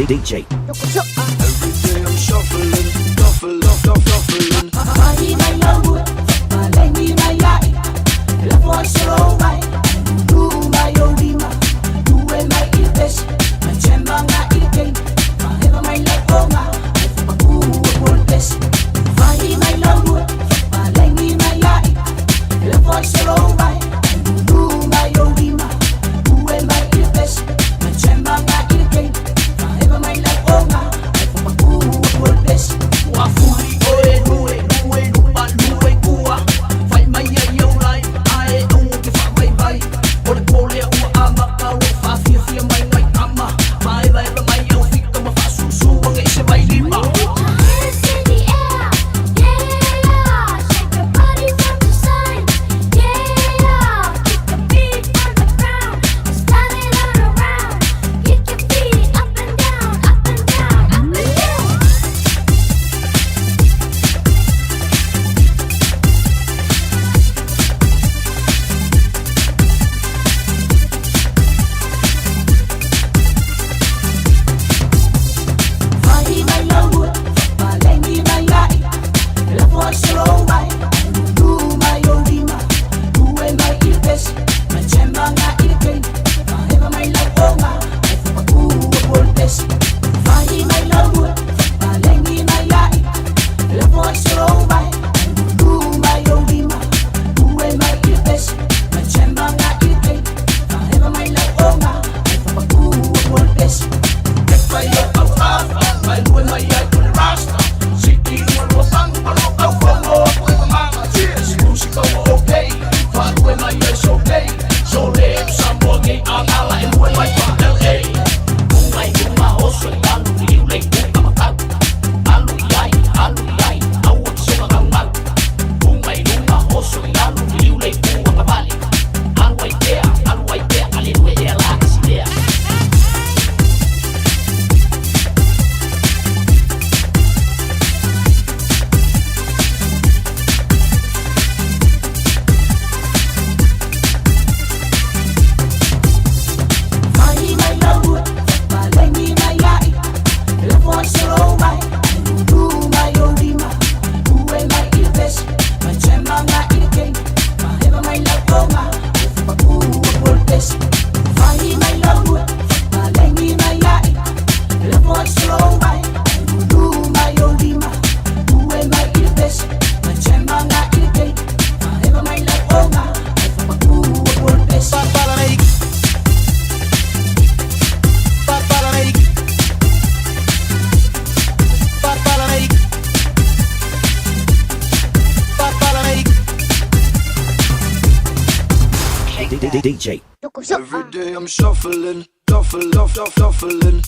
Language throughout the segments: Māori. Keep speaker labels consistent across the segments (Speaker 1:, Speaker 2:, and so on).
Speaker 1: DJ.
Speaker 2: Every day I'm shuffling, shuffling, shuffling.
Speaker 3: Money my love, malengi my yai. La voice roll my, do my olima, do my ilbes, my chemba na ilken, my eva my lakoma, my worthless. Money my love, malengi my yai. La voice roll my, do my olima, do my ilbes, my chemba na ilken, my eva my lakoma, my worthless. Wafuri oe nue nue lupa nue kua Fai mai ai au lai ae au ke wha mai vai Ore kore ua ama ka ua wha fia fia mai ngai kama Mai vai ra mai au fika ma wha susu a ngai se mai lima
Speaker 4: Hands in the air, yeah, shake your body from the side, yeah, kick the beat on the ground, start it all around, kick your feet up and down, up and down, up and down.
Speaker 3: Money my love, malengi my yai. La voice roll my, do my olima, do my ilbes, my chemba na ilken, my eva my lakoma, my worthless. Money my love, malengi my yai. La voice roll my, do my olima, do my ilbes, my chemba na ilken, my eva my lakoma, my worthless.
Speaker 2: Vai au au vai lue mai ai kone rasta. Siki lua lua sang palo au whango a mama. Cheers, music au okay. Wha lue mai ai so okay. So le sambo ngi a ngala e lue mai pa LA. Kumai kuma oso i alu i liu lei kuka matau. Alu iai, au o sema kau mau. Kumai luma oso i alu i liu lei kuka kapali. Alu ai pea, ali lue e ala kasilea.
Speaker 3: Money my love, malengi my yai. La voice roll my, do my olima, do my ilbes, my chemba na ilken, my eva my lakoma, my worthless. Money my love, malengi my yai. La voice roll my, do my olima, do my ilbes, my chemba na ilken, my eva my lakoma, my worthless.
Speaker 1: DJ.
Speaker 2: Every day I'm shuffling, shuffling, shuffling.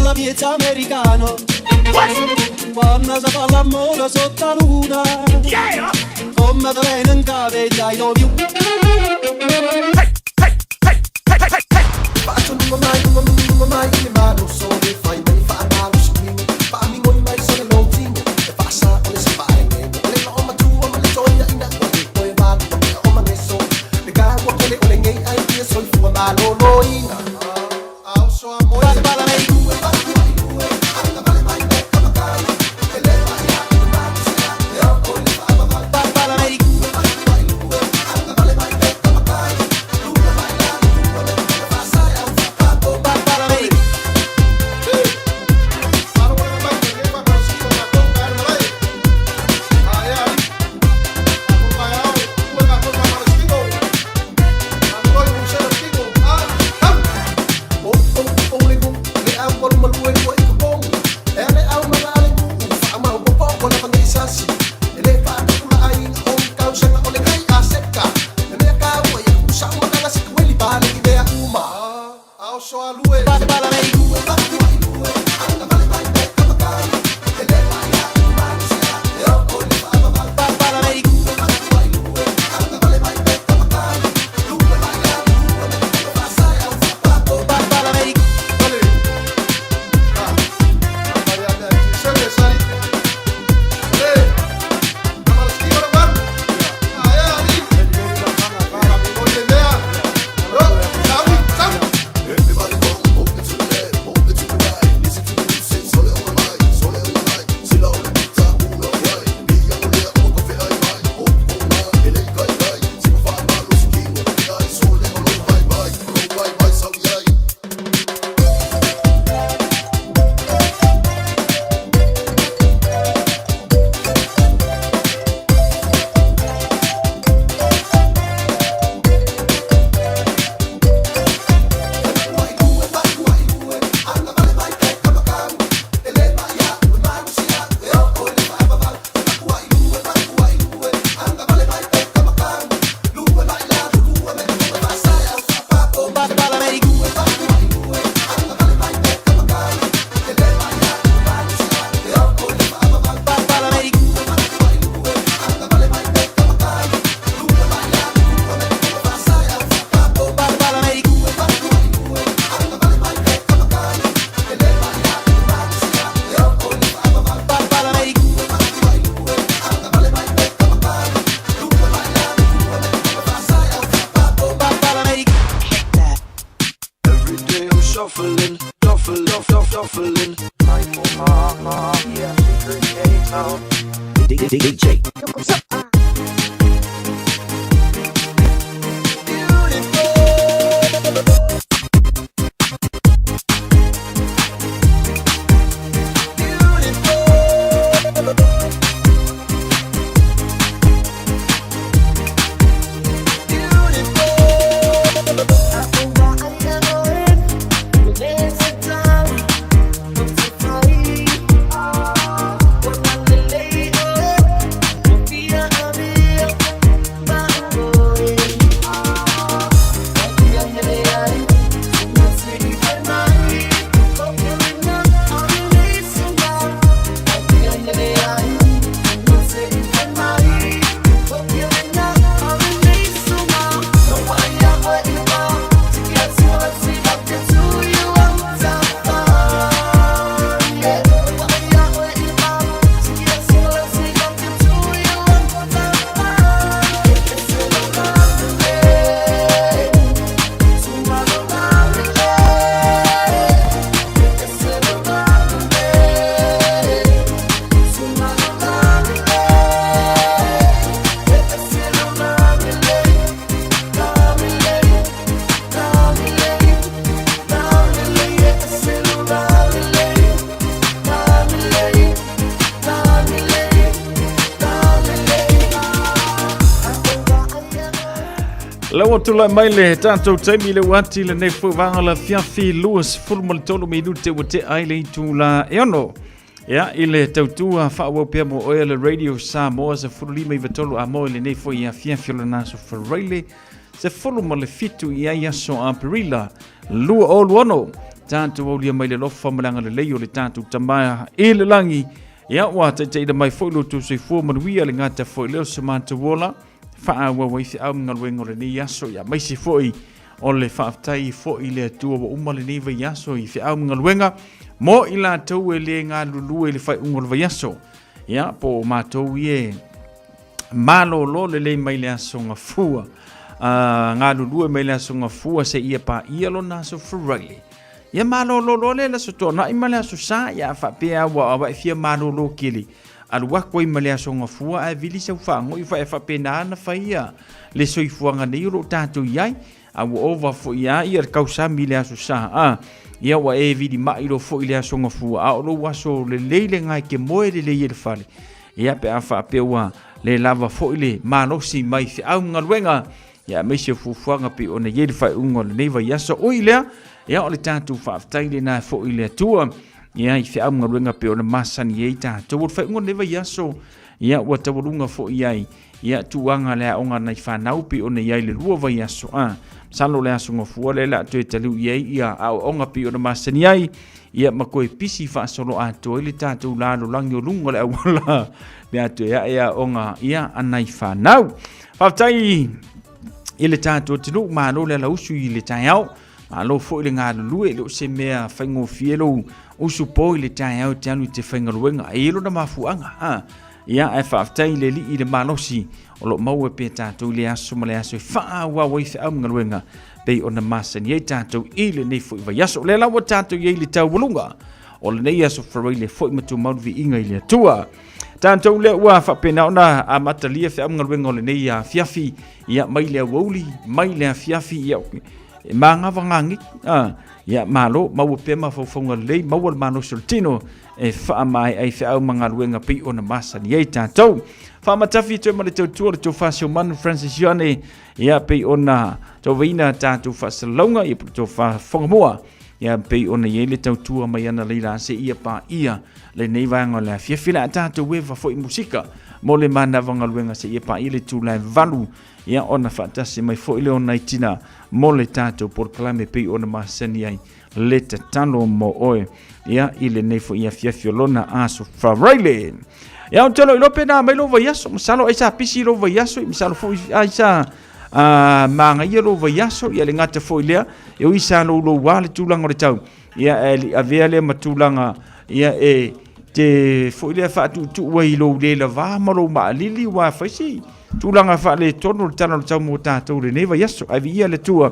Speaker 5: la piazza americano. Quando si fa l'amore sotto la luna, come te viene in cave I love you.
Speaker 2: Faccio lungo mai le mani sole fai mai fa malo schimo. Pa mi moi mai sole non tingo. E passa con le spine. Le no ma tu ma le gioia in acqua. Poi va o ma ne so. Le cago con le olenghe ai dia sol fu ma lo loina. Au so amore. Bala mai due, alla vale mai becca ma cai. E le vai a ma sia. E ho con le fa ma bala mai due, alla vale mai becca ma cai. Luna mai la luna me passa e un fatto bala mai.
Speaker 1: DJ.
Speaker 6: Lawa tula mai le tātou taimi le wati le nei whanga la fiafi luas fulmal tolu minute wa te aile tula eono. Ia, i le tautua whaua pia mo oia le radio sa moa sa fulima i vatolu a moa le nei fo ia fiafi la naso whareile se fulma le fitu i ai aso a perila lua o luono. tātou au lia mai le lofa malanga le lei o le tātou tamaya e le langi ia ua taitaina mai foi lo tu soifua manuia le ngata foi leo se matawola faa ua waifi au ngaluenga o le ni aso ia mai se foi o le whaaftai foi le atua wa uma le ni vai aso i fi au ngaluenga mo i la tau e le ngā lulu e le whai unga le vai aso ia po mātou i malo lo le mai le aso ngā fua ngā lulu e mai le aso ngā fua se ia pa ia lo naso furaile ia malo lo le la so tona i male aso sa ia fa pe wa wa fia malo lo kili alua ko i male aso nga fua a vili sa fa ngoi fa pe na fa ia le so i fuanga nei ro tatu iai a wa over fo ia ia kausa mile aso sa ia wa e vidi mai ro fo ile aso nga fua a lo waso le leile ngai ke moe le le fale ia pe a fa pe wa le lava fo ile malo si mai fi au ngaluenga ia me se fuanga pe ona ye fa ungo le neva yaso o ile ia o le tātou whaaftaile nā fo i le atua. Ia i whia mga ruenga pe o na masani e tātou. Wot whaingon newa yaso. Ia ua tawalunga fo i ai. Ia tuanga lea onga nei whanau pe o na iai le lua vai yaso. Salo lea sunga fua le la tue taliu i ai. Ia au onga pe o na masani ai. Ia makoe pisi whaasolo ato i le tātou lalo langi o lunga le awala. Le ato ia onga ia anai whanau. Whaaftai i le tātou tinu mālo le la usu i le tai au. Alo fo ile ngā lue lo se mea whaingo fielo usu po ile tai au te anu te whainga luenga e lo na mafuanga ia e whaaftai le li i le malosi o lo mau e pe tātou le aso ma le aso e wha wa waithi au mga luenga pei o na masani e tātou i le nei fo i vai aso le lawa tātou i le tau walunga o le nei aso wharai le fo i matu mauvi inga i le atua tātou le ua whapena ona a matalia whi au mga luenga o le nei a fiafi ia mai le wauli mai le a fiafi ia manga vangangi ya malo mau pe ma fonga le mau mano sultino e fa mai ai fa au manga luenga pi ona masa ni eta tau fa matafi te ma le tau tu fa man Francis Jone ya pe ona to vina tatu fa salonga i to fa fonga moa ya pe ona ye le tau tu mai ana le la se ia pa ia le nei vanga la fia fila tatu we fa foi musika mo le mana vanga luenga se ia pa ile tu la valu ia ona fatasi mai foi le ona itina mo le tato por clame pe ona masani ai le talo mo oe ia ile nei foi ia fia fiolona aso faraile ia o tolo lo pena mai lo vai aso salo isa pisi lo vai aso misalo foi isa manga ia lo vai aso ia le ngata foi le eu isa lo wale tulanga le tau ia eli avea le matulanga ia te foi le fa tu wai lo le la va malo ma lili wa faisi tulanga fa le tono tano tau mo tātou le neva yaso ai ia le tua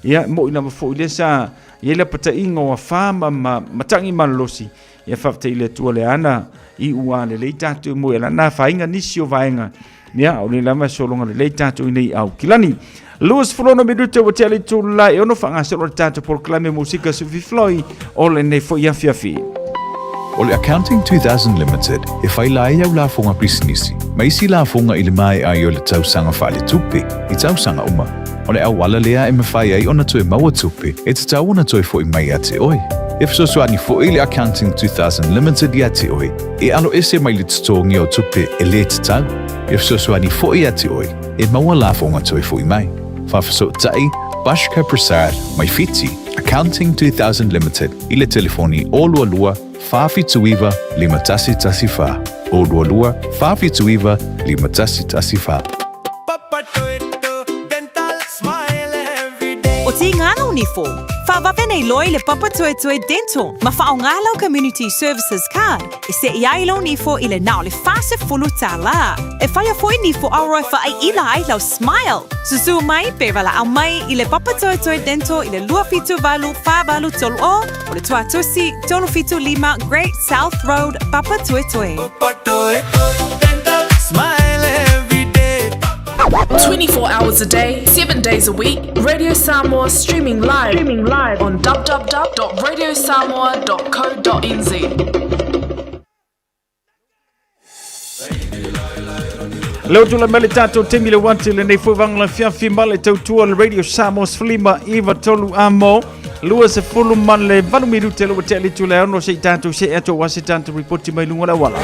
Speaker 6: ia mo ina fo ile sa ia le pata ingo fa matangi malosi ia fa te ile tua le ana i ua le tātou mo ela na fa inga nisio vaenga ia o le lama solonga le tātou nei au kilani Luis Fulono Medute o tele tu la e ono fa ngase o tātou por clame musika su floi o le nei fo ia fiafi
Speaker 7: O le Accounting 2000 Limited, e whai lai au la fonga businessi. Ma isi la fonga ili mai ai o le tausanga whaale tupe, i tausanga uma. O le au wala lea e me whai ai ona toe maua tupe, e te tau ona toe fo i mai ate oi. E fsoswani fo i le Accounting 2000 Limited i ate oi, e alo ese mai le tutongi o tupe e le te tau. E fsoswani fo i ate oi, e maua la fonga toe fo i mai. Whawhaso tai, Bashka Prasad, mai fiti, Accounting 2000 Limited, i le telefoni o lua lua, Fafi tuiva lima tasi tasi fa. O lua lua, fafi tuiva lima tasi tasi fa.
Speaker 8: O ti ngana uniform. Whawawe nei loi le Papa Toe Toe Dental. Ma whao ngālau Community Services Card. E se iai lau nifo i le nao le whase fulu tā la. E whaia foi nifo auroi wha ai ila ai lau smile. Susu mai pe wala au mai i le Papa Toe Toe Dental i le lua fitu valu whabalu tolu o le tua tusi tolu fitu lima Great South Road Papa Toe Toe.
Speaker 2: Papa Toe Toe Dental, smile every day.
Speaker 9: 24 hours a day, 7 days a week. Radio Samoa streaming live on www.radiosamoa.co.nz.
Speaker 6: Leo tula mele tātou te mile wanti le nei fuwangla fiafi male tautua le Radio Samoa Slima Iva tolu amo lua se fulu man le vanu miru te lua te ali tula ono se tātou se eto wasi tātou reporti mai lunga la wala.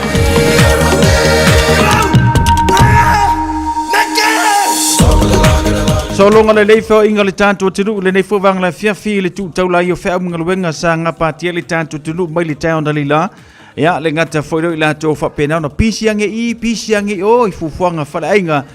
Speaker 6: So longa le leifo inga le tanto tunu le neifo vang la fiafi le tu tau la yo fa mga luenga sa ngapa tia le tanto tunu mai le tau dalila ya le ngata foiro ila to fa pena no pisiange o fufuanga fa ainga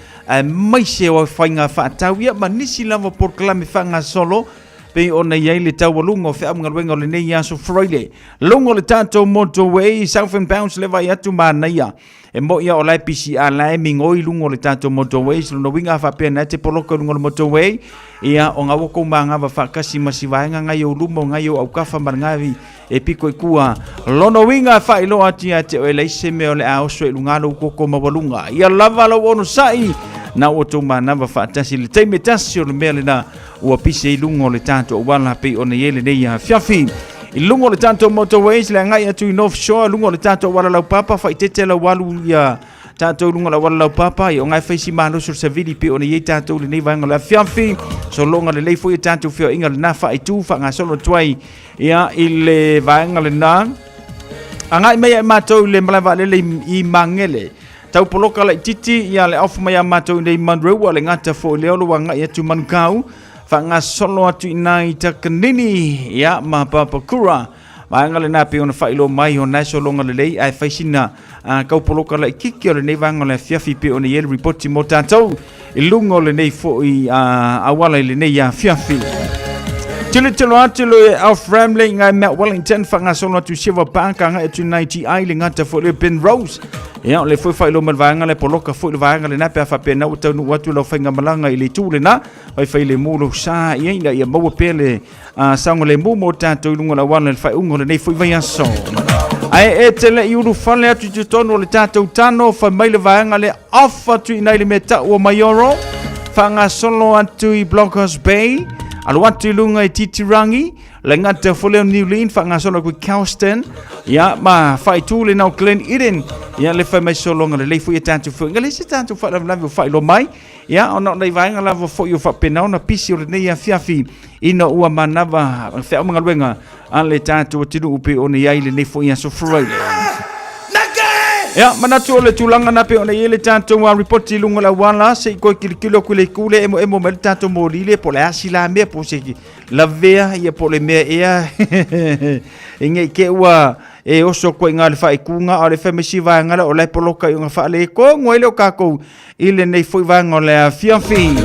Speaker 6: mai se wa fainga fa tau ya manisi lava por klame fanga solo pe ona yai le tau lungo fa mga luenga le nei ya so Friday longo le tanto motorway southbound le vai atu manaya e mo ia o lai PCA lai mingoi lungo le tato motorway no winga fa pena te poloko lungo le motorway ia o nga woko manga va fa kasi masiva nga yo lumo nga yo au kafa marngavi e piko ikua lono winga fa ilo ati ate o lai seme o le a oswe lunga lo koko mawalunga ia lava lo ono sai na o to mana va fa tasi le taime tasi o le mele na o pise lungo le tato wala pe o ne yele ne ia fiafi Ilungo le tanto motorways le ngai atu North Shore lungo le tanto wala lau papa fa itete la walu ya tanto lungo la wala lau papa yo ngai faisi malo sur savili pe ona ye tanto le nei vanga la fiafi so longa le leifo ye tanto fio inga le nafa itu fa nga solo twai ya ile vanga le na angai me mato le malava le I mangele tau poloka le titi ya le off mai mato nei Monroe le ngata fo le lo wanga ye tu mankau Fanga solo atu inai ta kanini ya mapapakura Vanga le napi ona failo mai ona so longa le lei ai faisina kau poloka le kiki o le nei vanga le fiafi pe ona yel reporti mo tatou ilungo le nei fo I awala le nei ya fiafi Tilo atu le Alf Ramley ngai Mount Wellington fanga solo atu Silver Park nga atu 90 ai le ngata fo le Penrose Ya le foi failo man vanga le poloka foi le vanga le nape fa pena o tau watu lo fainga malanga I le tu le na vai fai le mulo sa ia ia mo pele sango le mo tanto lungo la wana le fai ungo le nei foi vai aso ai tele iuru fale atu tu tono le tato tano fa mai le vanga le afa tu inai le meta o mayoro fanga solo atu I Blockers Bay Alu atu lunga I Titirangi le ngata fole New Lane fanga solo ku Kelston ya ma fai tu le na Glen Eden ya le fai mai solo ngale le fu ya tanto fu ngale se tanto fa la fai lo mai ya ona le vai ngala fu yo fa pena ona pisi o le ya fiafi ino ua manava fa mga luenga ale tanto tinu upe ona ya ile ne fu ya so Friday Ya manatu le tulanga na pe ona yele tanto wa reporti lungo la wala se ko kilikilo kule emo mel tanto molile po la asila me po se la vea ia po le me ia inge ke wa e oso ko ngal fa ikunga o le femesi va ngala o le poloka yo fa le ko ngoile o ka ko ile nei foi va ngole fiafi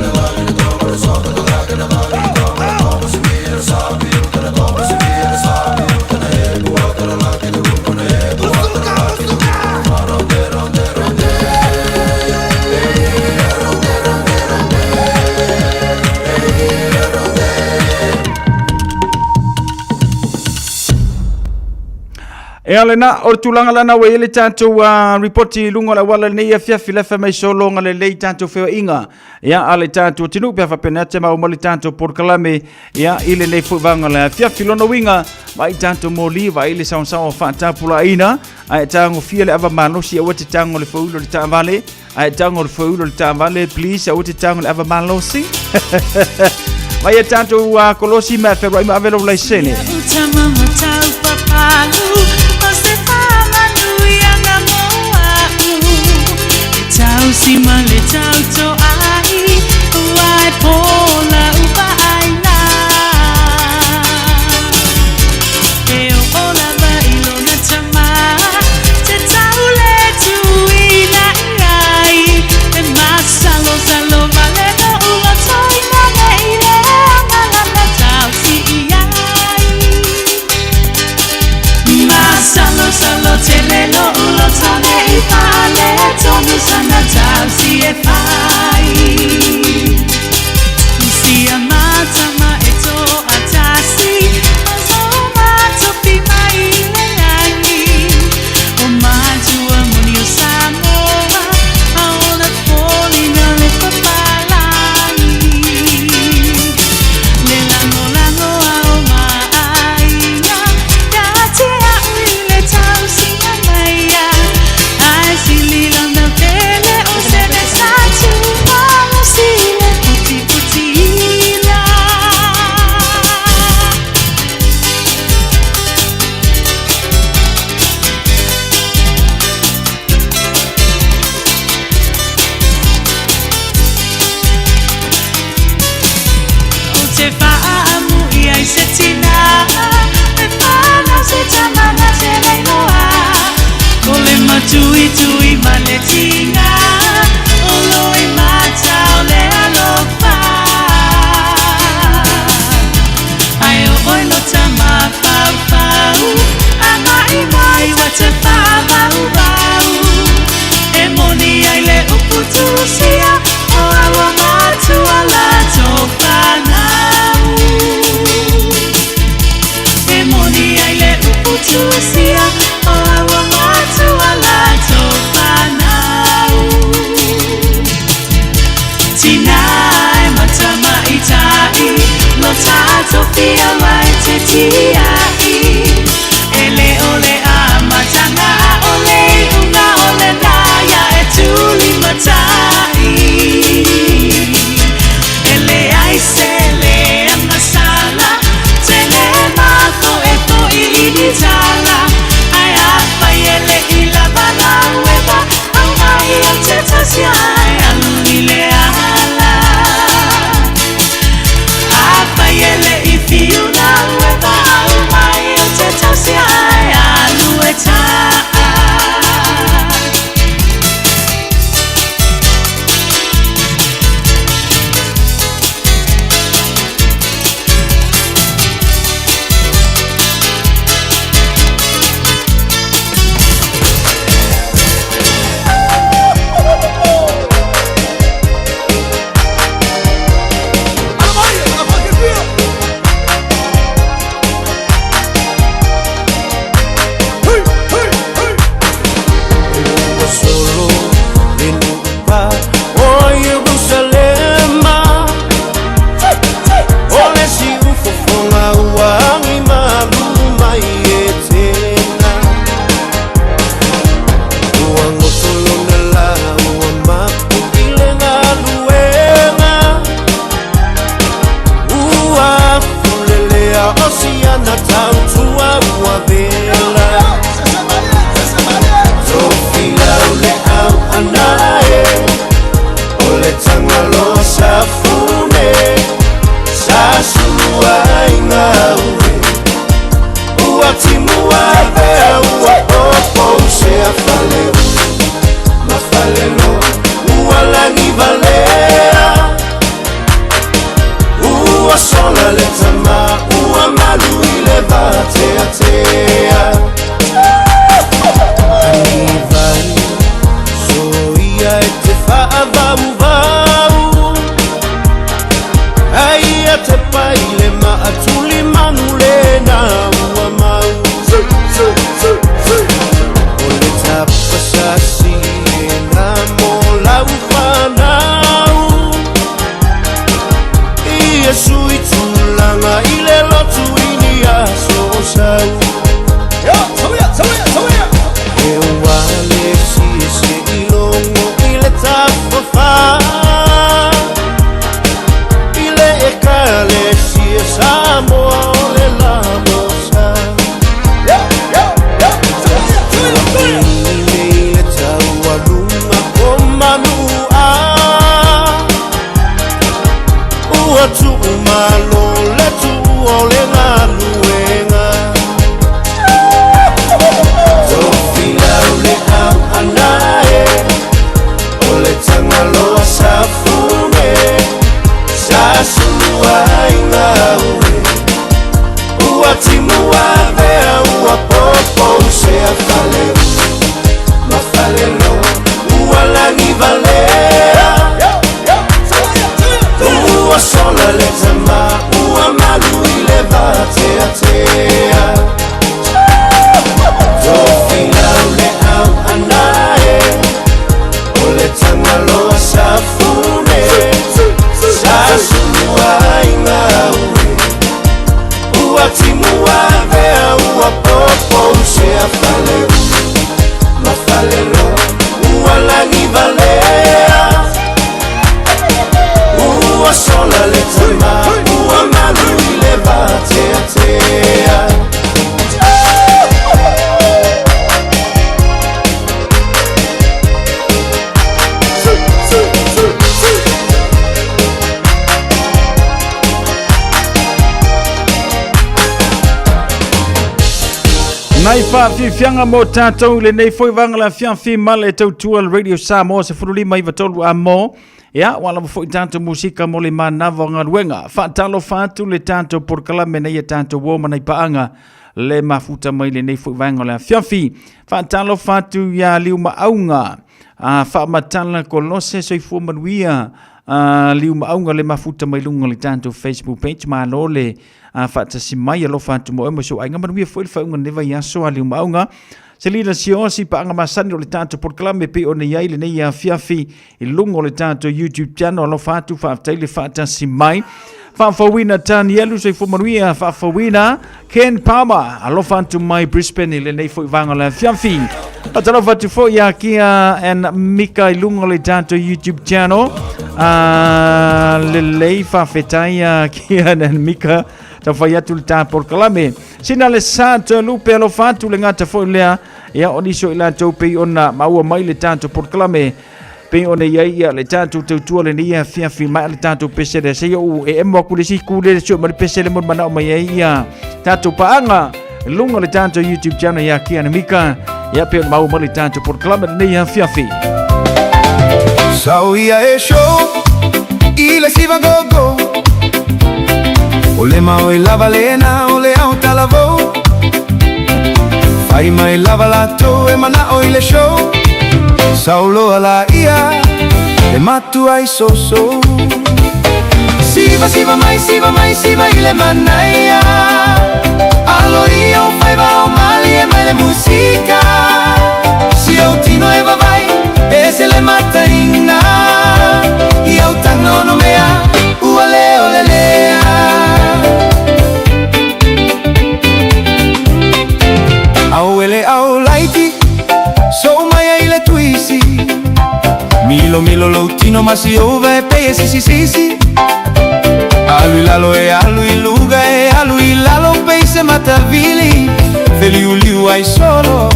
Speaker 6: E alena o tulanga lana we ele tanto reporti lungo la wala nei afia fila fa mai solo ngale le tanto fe inga ya ale tanto tinu pe fa penate ma o mali tanto por kalame ya ile nei fu vanga la afia filo no winga mai tanto moli va ile sa fa tapula ina ai tango fiele ava mano si o te tango le fu le tamale ai tango le fu le tamale please o te tango ava mano si vai tanto kolosi ma fe rai ma velo la sene
Speaker 10: Sima le tau to ai Uai pola upa aina E o ola va ilo na tama Te tau le tu ina iai E masalo salo vale no ulo toi na neile Amala na tau si iai Masalo salo tele no ulo tone I pale Tonu sana tau si e pai Si amata ma eto atasi Ozo mato pi mai leangi O majua muni o Samoa Aona foli na le papalangi Le lango lango ao maaia Dati a ui le tau si amaia Ai si lila na pele o se me satu
Speaker 2: vea ua popo sea faleu mafalelo ua langi valea ua sola le tama ua malu ile vatea tea anivai soia e te whaavau vau ai a te paile ma atuli manu le na ua mau o le tapa sasi e nga mo lau whanau ia sui tulanga i le lotu ini a so sau e wale si se ilongo i le tapa wha i le e kale si e Samoa o le lamo sa i le tau alunga o manua ua tu malo le tu o le ngaluenga tofila le au anae o le tangaloa sa fume sa sunua inga ue ua timua vea ua popo sea faleu mafalelo ua langi valea ua sola le tama ua malu i le vatea tea tofila le au anae o le tangaloa sa fume sa sunua inga ue ua timua vea ua popo sea faleu mafalelo ua langi valea ua sola le tama ua malu i le vatea tea
Speaker 6: Nai whawhiwhianga mō tātou le nei whoi wangala whiawhi male tautua Radio Samoa se furuli mai vatolu a mō. Ia, wala mo tātou musika mo le manawa ngā ruenga. Whaatalo whātu le tātou porkalame nei a tātou wōma nei paanga le mafuta mai le nei whoi wangala whiawhi. Whaatalo whātu ia liu maaunga. Whaamatala ko lose soi fua manuia. Liu maaunga le mafuta mai lunga le tātou Facebook page ma lole. Whaatasi mai alo whātu mo emo so ainga manuia fwoi le whaunga newa iaso a liu maaunga. Se lida si osi pa anga masani o le tātou porkalame pe o nei aile nei a whiawhi i lunga o le tātou YouTube channel alo whātu whaaftaile whaatasi mai. Whaafawina tāni elu soi fumanuia whaafawina Ken Palmer alo whātu mai Brisbane i le nei fwoi vanga le whiawhi. Atalo whātu fwoi a kia and Mika i lunga o le tātou YouTube channel. Le lei whaafetai a kia and Mika ta fai atu le tā porkalame. Sina le sāta lupe alo whātu le ngata fwoi lea. Ia o niso i la tau pei ona maua mai le tātou porkalame. Pei ona ia le tātou tautua le nia whiawhi mai le tātou pesere. Se iau e emo aku le si kule le sio ma le pesere mon manao mai ia tātou paanga. Lunga le tātou YouTube channel ia kia na Mika. Ia pei ona maua mai le tātou porkalame le nia whiawhi.
Speaker 2: Sau ia e show i le siva gogo o le mau i lava lena o le au talavou fai mai lava lato e mana o i le show saulo ala ia le matu ai so siva mai siva i le manaia alo ia o fai va o mali e mai le musica si o tino e va vai e se le mataina i au tango no mea ua leo le lea au ele au laiti so mai ai le tuisi milo loutino masi ova e pe si alu lalo e alu iluga e alu ilalo pe se matavili feliu ai solo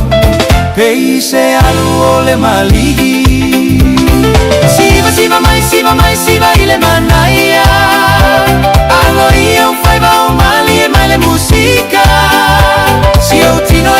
Speaker 2: pe se alu ole maligi siva mai ile manaia alo io fai va o mali e mai le musica si o tino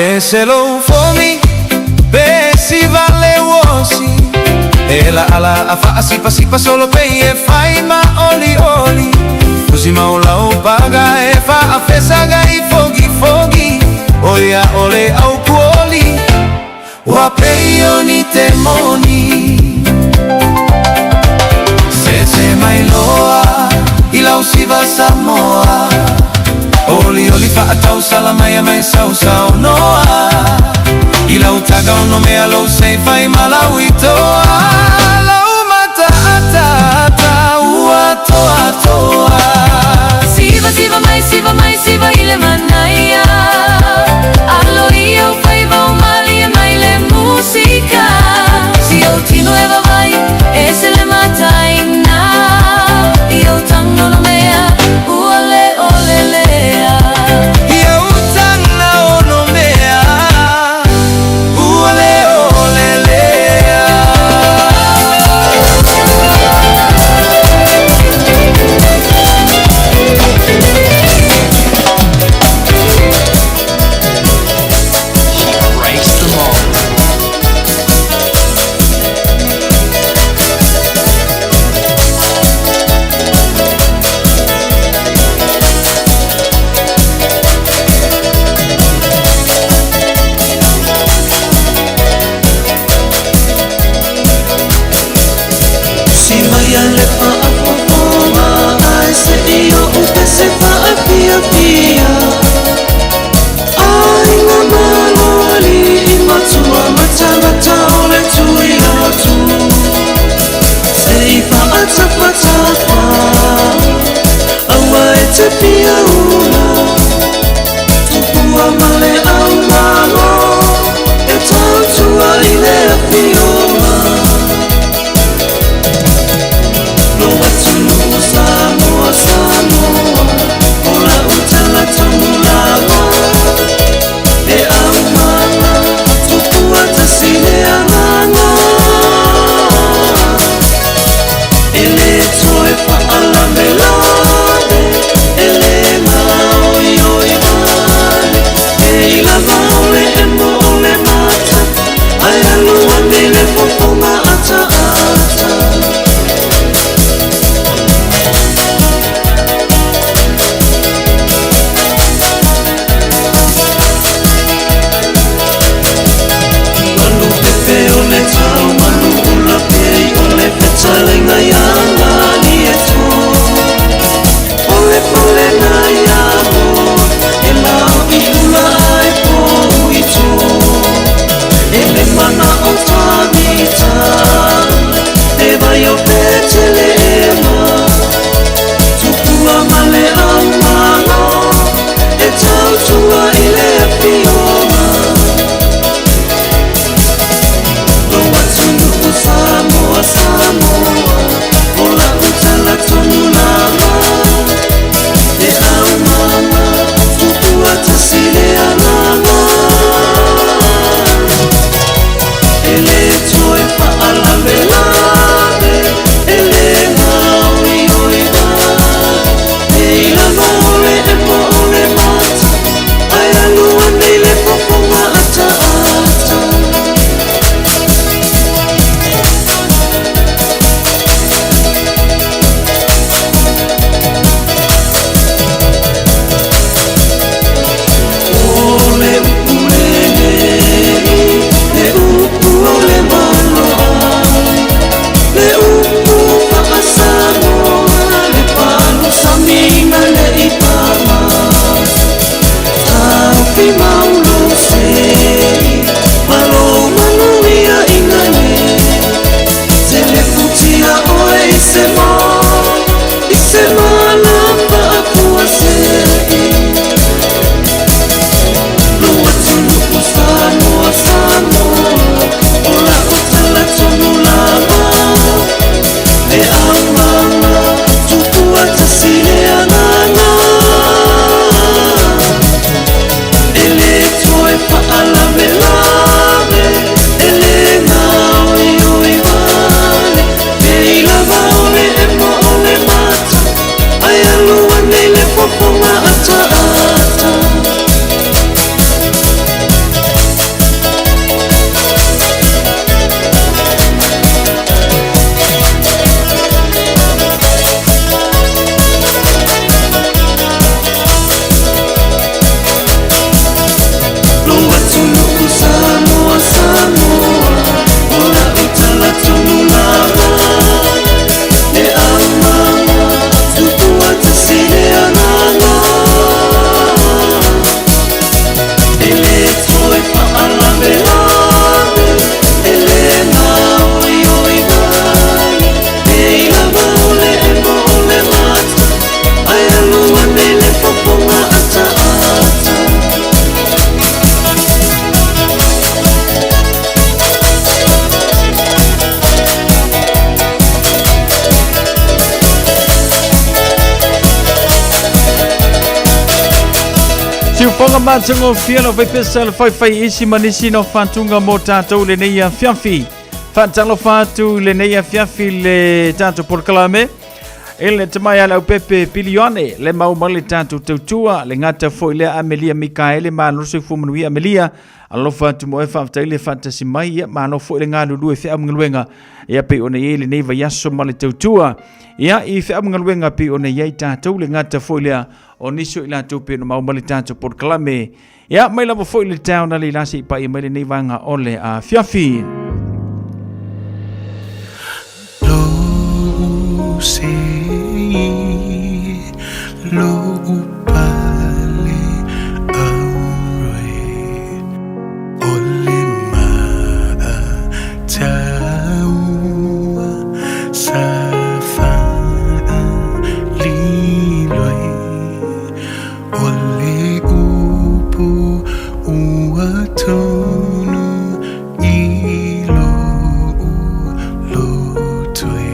Speaker 5: Beselo for me, besi vale wosi. Ela ala afa asipa sipa solo pei e fai ma oli oli. Così ma ola o paga e fa a fesaga i foghi foghi. Oia ole au kuoli, wa pei oni temoni. Se mai loa, ila usiva Samoa. Oli oli fa atau salamaya mai sau sau noa. Ila utaga ono mea lo sei fai malawitoa. Lau mata ata ata ua toa toa.
Speaker 4: Siva mai siva ile manaya. Allo io fai va umali e mai le musica. Si io ti nueva vai e se le mataina. Io tango lo mea uole ole lea.
Speaker 5: Io utanga ono mea uole ole lea.
Speaker 2: Breaks them all.
Speaker 5: Si maya le pa apopoma ai se io upe se pa apia pia. Ai na maloli I matua mata ole tui atu. Se I pa atapa awa e te pia una. Tupua male au malo e tau tua I le apioma. No watu no Samoa Samoa. Ola utala tonulawa. E au mala tupua tasile ananga. Ele toe pa ala melade. Ele mau yoi male. E ila maule e mo ole mata. Ai alua nele poponga ata ata. Manu pepe ole tau, manu ula pei ole petalenga yanga ni eto. Ole pole na yamo, e mau I ula ai po ito. Ele mana o tanita, e vai o petele ema. Tupua male au malo, e tau tua I le apioma. No watu nuku Samoa Samoa. Ola utala tonulawa. E au mama tupua tasile ananga. Ele toe pa ala melade. Ele mau yoi male. E ila maule e mo ole mata. Ai alua nei le poponga ata ata. Ole upulele, le upu ole maloa. Le upu whakasamoa, le palo samina le ipama. Tau ki maulo se, malo manuia ingane. Tele putia oe ise malapa akua se. No watu nuku Samoa Samoa. Ola utala tonulawa. E au mama tupua tasile ananga. Ele
Speaker 6: Siuponga matango fialo vai pesa fai isi manisi no fantunga mo tātou le nei a fiafi. Fantalo fatu le nei a fiafi le tātou porkalame. Ele tamai ala upepe pilione le mau mali tātou tautua le ngata foi le Amelia Mikaele ma no se fumunui Amelia. Alofa tu mo fa taile fantasy mai ma no foi le ngalo due fe amngaluenga ia pe ona ele nei va yaso mali tautua. Ia I fe amngaluenga pe ona ia tātou le ngata foi le Oniso ila tupe no mau mali tātou porkalame. Ia mai lava foi le town ali lasi pa I mai le nei vanga ole a fiafi.
Speaker 5: Lo upale aure ole maa taua safaa liloi ole upu uatonu ilo ulotwe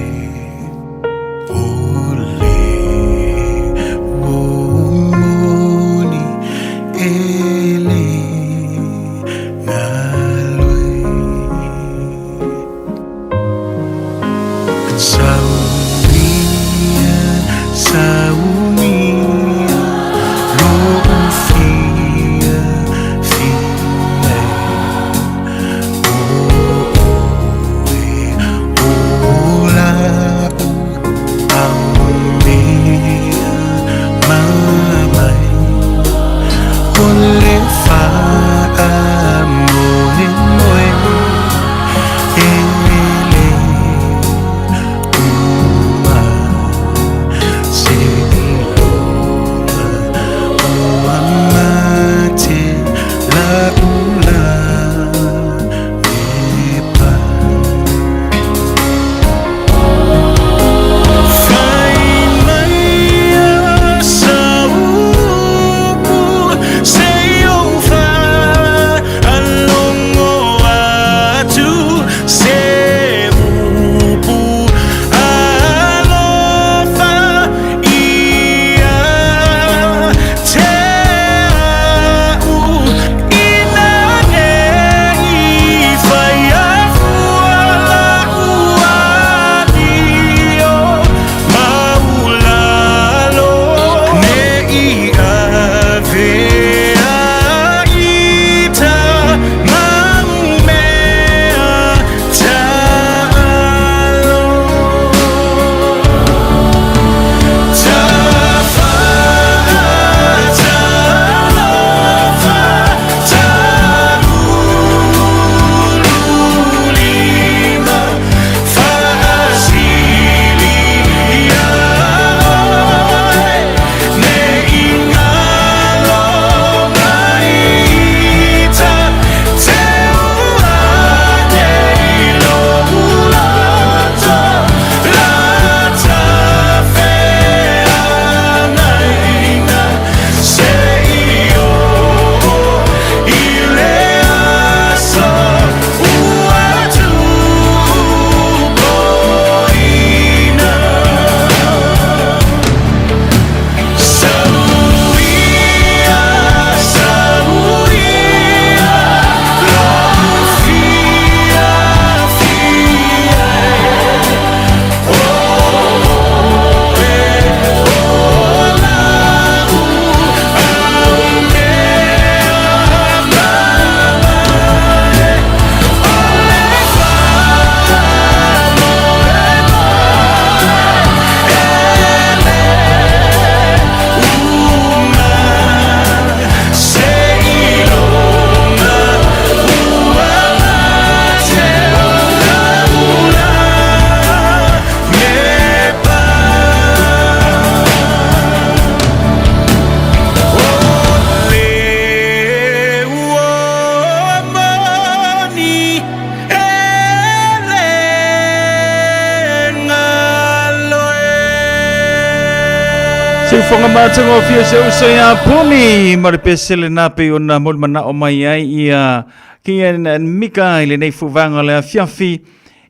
Speaker 6: Fonga matango fia se usaya puni maripesele nape ona molmana o mai ai ia kia Mika ile nei fuvanga le fiafi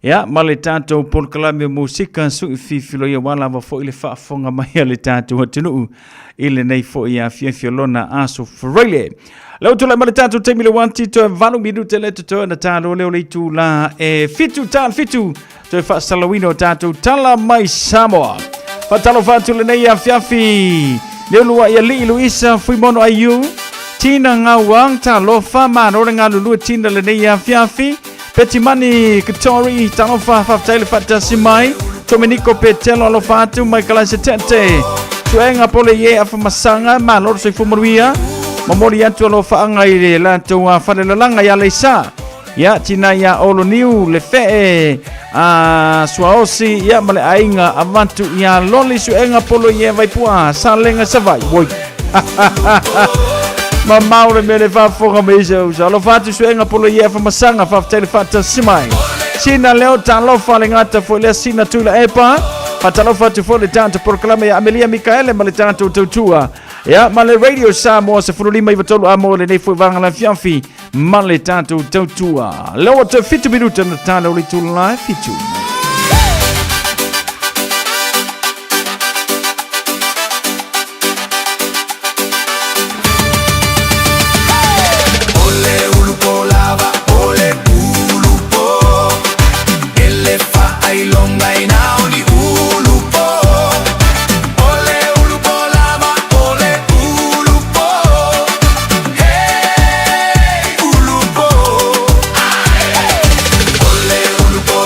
Speaker 6: Ya male tato polkalame musika su fifilo ya wala va fo ile fa fonga mai le tato tunu ile nei fo ya fiolona aso frele. Leo tula male tato temile wanti to valu minute le to na talo leo le tula fitu to fa salawino tato tala mai Samoa. Fatalo fatu le nei ya fiafi leo lua ya li Luisa Fuimono ayu tina ngawang talo fa mano nga lulu tina le nei ya fiafi Petimani Kitori Tanofa Faftail Fatasimai Domenico Petelo Alofatu Michael Setente Tuenga Pole Ye Afamasanga Malor Sifumuria Mamori Yantu Alofa Angai Lantu Fadelanga Ya Lesa Ya Tina Ya Oloniu Lefe Swaosi Ya Male Ainga Avantu Ya Loli Suenga Pole Ye Vaipua Salenga Savai Boy Mamaure mele fa fonga meso alo fatu suenga polo ye fa masanga fa telefata simai sina leo talo fa lengata fo le sina tula epa fatalo fatu fo le tanto proclama ya Amelia Mikaele male tanto tutua ya male radio Samoa se fululima ivatolo amole ne fo vanga la fianfi male tanto tutua leo to fitu minuta na talo le tula fitu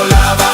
Speaker 2: Lava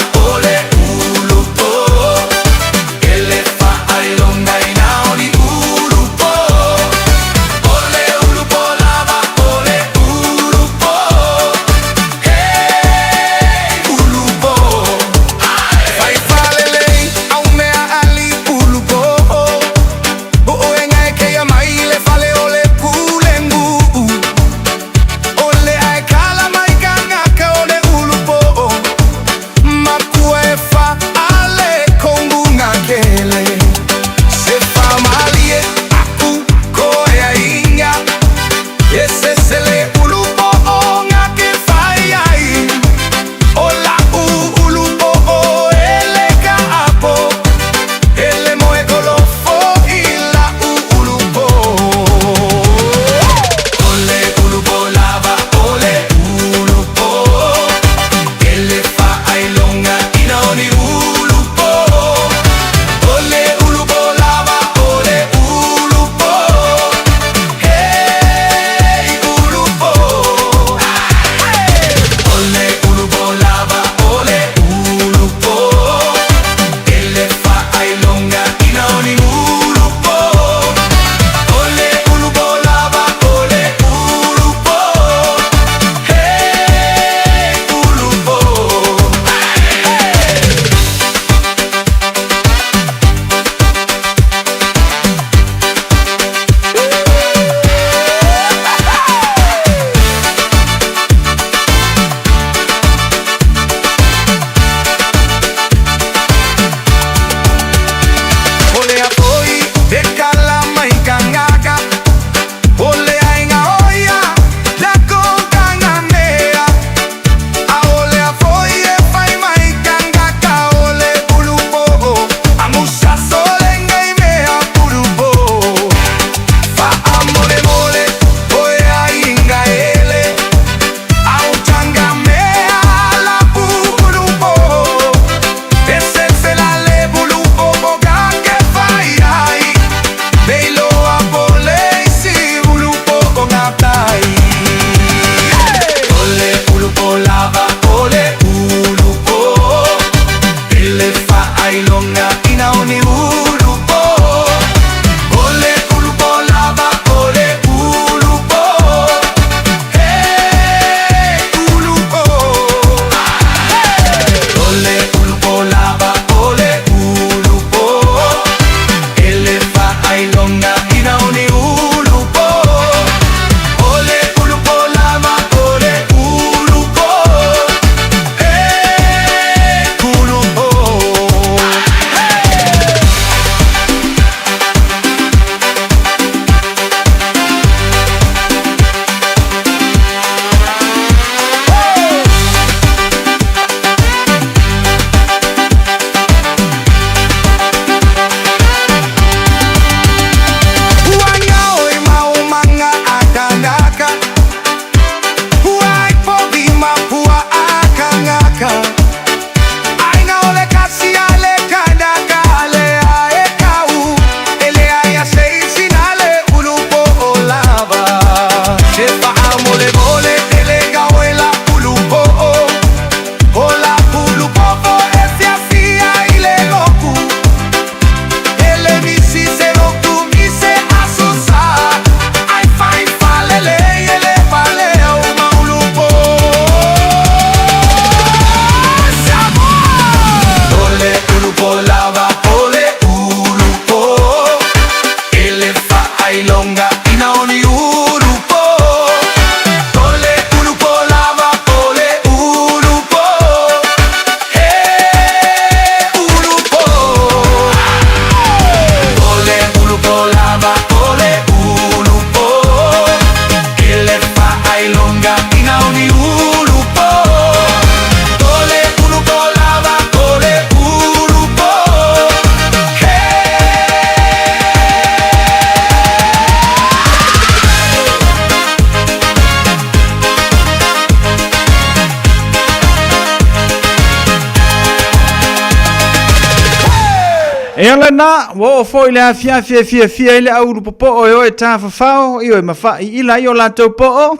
Speaker 6: E ala na, wo foi le fia ile au popo o e ta fao io e mafa ila io la to po.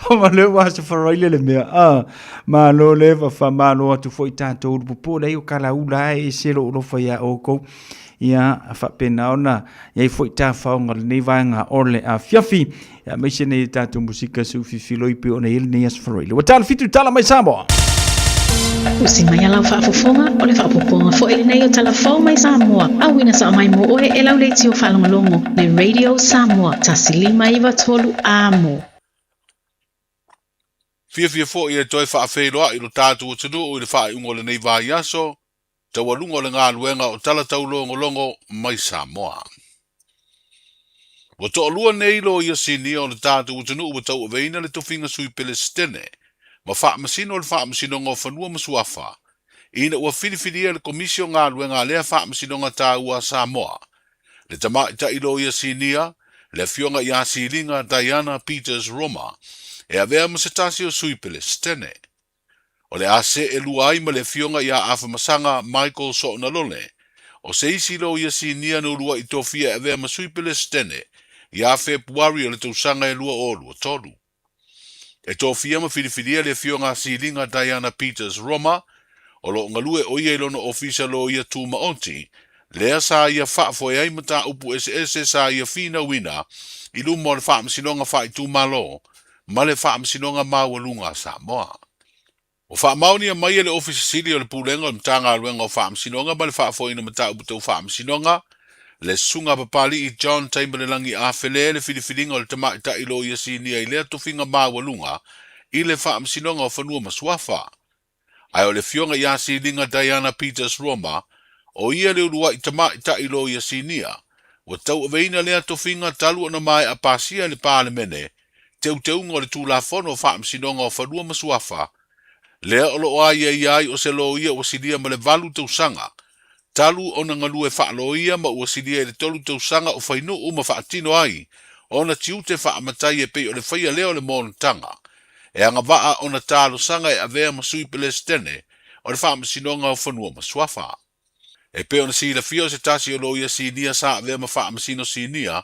Speaker 6: O ma le wa se faro ile le mea. Ma lo le fa ma lo tu foi tanto popo le io kala ula e se lo foi a o ko. Ia fa pena ona ia foi ta fao ngal nei vanga orle a fiafi. Ya me se nei tatu musika su filoi pe ona ile nei as faro ile. Wa tal fitu tala mai Samoa.
Speaker 11: Usi mai ala whaafofonga o le whaapoponga fo ele nei o talafau mai Samoa. Awina sa mai mo oe e lau leiti o whalongolongo le Radio Samoa tasilima iwa tolu amo.
Speaker 12: Fia fo i e toi whaafeiroa i lo tātu o tunu o i le whaaiungo le nei vai aso, te walungo le ngā luenga o tala tau longo mai Samoa. Wa to lua nei lo i a sini o le tātu o tunu o tau aveina le tofinga sui Palestine. Ma wha masino le wha masino ngā whanua masuafa. Ina ua whiriwhiria le komisio ngā luenga lea wha masino ngā tā ua Samoa. Le tama i ta ilo ia sinia, le fionga i a silinga Diana Peters Roma, e a vea masetasi o sui Palestine. O le ase e lua ai ma le fionga i a awhamasanga Michael So'onalole, o se isi lo ia sinia no lua i tofia e vea masui Palestine, i a Februari o le tausanga e lua o lua tolu. E tō fia ma whiriwhiria le fionga silinga Diana Peters Roma, o lo ngalue o ia ilono ofisa lo ia tū maonti, lea sa ia whaafo e aimata upu SS sa ia whina wina, i lumo le whaamsinonga wha i tū malo, ma le whaamsinonga mawalunga Samoa. O whaamauni a mai le ofisa sili o le pūlenga o mtanga aluenga o whaamsinonga, ma le whaafo ina mata upu tau whaamsinonga, le sunga papali i John Taimbanelangi a whele le whiriwhiringa o le tamaita i lo ia sini ai lea tofinga mawalunga i le whaamsinonga o whanua masuafa. Ai o le fionga i a silinga Diana Peters Roma o ia le urua i tamaita i lo ia sinia wa tau aveina lea tofinga talu ana mai a pasia le pālemene teunga o le tūlafono o whaamsinonga o whanua masuafa lea o lo ai ai o se lo ia o silia ma le valu tausanga talu ona ngalue whaaloia ma ua sidia le tolu tausanga o whainu uma whaatino ai, ona tiute whaamatai e pei o le whaia leo le monotanga. E anga waa ona talo sanga e avea masui Palestine, o le whaamasinonga o whanua masuafa. E pe ona si la fio se tasi o loia sinia sa avea ma whaamasino sinia,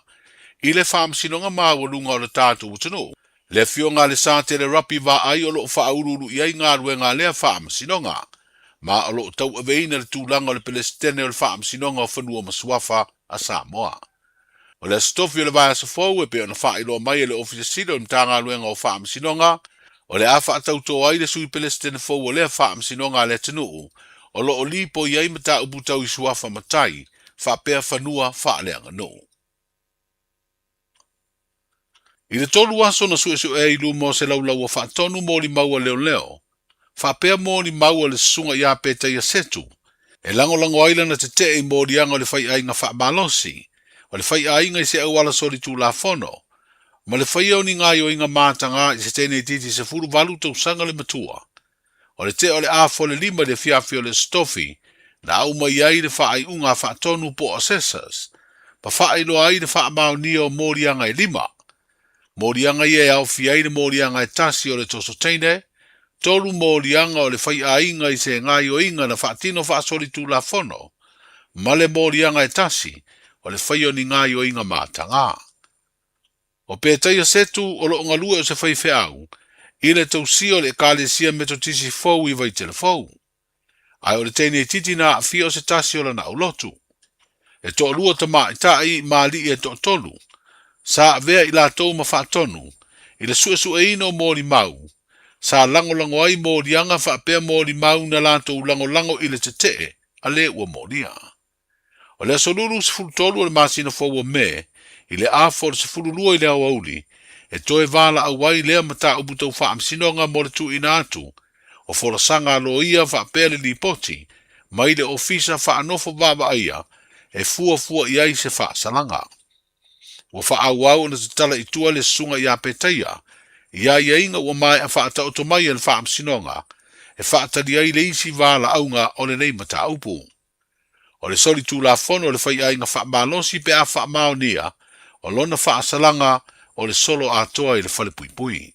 Speaker 12: i le whaamasinonga mawalunga o le tātu utanu. Le fio ngā le sa te le rapi wa ai o lo whaaururu i ai ngā ruenga lea whaamasinonga. Ma o lo tau aveina le tūlanga o le Palestine o le whaamsinonga o whanua masuafa a Samoa. O le stofi o le vai asa fau e pe ona whaailoa mai e le ofisa sida o mtanga luenga o whaamsinonga, o le awha atau tō ai le sui Palestine fau o lea whaamsinonga le tenuu, o lo o lipo i ai mata ubutau i suafa matai, whapea whanua whaaleanga no. I le tolu aso na su e ilu mo se laulau o whaatonu mo li maua leo, whapea mōni maua le sunga ia peta ia setu. E lango aila na te te i mōri anga o le whai ainga whaamalosi, o le whai ainga i se au ala sori tū la fono, ma le whai au ni ngā i o inga mātanga i se tēnei titi se furu valu tau sanga le matua. O le te o le afo le lima le fiafi o le stofi, na au mai ai le whai unga whaatonu po assessors, pa whai lo ai le whaamau ni o mōri anga i lima. Mōri anga i e au fi ai le mōri anga i tasi o le tosoteine, tolu mōrianga o le whai a inga i se ngai o inga na whaatino whaasori tū la fono, ma le mōrianga e tasi o le whai o ni ngai o inga mātanga. O pētaia setu o lo ngalue o se whai whiau, i le tausi o le kālesia metotisi fau i vai telefou. Ai o le tēnei titi na a fia o se tasi o la na ulotu. E to lua ta maa i tai maali e to tolu, sa avea i la tau ma whaatonu, i le sue ino mōri mau, sa lango ai mōrianga whaapea mōri mau na lātou lango i le te a le ua mōria. O le asoluru se fulutolu o le māsina fōua me, i le āfo le se fululua i le awauli, e toe wala awai lea mata ubutau whaamsinonga mo le tu ina atu, o folasanga alo ia whaapea le lipoti, mai le ofisa whaanofo baba aia, e fua i ai se whaasalanga. Ua whaawau na te tala i tua le sunga i a petaia, ia inga ua mai a whaata o tomai al whaamsinonga, e whaatari ai le isi wala aunga o le nei mata upu. O le soli tū la fono o le whai ainga whaamalosi pe a whaamaonia, o lona whaasalanga o le solo atoa i le whale pui.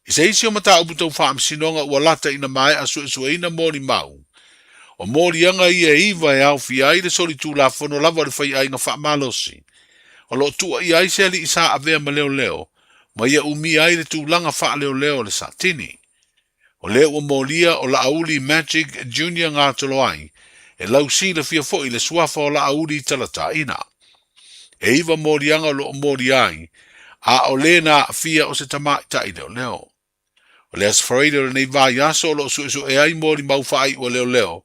Speaker 12: I se isi o mata upu tau whaamsinonga ua lata ina mai a sue ina mōni mau, O morianga ia iwa e au fi ai le soli tu la fono lava le fai ai nga wha malosi. O lo tua i ai se ali isa avea ma leo leo, ma ia umi ai le tu langa wha leo leo le sa tini. O leo o molia o la auli Magic Junior ngā tolo ai, e lau si le fia fo i le suafa o la auli talata ina. E iwa morianga o lo mori ai, a o le na fia o se tamai tai leo leo. O le asfarida le nei vai aso o lo su e ai mori mau whai o leo leo,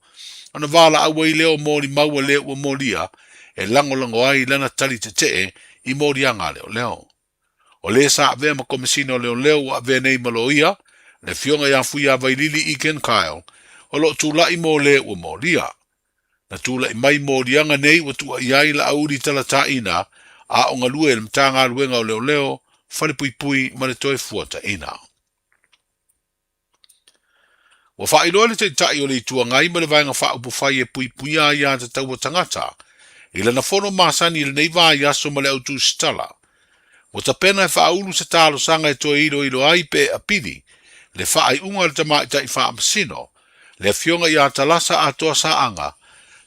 Speaker 12: ana wala awai leo mori mau o leo o moria, e lango ai lana tali te i morianga leo leo. O le sa avea ma komisino leo leo o avea nei maloia, le fionga ya fuia vai lili i Ken Kyle, o lo tula i mo leo o moria. Na tula i mai morianga nei o tua iai la auri talata ina, a o ngalue le mtanga luenga o leo leo, fale pui pui ma le toe fuata ina. Wa whaeloa le te tai o le tua ngai ma le vaenga wha upu whai e pui pui a ia te tau o tangata, i le na fono masani le nei vai aso ma le autu stala. Wa ta pena e wha ulu se talo sanga e toe ilo ai pe a pidi, le wha ai unga le tamai tai wha amasino, le fionga i a talasa a toa sa anga,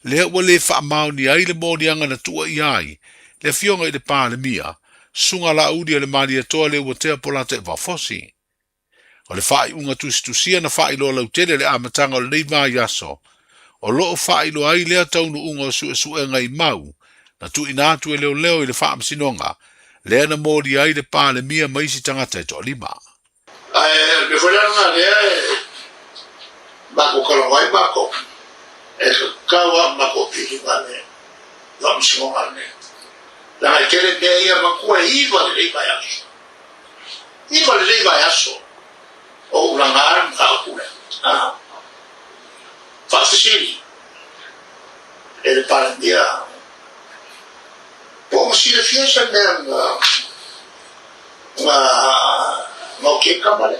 Speaker 12: le ua le wha mau ni ai le morianga na tua i ai, le fionga i le pā le mia, sunga la udi le mari e toa le ua tea polata e wafosi. O le whai unga tusia na whai loa lautele le amatanga o le nei vai aso, o loo whai loa ai lea taunu unga o su e ngai mau, na tu inatu e leo leo i le wha amasinonga, lea na mori ai le pā le mia maisi tangata e toa lima.
Speaker 2: Me fue la lea mako kalawai mako, e kawa mako piki mane, la amasinonga ne. La kele mea ia makua iwa le nei vai aso. Iwa le nei vai aso. O ulangar mkakule. Fasili. El parandia. Como si le fiesta no que cámara.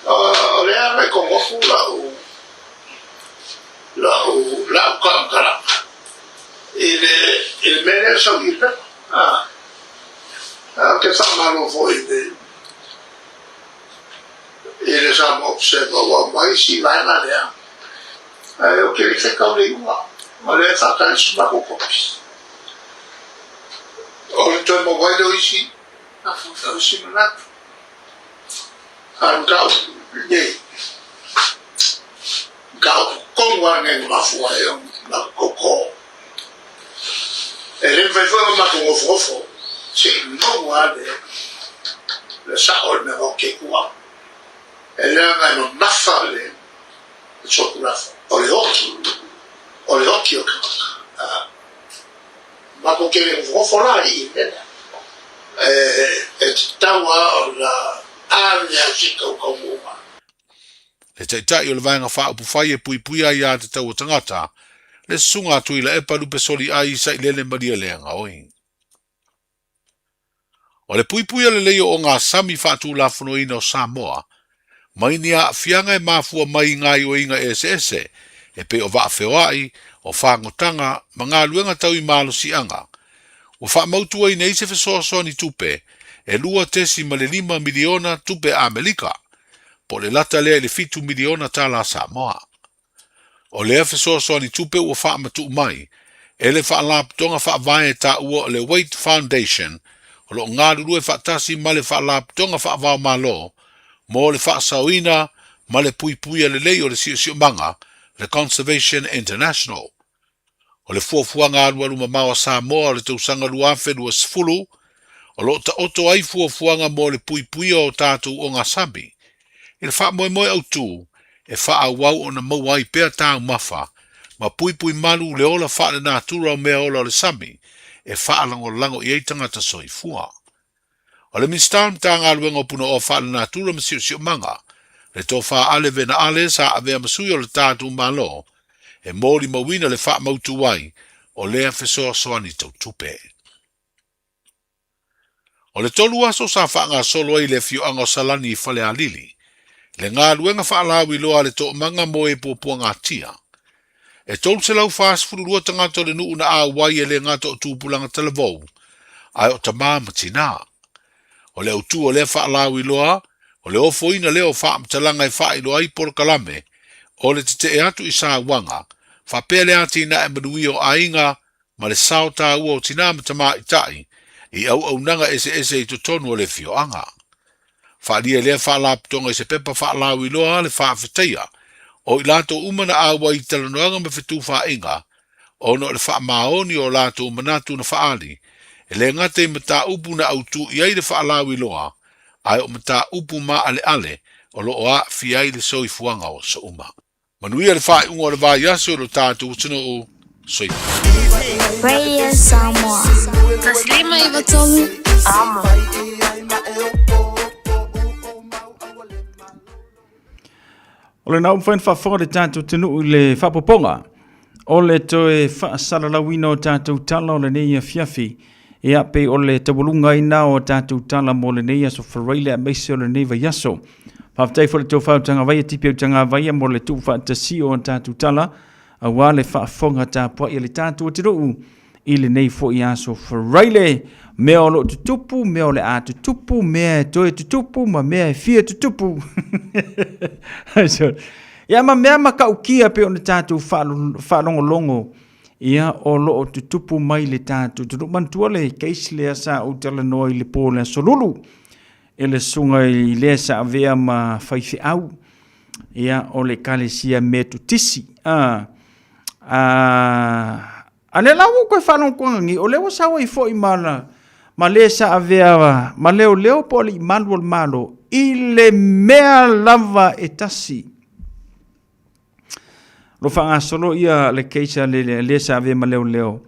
Speaker 2: Ahora me conozco la cámara. El mene salir. Que está malo fue de ele já observou mais se vai na lea. Aí eu queria ficar ali uma. Olha essa cara de subaco copis. Olha então o mobile hoje na função do simulado. Argau de gau como a nem uma folha na cocô. Ele vai ver uma com o fofo. Se não há de saúde me vou que cuar. Ele é no nafale, chocolate. Olha aqui o que mas porque ele vou falar aí, né? Tawa la anya chica como uma.
Speaker 12: Le tai o le vaenga wha upu whai e pui pui ai a te tau o tangata, le sunga atu i la e palupe soli ai sa i lele maria leanga oi. O le pui pui ale leo o ngā sami whaatu la whano ina o Samoa, mai ni a fianga e mafua mai ngai o inga ese, e pe o waa whewai, o whangotanga, ma ngā luenga tau i malo si anga. O wha mautua i nei se whesoasoa ni tupe, e lua tesi ma le 5 miliona tupe Amerika, po le lata lea i le 7 miliona tala Samoa. O lea whesoasoa ni tupe ua wha matu mai, e le wha laptonga wha vae ta ua o le Weight Foundation, o lo ngā lulue wha tasi ma le wha laptonga wha vau malo, mo le wha sauina ma le pui pui le lei o le sio manga, le Conservation International. O le fuafuanga alualu mamawa Samoa o le tausanga luafe lua sifulu, o lo ta oto ai fuafuanga mo le pui pui o tātou o ngā sami. I le wha moe au tū, e wha awau o na mauai pēr tāu mafa, ma pui pui malu le ola wha le nātura o mea ola o le sami, e wha lango i eitanga ta soi fua. O le mistam tā ngā luenga puna o wha le nātura ma sio manga, le tō wha ale vena ale sa avea masui o le tātou malo, e mōri mawina le wha mautu wai, o lea whesoa soani tau tupe. O le tolu aso sa wha ngā solo ai le fio anga o salani i whale a lili, le ngā luenga wha alawi loa le tō manga mo e pōpua ngā tia. E tolu se lau whaas fururua tangata le nuu na a wai e le ngā tō tūpulanga televou, ai o ta māmatina. O le autu o le wha alawi loa, o le ofo ina leo wha amtalanga e wha ilo ai por kalame, O le te atu I sa wanga, whapele atina e manui o ainga, ma le sao tā ua o tina matama I tai, I au nanga ese I totonu o le fioanga. Whaalia lea whaalaptonga I se pepa whaalawi loa le whaafeteia, o I lato umana awa I talanoanga me whetu whainga, o no le whaamaoni o lato umanatu na whaali, e le ngate mata upu na autu I ai le whaalawi loa, ai o mata upu ma ale, o lo oa fiai le soifuanga o sa uma. Manuia le whae unga o le vai aso lo tātou tino o soifuanga.
Speaker 4: Radio Samoa. Taslima Ivatolu. Amo.
Speaker 6: O le nau mwhain whawhonga le tātou tinu I le whapoponga. O le toe whaasalalawina o tātou tala o le neia fiafi. E ape o le tawalunga ina o tātou tala mo le neia so whareile a meise o le neiva yaso. Whaftai fo le tau whautanga vai a tipi au tanga vai a mo le tu whaatasi o tātou tala. A wā le whaafonga tāpua I le tātou atiru I le nei fo I aso whareile. Mea o lo tutupu, mea o le a tutupu, mea e toe tutupu, ma mea e fia tutupu. Ia ma mea ma kaukia pe o le tātou whaalongolongo. Ia o lo o tutupu mai le tātou. Tunu mantua le keisi lea sa o tala noa I le pō le solulu. E le sunga I lea sa avea ma whaifi au. Ia o le kalesia me tutisi. A le lau koe whanong kuangangi, o lewa sawa I fo I mana, ma le sa avea, ma leo po li malu al malo, I le mea lava e tasi. Lo whanga solo ia le keisa le sa avea ma leo,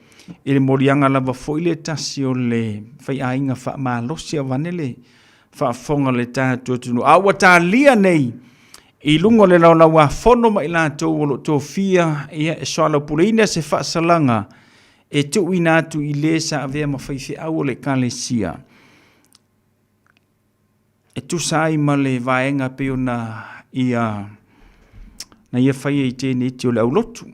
Speaker 6: I le morianga lava fo I le tasi o le whai ainga wha maa losi a vanele, wha fonga le tātua tunu. Awa tā lia nei, I lungo le lau lau a fono ma I la tau o lo tō fia, ia e soa lau pureina se wha salanga, e tu ina atu I le sa avea ma whaifi au le kalesia. E tu sai ma le vaenga peo na ia whai e tēne iti o le au lotu.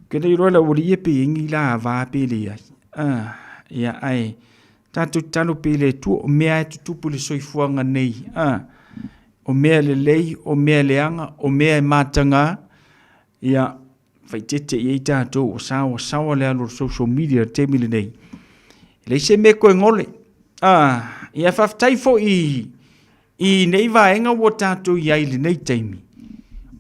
Speaker 6: Kena I roa la ori e pe ingi la vā pele ai. Ia ai, tātou talo pele tu o mea e tutupu le soifuanga nei. O mea le lei, o mea le anga, o mea e mātanga, ia whai tete I tātou o sawa le alo social media te mili nei. Lei se me koe ngole. Ia whaftai fo I nei vaenga o tātou I aile nei teimi.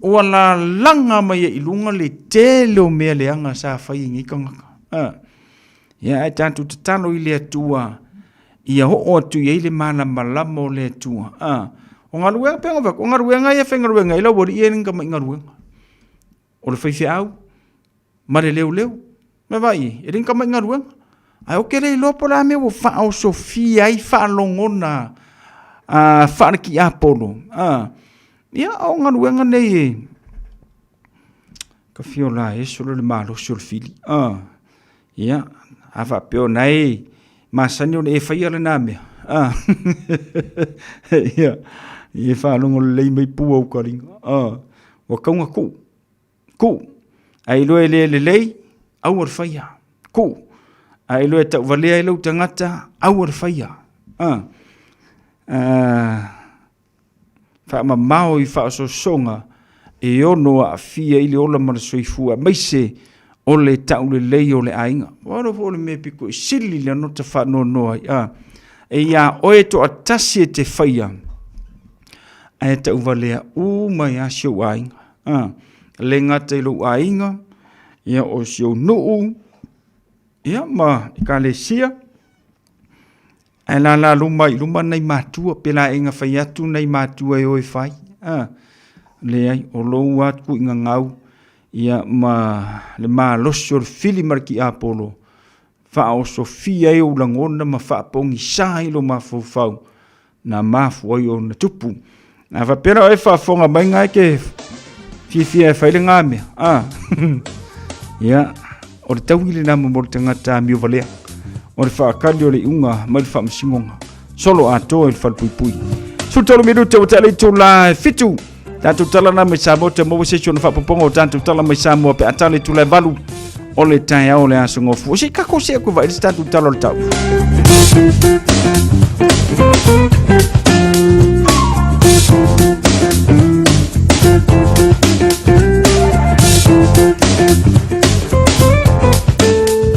Speaker 6: O la langa mai I lunga le tele o mea le anga sa whai ingi kangaka. Ia e tātou tatalo I le atua. Ia ho o atu I aile mana malama o le atua. O ngā ruenga penga wak, o ngā ruenga ia whenga ruenga, ila wari ia ninga mai ngā ruenga. O le whaiwhi au, ma le leo, me vai, e ringa mai ngā ruenga. Ai o kere I lopo la me o whao Sofia I whaalongona, whaaraki Apollo. Ia o ngā ruenga nei e, ka whio la e solo le malo solo fili. Ia, hawa peo nei, masani o ne e whaia le nā mea. Ia, I whaalongo lei mai pua au karinga. Wa kaunga ku. Ai loe le lei, au ar whaia. Ku. Ai loe tau valea I lau tangata, au ar whaia. Wha mao I wha so songa, e ono a fia I le ola mana soifua, maise o le tau le lei o le ainga. Waro fo le me piko I sili le anota wha noa ai. E ia oe to atasi e te whaia. Ai tau valea mai a sio ainga. Le ngata I lo ainga. Ia o sio nuu. Ia ma I ka le sia. Ai la luma nei matua. Pela inga whai atu nei matua e oe whai. Le ai o lou atu inga ngau. Ia ma le ma losio le fili marki Apollo. Wha o Sofia e o langona ma wha pongi sai lo ma fau. Na mafu ai o na tupu. Na wha pera e wha fonga mai ngai ke fia e whaile ngā mea. Ia, o le tauhile nā mo le tangata mi o valea. O le whaakali o le unga mai le wha msingonga. Solo a toa i le whalpuipui. Sutalo miru te o tala I tō la fitu. Tātou tala na mai Samoa te mawa sesio na whapaponga o tātou tala mai Samoa pe atale tu lai valu. O le tai au le aso ngofu. O se kako se aku vai tātou tala o le tau.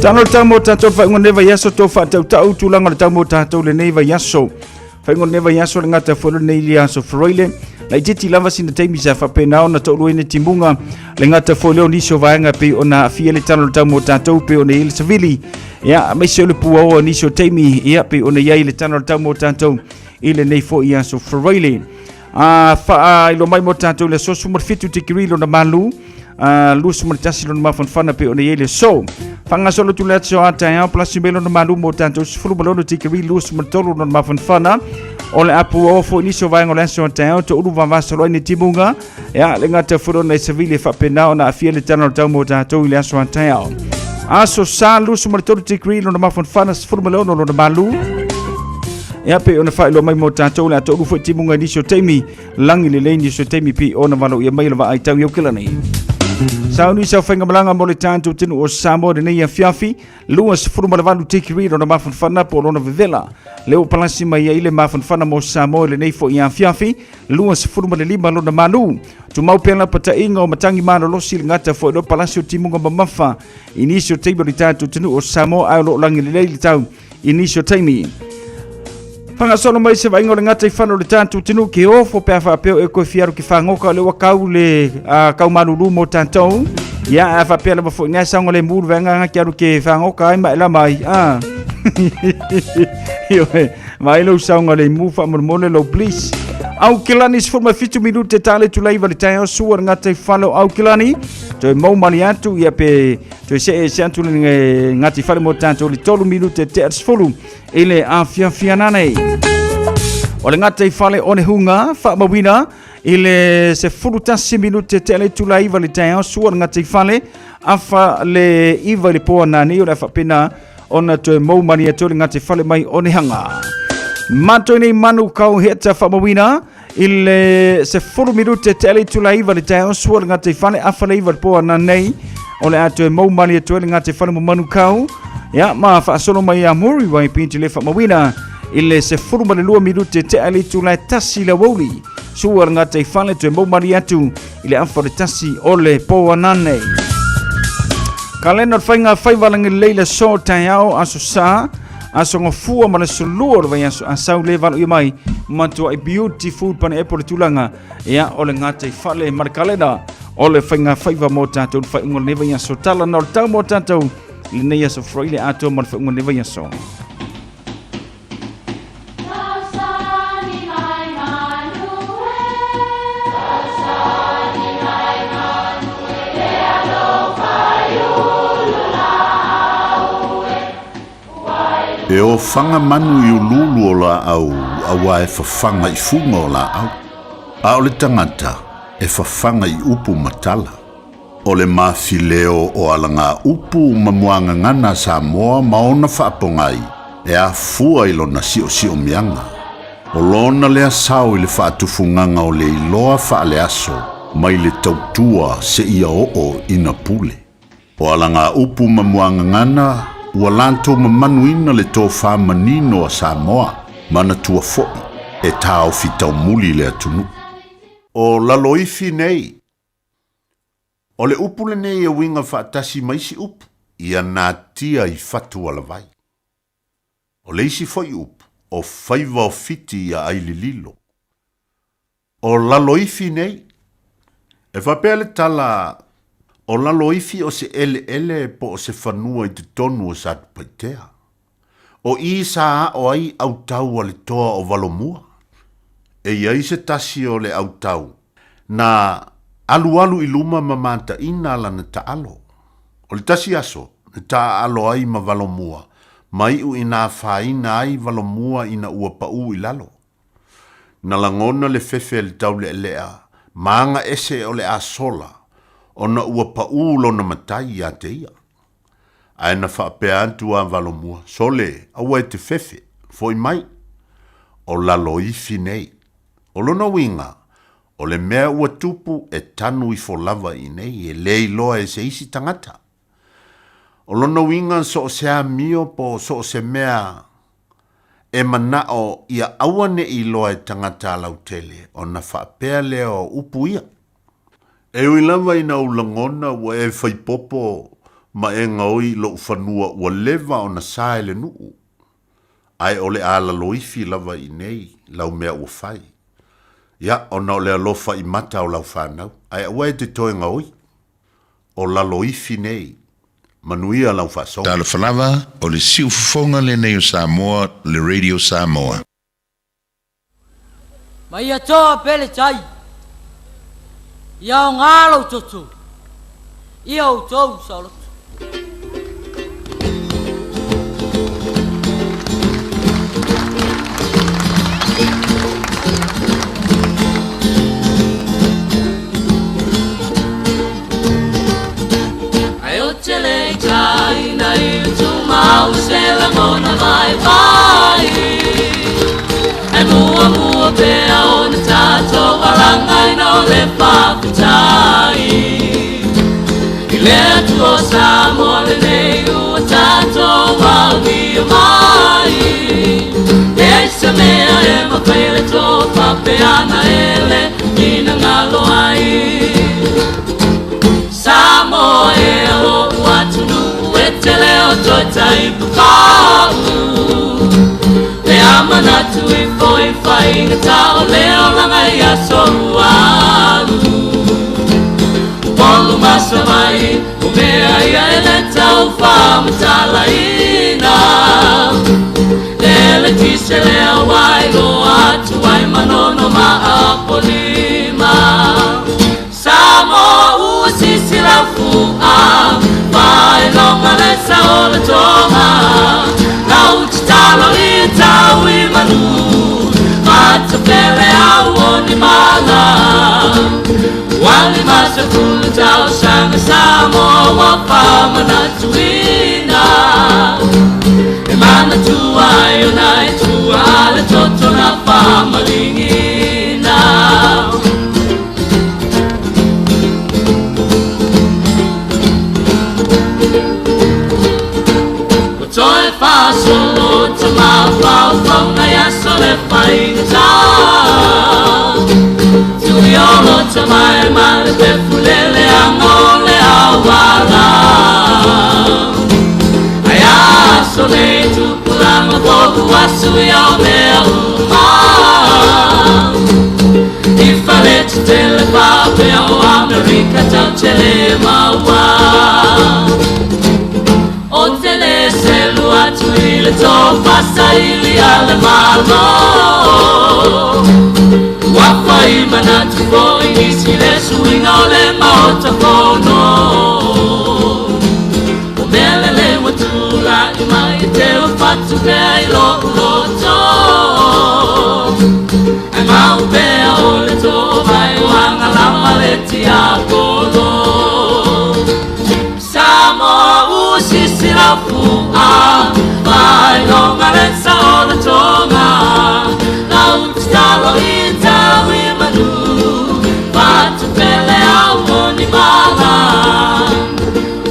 Speaker 6: Tano tamo tato fa ngoneva yaso to fa tau tulanga tamo tato le neva yaso. Fa ngoneva yaso le ngata fo le nelia so froile. La jeti lava sin taimi sa fa penao na to loine timunga le ngata fo le niso vaanga pe ona fia le tano tamo tato pe ona il civili. Ya me se le puo niso taimi ya pe ona ya le tano tamo tato ile nei fo yaso froile. Fa ilo mai mo tato le so sumar fitu tikirilo na malu. Lus mertasi lon mafan fana pe ona yele so fanga solo tu let so ata ya plus melo no malu mo tanto fulu balo tikiri lus mertolo non mafan fana ole apu ofo ni so vai ngolen so ata to ulu va solo ni tibunga ya lenga te furo na civile fa pena ona afia le tano tau mo tanto ile so ata ya aso sa lus mertolo tikiri non mafan fana fulu balo no malu ya pe ona fa lo mai mo tanto le to ulu fo tibunga ni so temi langi le ni so temi pi ona valo ya mai va ai tau yo kilani Sauni sa whainga malanga mo le tātou tinu o Samoa de nei a fiafi, lua se furu malawanu tikiri rona mawhanwhana po rona vivela. Leo palasi mai a ile mawhanwhana mo Samoa le nei fo i a fiafi, lua se furu malelima rona manu. Tu mau pēla pata inga o matangi mana losi le ngata fo ilo palasi o timunga mamafa. Inisio teimi o le tātou tinu o Samoa ai lo langi le leili tau. Inisio teimi. Whangasono mai se vainga o le ngata I whano le tātou tinu ke ofo pēr whapeo e koe fiaru ki whangoka le wakau le kau maruru mo tātou. Ia a whapea le wafo ngai saunga le mūru venga ngaki aru ke whangoka ai mai la mai. Mai lau saunga le mū whamormone lau please. Au kilani se forma fitu minute tale tu laiva le tae o suar ngata I whalo au kilani. Toi mau mani atu ia pe toi se antu le ngati whale mo tātou le tolu minute te arsfolu. Ile a fia nanei. O le ngata I whale o ne hunga, wha mawina, ile se furutasi minute te ale tula iwa le tae o suar ngata I whale, afa le iwa le poa nani o le whapena ona toi mau mani atu le ngata I whale mai o ne hanga. Mato nei manu kau heta wha mawina, ile se furu minute te ale tula iwa le tae o suar ngata I whale, afa le iwa le poa nani, o le atu mau mani atu le ngata I whale mo manu kau, ya ma fa solo mai amuri wai pinti le fa mawina ile se furu le lua minute te ali tu la tasi la woli suar ngata I whale tu mo mari atu ile afa le tasi ole po anane kalendar fainga faivalangi leila so tayao aso sa aso ngofua ma le suluor vai aso asau le valu I mai mantu I beautiful pan apple tulanga ya ole ngata I whale mar kalenda ole fainga faiva mo tatou fa ngol neva ya so tala no tau mo tatou le nei aso froile ato mar fa ngone vai aso
Speaker 13: E o whanga manu I ululu o la au, awa e whawhanga I funga o la au. A o le tangata, e whawhanga I upu matala. O le mawhileo o alanga upu mamuanga ngana Samoa maona whaapongai, e a fua I lona sio mianga. O lona lea sao I le whaatufunganga o le iloa whaale aso, mai le tautua se ia o ina pule. O alanga upu mamuanga ngana, ua lanto mamanuina le tō whamanino a Samoa, mana tua fo'i, e tāo fitau muli le atunu. O laloifi nei, o le upu le nei e winga whaatasi maisi upu, ia nā tia I fatu ala vai. O leisi foi upu, o whaiva o fiti ia aili lilo. O laloifi nei, e whapea le tala o laloifi o se ele po o se whanua I te tonu o sa paitea. O I sa o ai au tau ale toa o valomua. E iai se tasi o le au tau. Na alu I luma mamanta ina la na taalo. O le tasi aso, na taalo ai ma valomua. Mai u ina whaina ai valomua ina ua pau I lalo. Na langona le fefe le tau le elea. Maanga ese o le asola. Ona ua pau lo na matai a te ia. Aina whaapea antu a valomua. Sole, aua e te fefe, foi mai. O lalo ifi nei. O lona winga, o le mea ua tupu e tanu I folava I nei, e lei loa e se isi tangata. O lona winga so o se mio po so o se mea e manao ia awane I loa e tangata lautele, o na whaapea leo upu ia. E ui lava ina ulangona wa e whaipopo ma e ngaoi lo whanua ua lewa o na sae le nuu. Ai ole ala loifi lava i nei, lau mea ua whai. Ia, o na ole alofa i mata o lau whanau. Ai awa e te toe ngaoi. O la loifi nei. Manuia lau whaso.
Speaker 14: Tala whalawa o le siufonga le nei o Samoa, le Radio Samoa.
Speaker 15: Mai a toa pele tai. Ia o ngalo tutu. Ia o tau salot.
Speaker 16: Tele tai na tu mau se la mona vai vai e mua pe o na tato alanga no le papai i le tu sa mo le nei o tato vai mai e se me e ma pele to pape ana ele ina ngalo ai Samo e o watunu e te leo toita i pukau Le amana tu i foi fai na tau leo langa i aso alu Polu masa mai o mea ia e le tau whamatala ina Lele tise leo wai lo atu ai manono ma apolima Samo sisi la fua Vai longa le saola tonga La uchitalo i tau i manu Mata pele au oni mala Wali masa kulu tau sanga samo Wapa mana tuina E mana tua i unai tua Le toto na pamalingina Toi fa solo te ma fa na ya sole fai ta Tu yolo te mai male pe fulele angole awala Aya sole tu pulama bobu asu ya me uma Ifale te le pape o America tau chele mawa O tele selu atu ile to pasa ili ale malo Wapa imana tu boi nisi le suinga ole maota kono O mele le watula ima i te o fatu pea i lo uloto Ai mau pea ole to vai o anga lama le ti a kono Samo sisi la fua Vai longa le saola tonga La uchitalo i tau i manu Patu pele au moni mala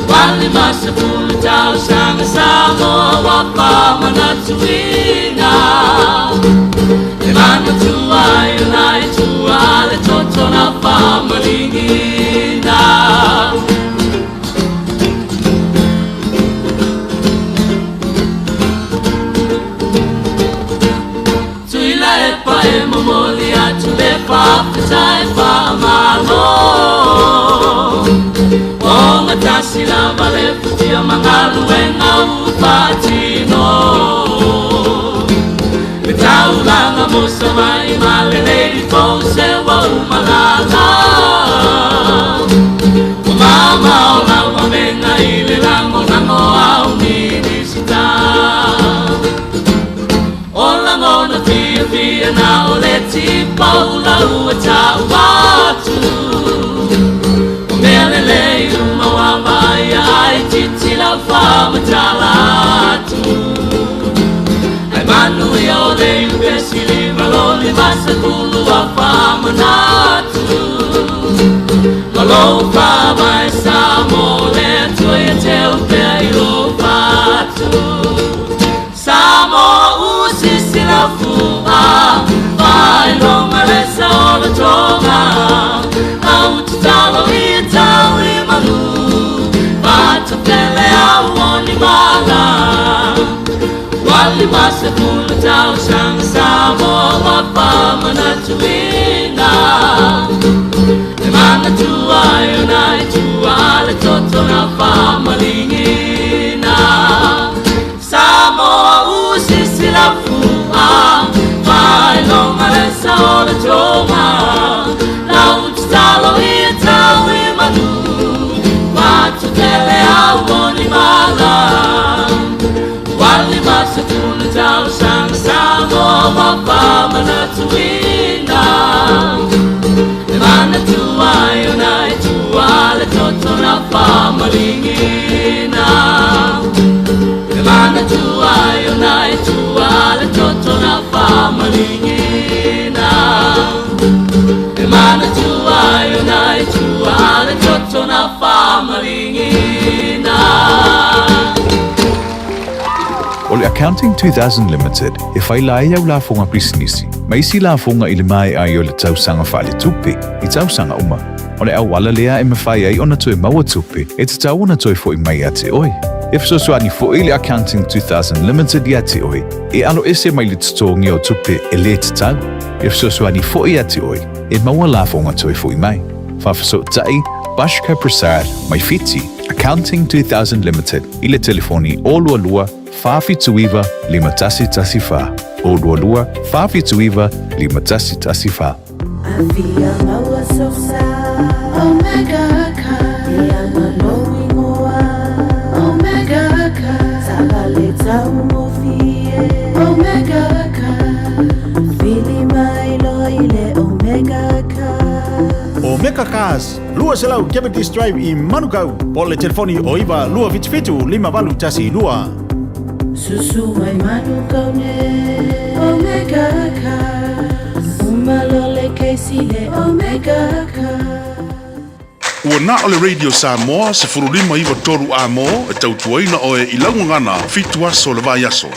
Speaker 16: Wali masa pulu tau sanga samo Wapa manatuina E mana tua i unai tua Le toto na pamalingina Mamoli atu le papatai whamalo O matasi la vale putia mangalu e ngau patino Le taulanga mosa mai male lady pose wa umalala O mama o la wamenga ile lango nango au minisita Ola mona fia fia na ole ti paula ua tau watu O mele lei uma wa mai ai titi la whama talatu Ai manu i ole upesi li maloli masa kulu wa whama natu Malo whama e sa mo le tue te upe i lo patu Samo usisi la fua Vai longa le saola tonga Au tutalo i tau i manu Pata pele tau sang Samoa wapa mana tuina e mana tua yonai tua le toto na pa malingina Samoa usi sila fua mai longa le sao le tonga lau talo ia tau e manu watu tele au moni mala wali masa tuna tau sang Samoa wapa mana tuina e mana tua yonai tua le toto na pa malingina e mana tua yonai tua le toto na pa malingina e mana tua yonai tua le toto na pa malingina
Speaker 7: O le Accounting 2000 Limited, e whailai au la fonga businessi. Maisi la fonga i le mai ai o le tausanga whaale tupe, i tausanga uma. O le au wala lea e mawhai ai ona toe maua tupe, e te tau ona toe fo i mai a te oi. E fsoswani fo i le Accounting 2000 Limited i a te oi, e alo ese mai le tutongi o tupe e le te tau. E fsoswani fo i a te oi, e maua la fonga toe fo i mai. Whawhaso tai, Bashka Prasad, mai fiti, Accounting 2000 Limited, i le telefoni o lua lua, Fafi tuiva lima tasi tasi fa. O lua lua, fafi tuiva lima tasi tasi fa.
Speaker 3: Avia maua sosa, Omega ka, ia maloi moa, Omega ka, sabale tau mofie, Omega ka, fili mai loile Omega ka.
Speaker 17: Omega Cars, lua selau Cavendish Drive i Manukau, po le telefoni o iwa lua vitfitu lima valu tasi lua.
Speaker 3: Susu mai Manukau ne, Omega ka, umalole keisile Omega ka.
Speaker 14: Ua na o le Radio Samoa se furulima iwa toru a mo e tautuaina o e ilaungangana fitu aso le vai aso.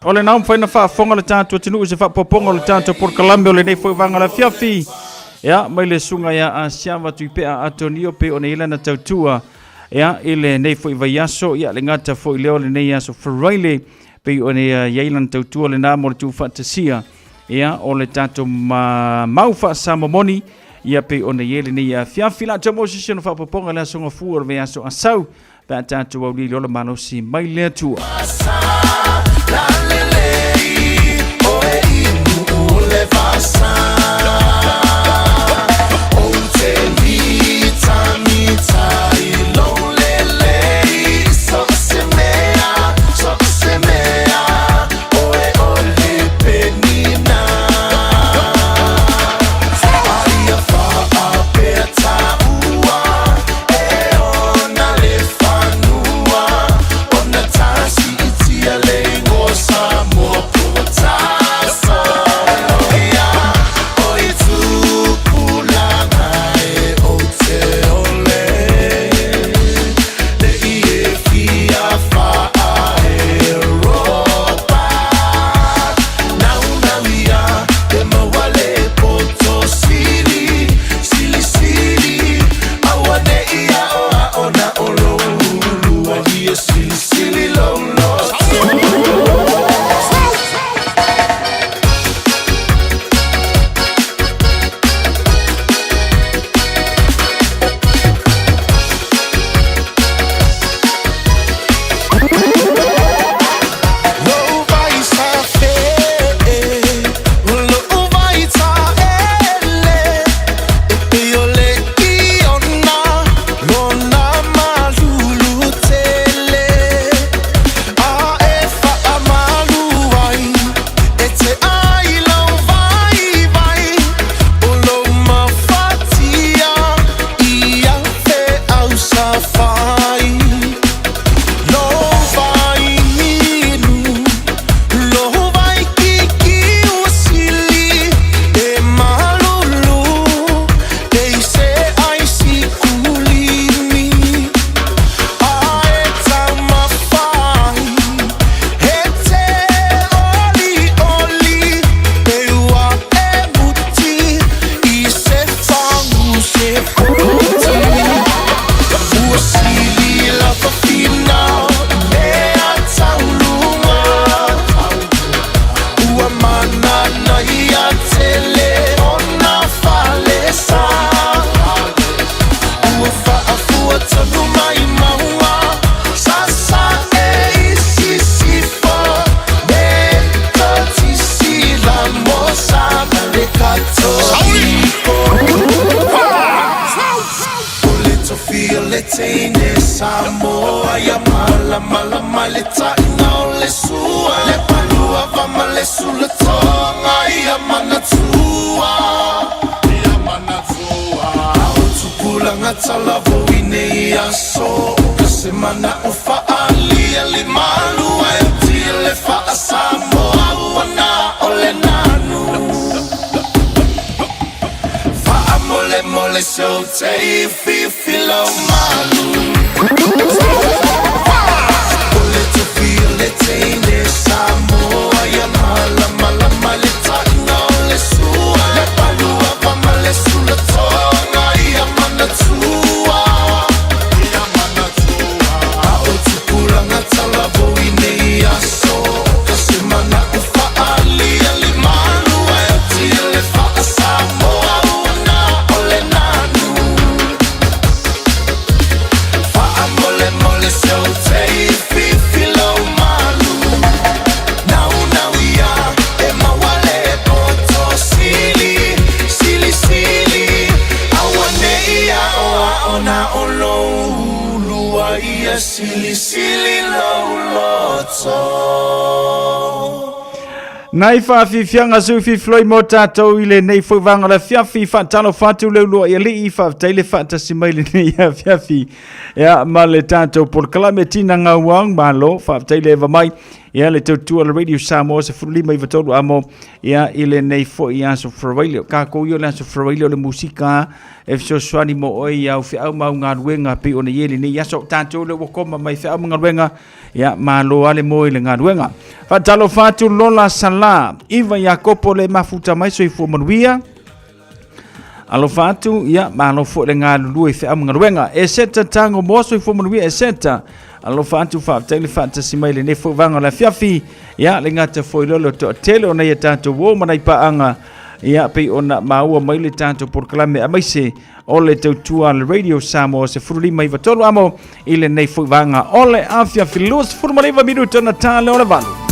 Speaker 6: O le nau whaina whaafonga le tātua tinu se whaapoponga le tātua por Columbia o le nei whaivanga la fiafi. Ia, mai le sunga ia a siawa tui pea atonio pe o ne ilana tautua. Ia, ile nei whaivai aso, ia le ngata fo i leo le nei aso wharaile pe o ne iailan tautua le nā mo le tū whaatasia. Ia, o le tātua mau wha samomoni, ia pe o ne iele nei a fiafi la tamo sisino whaapoponga le asonga fuar ve aso asau. Pea tātua au li lola manosi mai lea tua.
Speaker 2: Semana ufaalia limalu ayotile fa Samoa wana ole nanu fa mole mole so te filo malu ole to feel it in Samoa ya mala mala maleta no le sua le palua pa male sulla tonga ya manatua ya manatua au tukula ngatala boine ya so kasemana ufaali alimanu ayotile fa Samoa una ole nanu fa mole mole so te filo malu now ya ema wale poto sili awane ya ona olo lua ya sili loto
Speaker 6: Nai whaafifianga sufi floi mo tātou ile nei whaiwanga la whiawhi whaatalo whātu leulua ia li I whaaftaile whaatasi maile nei a whiawhi ia ma le tātou por kalame tina ngauang ma lo whaaftaile eva mai ia le tautua le Radio Samoa se furulima I watolu amo ia ile nei fo I aso wharawailio ka kou le aso wharawailio le musika e fso swani mo oi au whiau mau ngā ruenga pi o na ieli ni aso tātou le wakoma mai whiau ngā ruenga ia ma lo ale mo I le ngā ruenga whaatalo whātu Lola Sala Iva Iakopo le mafuta mai so I fuamanuia alo whātu ia ma lo fo le ngā lulu I whiau ngā ruenga e seta tango moso I fuamanuia e seta alo whaatu whaaftaile whaatasi mai le nefo vanga la whiawhi ia le ngata whoilolo to tele o nei tātou wō manai paanga ia pei ona maua mai le tātou porkalame a maise o le tautua le Radio Samoa se furulima I watolu amo I le nefo vanga o le a whiawhi luas furumaliva minuto na tāle o le valu.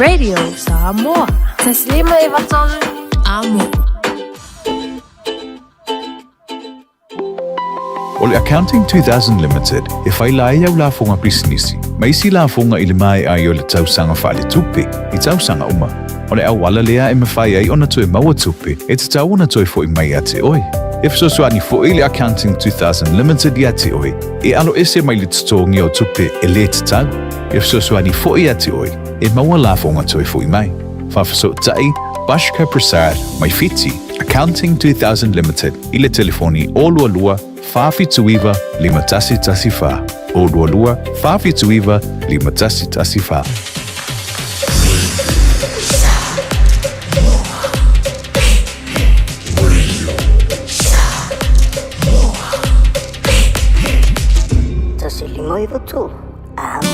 Speaker 9: Radio Samoa. Taslima Ivatolu Amo.
Speaker 7: O le Accounting 2000 Limited, e whailae au la fonga businessi. Maisi la fonga ili mai ai o le tausanga whaale tupe, i tausanga uma. O le awala lea e mawhai ai ona toe maua tupe, e te tau ona toe fo i mai a te oi. E fsoswani fo i le Accounting 2000 Limited i a te oi, e alo ese mai le tutongi o tupe e le te tau. E fsoswani fo i a te oi, e maua la fonga toe fo i mai. Whawhaso tai, Bashka Prasad, mai fiti, Accounting 2000 Limited, i le telefoni o lua lua, Fafi Tuiva, Limatasi Tasifa. O lua lua, Fafi Tuiva, Limatasi Tasifa.
Speaker 18: Tasilima Ivatolu Amo.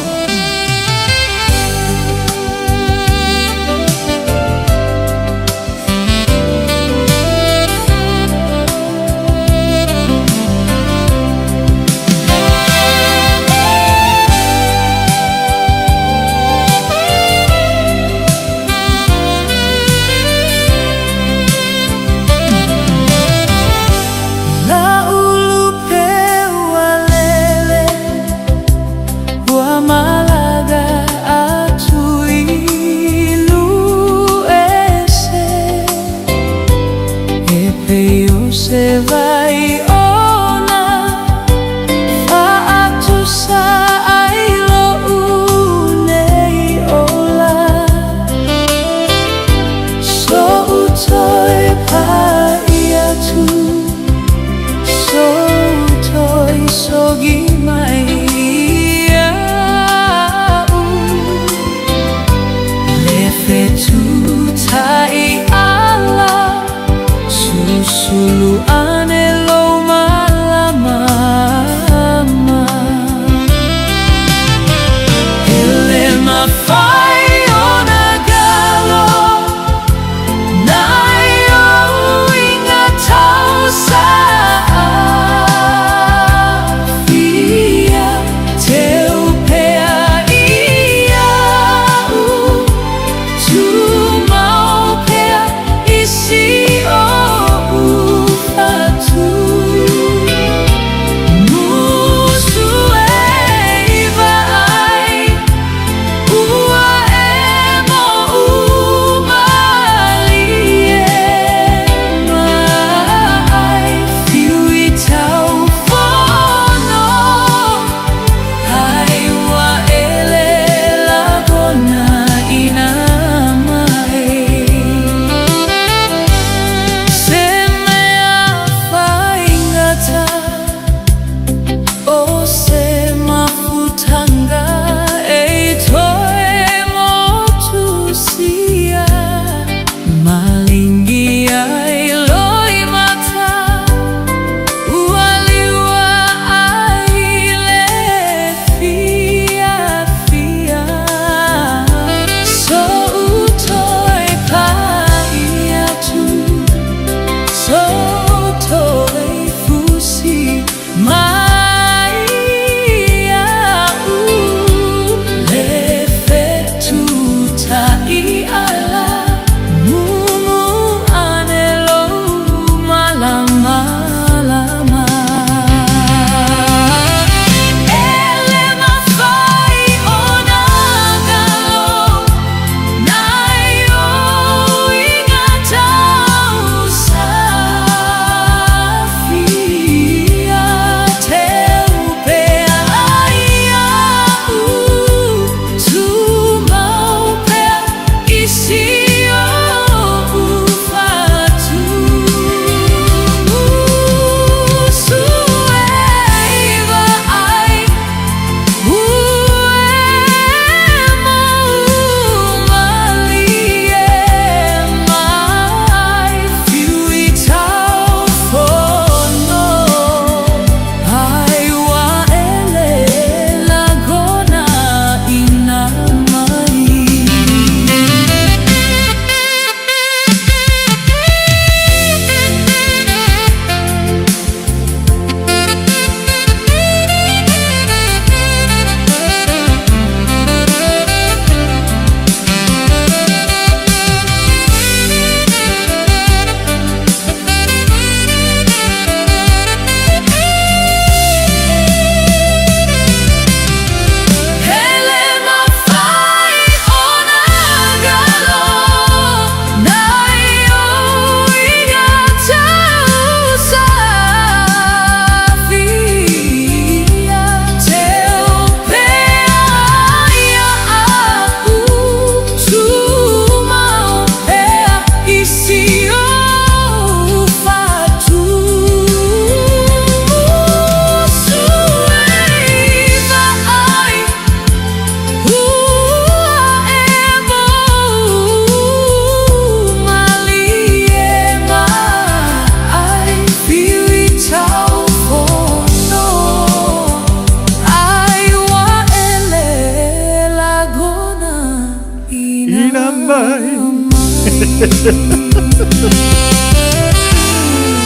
Speaker 10: Na ulu pewa lele, wa mala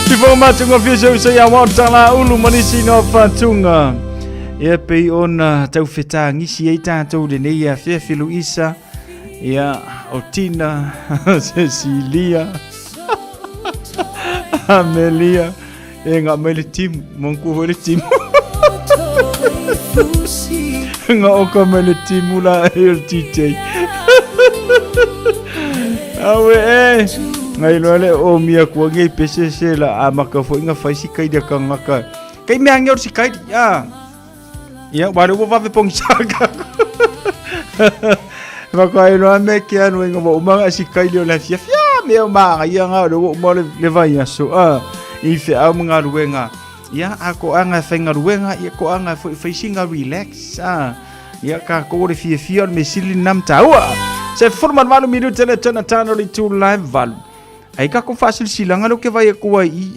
Speaker 6: Before matunga fiso so ya wantala ulu manisi no fatunga. E pe ona tau feta ngisi e tātou de nei a Fefi Luisa. Ya Otina Cecilia. Amelia. E ngā mele tim, monku hore tim. Ngā oka mele tim ula e o TJ. Awe ngai loale o mia kua ngai pese se la a maka fo inga faisi kai dia ka ngaka. Kai mea ngior si kai ya. Ya baru bo va pong saka. Maka ai loa me ke anu inga bo umanga si kai leo la fia me o ma ya nga do mo le vai aso I fe au mga ruenga. Ya ako anga fenga ruenga ya ko anga faisi nga relax ya ka ko re fia me sili nam taua. Se format malu minuto le tana tano li tu live val. Ai ka ko fasil silanga lo ke vai ko ai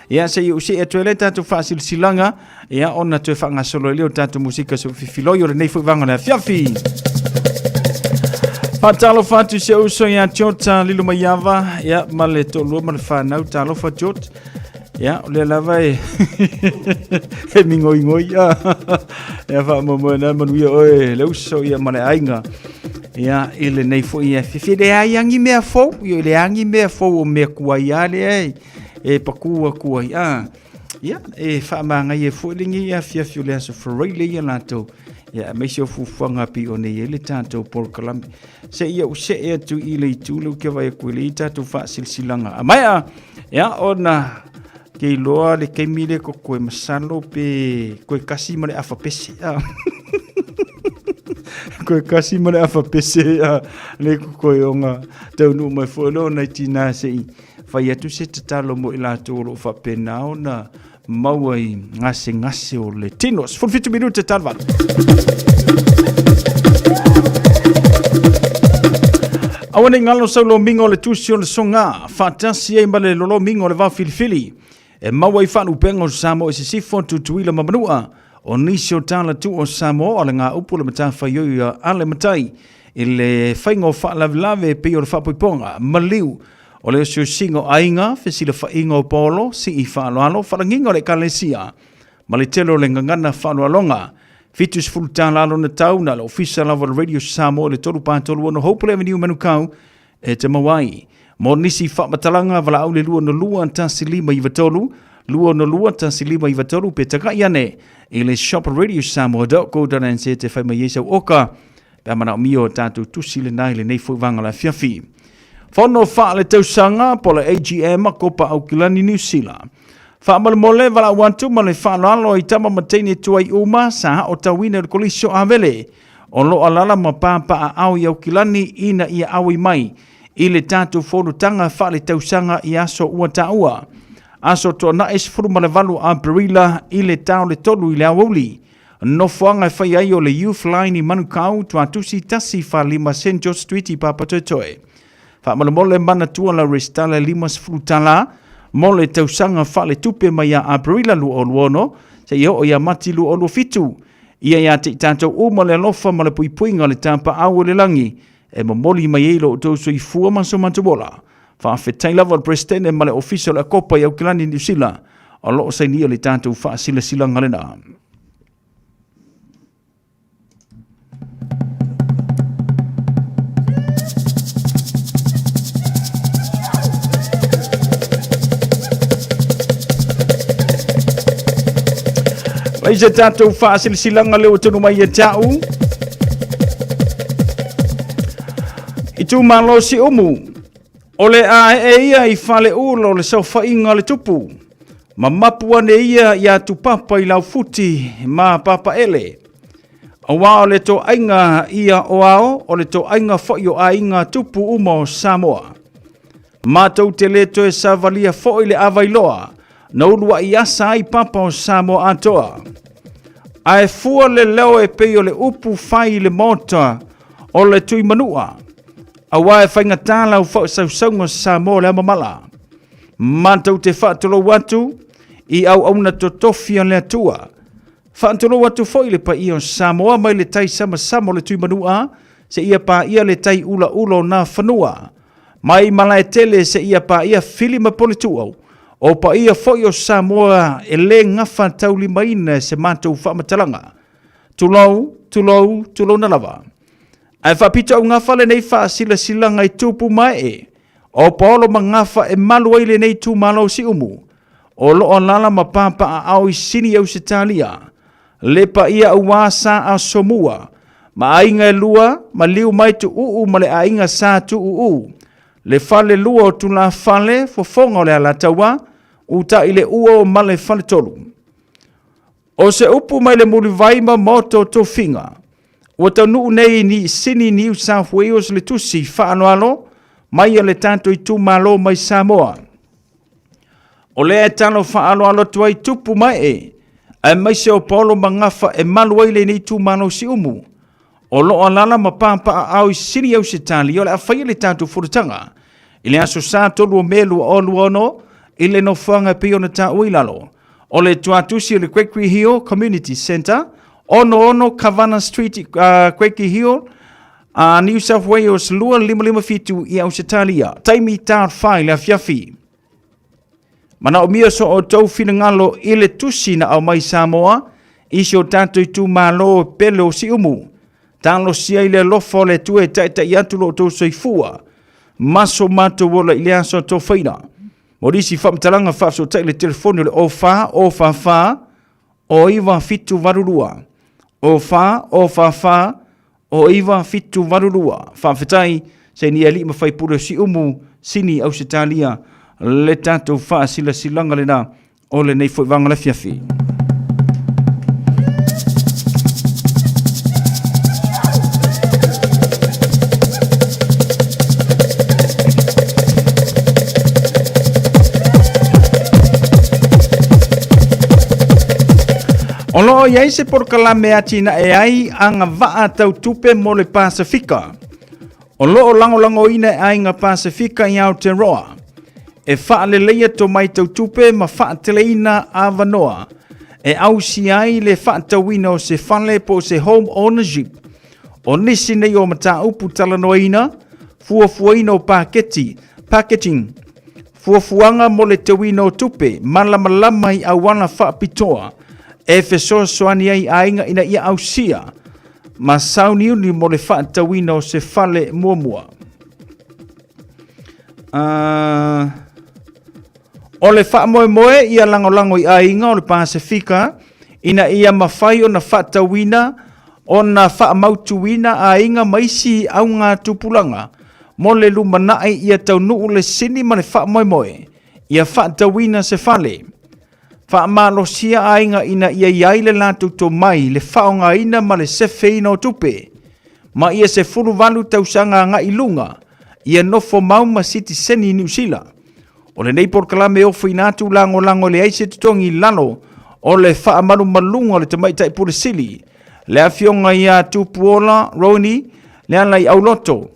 Speaker 6: ya se eu se toileta tu fasil silanga ya ona tu fanga solo le tanto musika so filo yo nei fu vanga na fiafi. Fatalo fatu se uso ya chota lilo mayava ya male to lo mal fa na talo fa chot. Ya le lava e mingoi ya fa mo na manu yo le uso ya male ainga. Ya ele nei fo ia fifi de ayangi me fo yo le angi me fo o me kua ia le e pakua kua ia ya e fa manga ye fo lingi ya fifi le so for really ya lato ya me so fu fanga pi o ne ele tanto por kalambi se ia se e tu ile tu lu ke vai ku le tanto fa silsilanga maya ya ona ke loa le ke mile ko ko masalo pe ko kasi mare afa pesi ko kasi mare afa pese le ko yonga tau no mai folo na tina sei fa ya tu se talo mo ila tolo fa penao na mawai ngase o le tinos for 50 minutos talva awane ngalo solo mingo le tusio le songa fantasia imbale lolo mingo le va filfili e mawai fa upengo samo se sifo tutuila mamanua o nisio tala tu o Samoa ala ngā upu le mata whaioia ale matai i le whaingo whaalavlave pe o le whapoiponga maliu o le osio singo ainga whesila whaingo polo si I whaaloalo wharangingo le kalesia ma le telo le ngangana whaaloalonga fitus fulutala alo na tau na le ofisa lava radio Samoa le tolu pātolu ono Hopewell Avenue manukau e te mawai mo nisi whamatalanga wala au le lua no lua tasi lima I vatolu lua no lua tasi lima I vatolu pe taka iane I le shop radio Samoa.co.nz te whai mai esau oka pe amana o mio tātou tusi le nai le nei fuivanga la fiafi. Whono wha le tausanga po le AGM a kopa au kilani New Zealand. Wha mole wala wantu ma le wha lalo I tama mateine tuai uma sa o tawina le kolisio avele o lo alala ma pāpa a au I au kilani ina ia au I mai I le tātou whono tanga wha le tausanga I aso ua taua. Aso to na es furuma le valu a Barilla I le tau le tolu I le awoli. No fuanga whai ai o le youth line I manukau tua tusi tasi wha lima St. George Street I Papatoetoe. Wha mole mana tua la restala limas frutala, mole tausanga wha le tupe mai a Barilla lu o luono, se ia o ia mati lu o lu fitu. Ia ia te tātou uma le alofa ma le puipuinga le tampa au le langi, e mamoli mai eilo o tauso I fua manso mantubola. Whaafetai lava presidente ma le official a kopa I au kilani New Zealand, o loo sai nia le tātou wha sila ngalena. Laisa tātou wha sila leo tonu mai e tau. I tū malo si umu. Ole a ia I whale ulo le sau whainga le tupu. Ma mapua ne ia ia tu papa I lau futi ma papa ele. Awa o le to ainga ia o ao o le to ainga whai o a inga tupu uma o Samoa. Ma tau te leto e savalia whai le awailoa. Na ulua I asa I papa o Samoa atoa. Ai fua le leo e pei o le upu whai le mota o le tui manua. Awa e whainga tāla u whau sausaunga Samoa le amamala. Mantau te whaatolo watu I au auna to tofia le atua. Whaatolo watu whoi le pa I o Samoa mai le tai sama le tui manua se ia pa ia le tai ula ulo na whanua. Mai malai tele se ia pa ia filima politu o pa ia foi o Samoa e le ngafa tauli maina se mātou whamatalanga. Tulau na lava. Ai whapita o ngafa le nei wha sila ngai tupu mai e. O paolo ma ngafa e malu le nei tu malo si umu. O loo lala ma papa a au i sini au se talia. Le pa ia ua sa a somua. Ma ainga e lua, ma liu mai tu ma le ainga sa tu Le fale lua o tu la fale, fofonga o le ala taua, uta ile ua o male fale tolu. O se upu mai le muli vaima moto to finga. Ua tau nuu nei ni sini New South Wales le tusi whaanoalo, mai le tanto i tu malo mai Samoa. O le tano whaanoalo tuai tupu mai e mai se o polo mangafa e maluai le ni tu malo si umu. O loo lala ma pampa au i sini au se tali, o le awhai le tanto furutanga. Ile aso sa tolu o melu o luono, ile no whanga pio na ta uilalo. O le tuatusi o le Quakey Hill Community Centre, ono Kavanagh Street, Quakey Hill, New South Wales, lua lima fitu i au se talia. Taimi tar whai le afiafi. Mana o mia so o tau finangalo ile tusi na au mai Samoa, isi o tanto i tu malo pele o si umu. Talo sia ile lofo le tue taita i atulo tau soifua. Maso mato wola ile aso to whaina. Morisi whamtalanga whafso tai le telefoni le o wha, o iwa fitu varurua. O wha, o iwa fitu varurua. Whawhetai, se ni ali mawhai pura si umu, sini au se talia, le tato wha sila silanga le na, o le nei fwoi wanga le fiafi. Olo iai se porkalame atina e ai anga vaa tau tupe mo le Pasifika. Olo o lango ina e ai nga Pasifika i Aotearoa. E faa le leia to mai tau tupe ma faa teleina a Vanoa. E au si ai le faa tauina o se fale po se home ownership. O nisi nei o mata upu talanoina, fuafuaina o packaging. Fuafuanga mo le tauina o tupe, malama i awana faa pitoa. E feso soani ai ainga ina ia ausia. Ma sauni uni mo le wha tawina o se fale muamua. O le wha moe ia lango i ainga o le Pasifika. Ina ia mawhai o na wha tawina o na wha mautuina ainga maisi au ngā tupulanga. Mo le lumanai ia tau nuu le sini ma le wha moe. Ia wha tawina se fale. Wha malo sia ainga ina ia iaile lātou to mai le whaonga ina ma le sefeina o tupe. Ma ia se furu walu tausanga ngā ilunga. Ia nofo mauma City Seni New Zealand. O le nei porkalame ofu inatu lango le aise tutongi lalo. O le wha maru malunga o le tamaitai pure sili. Le afionga ia tupuola, Roni, le alai au loto.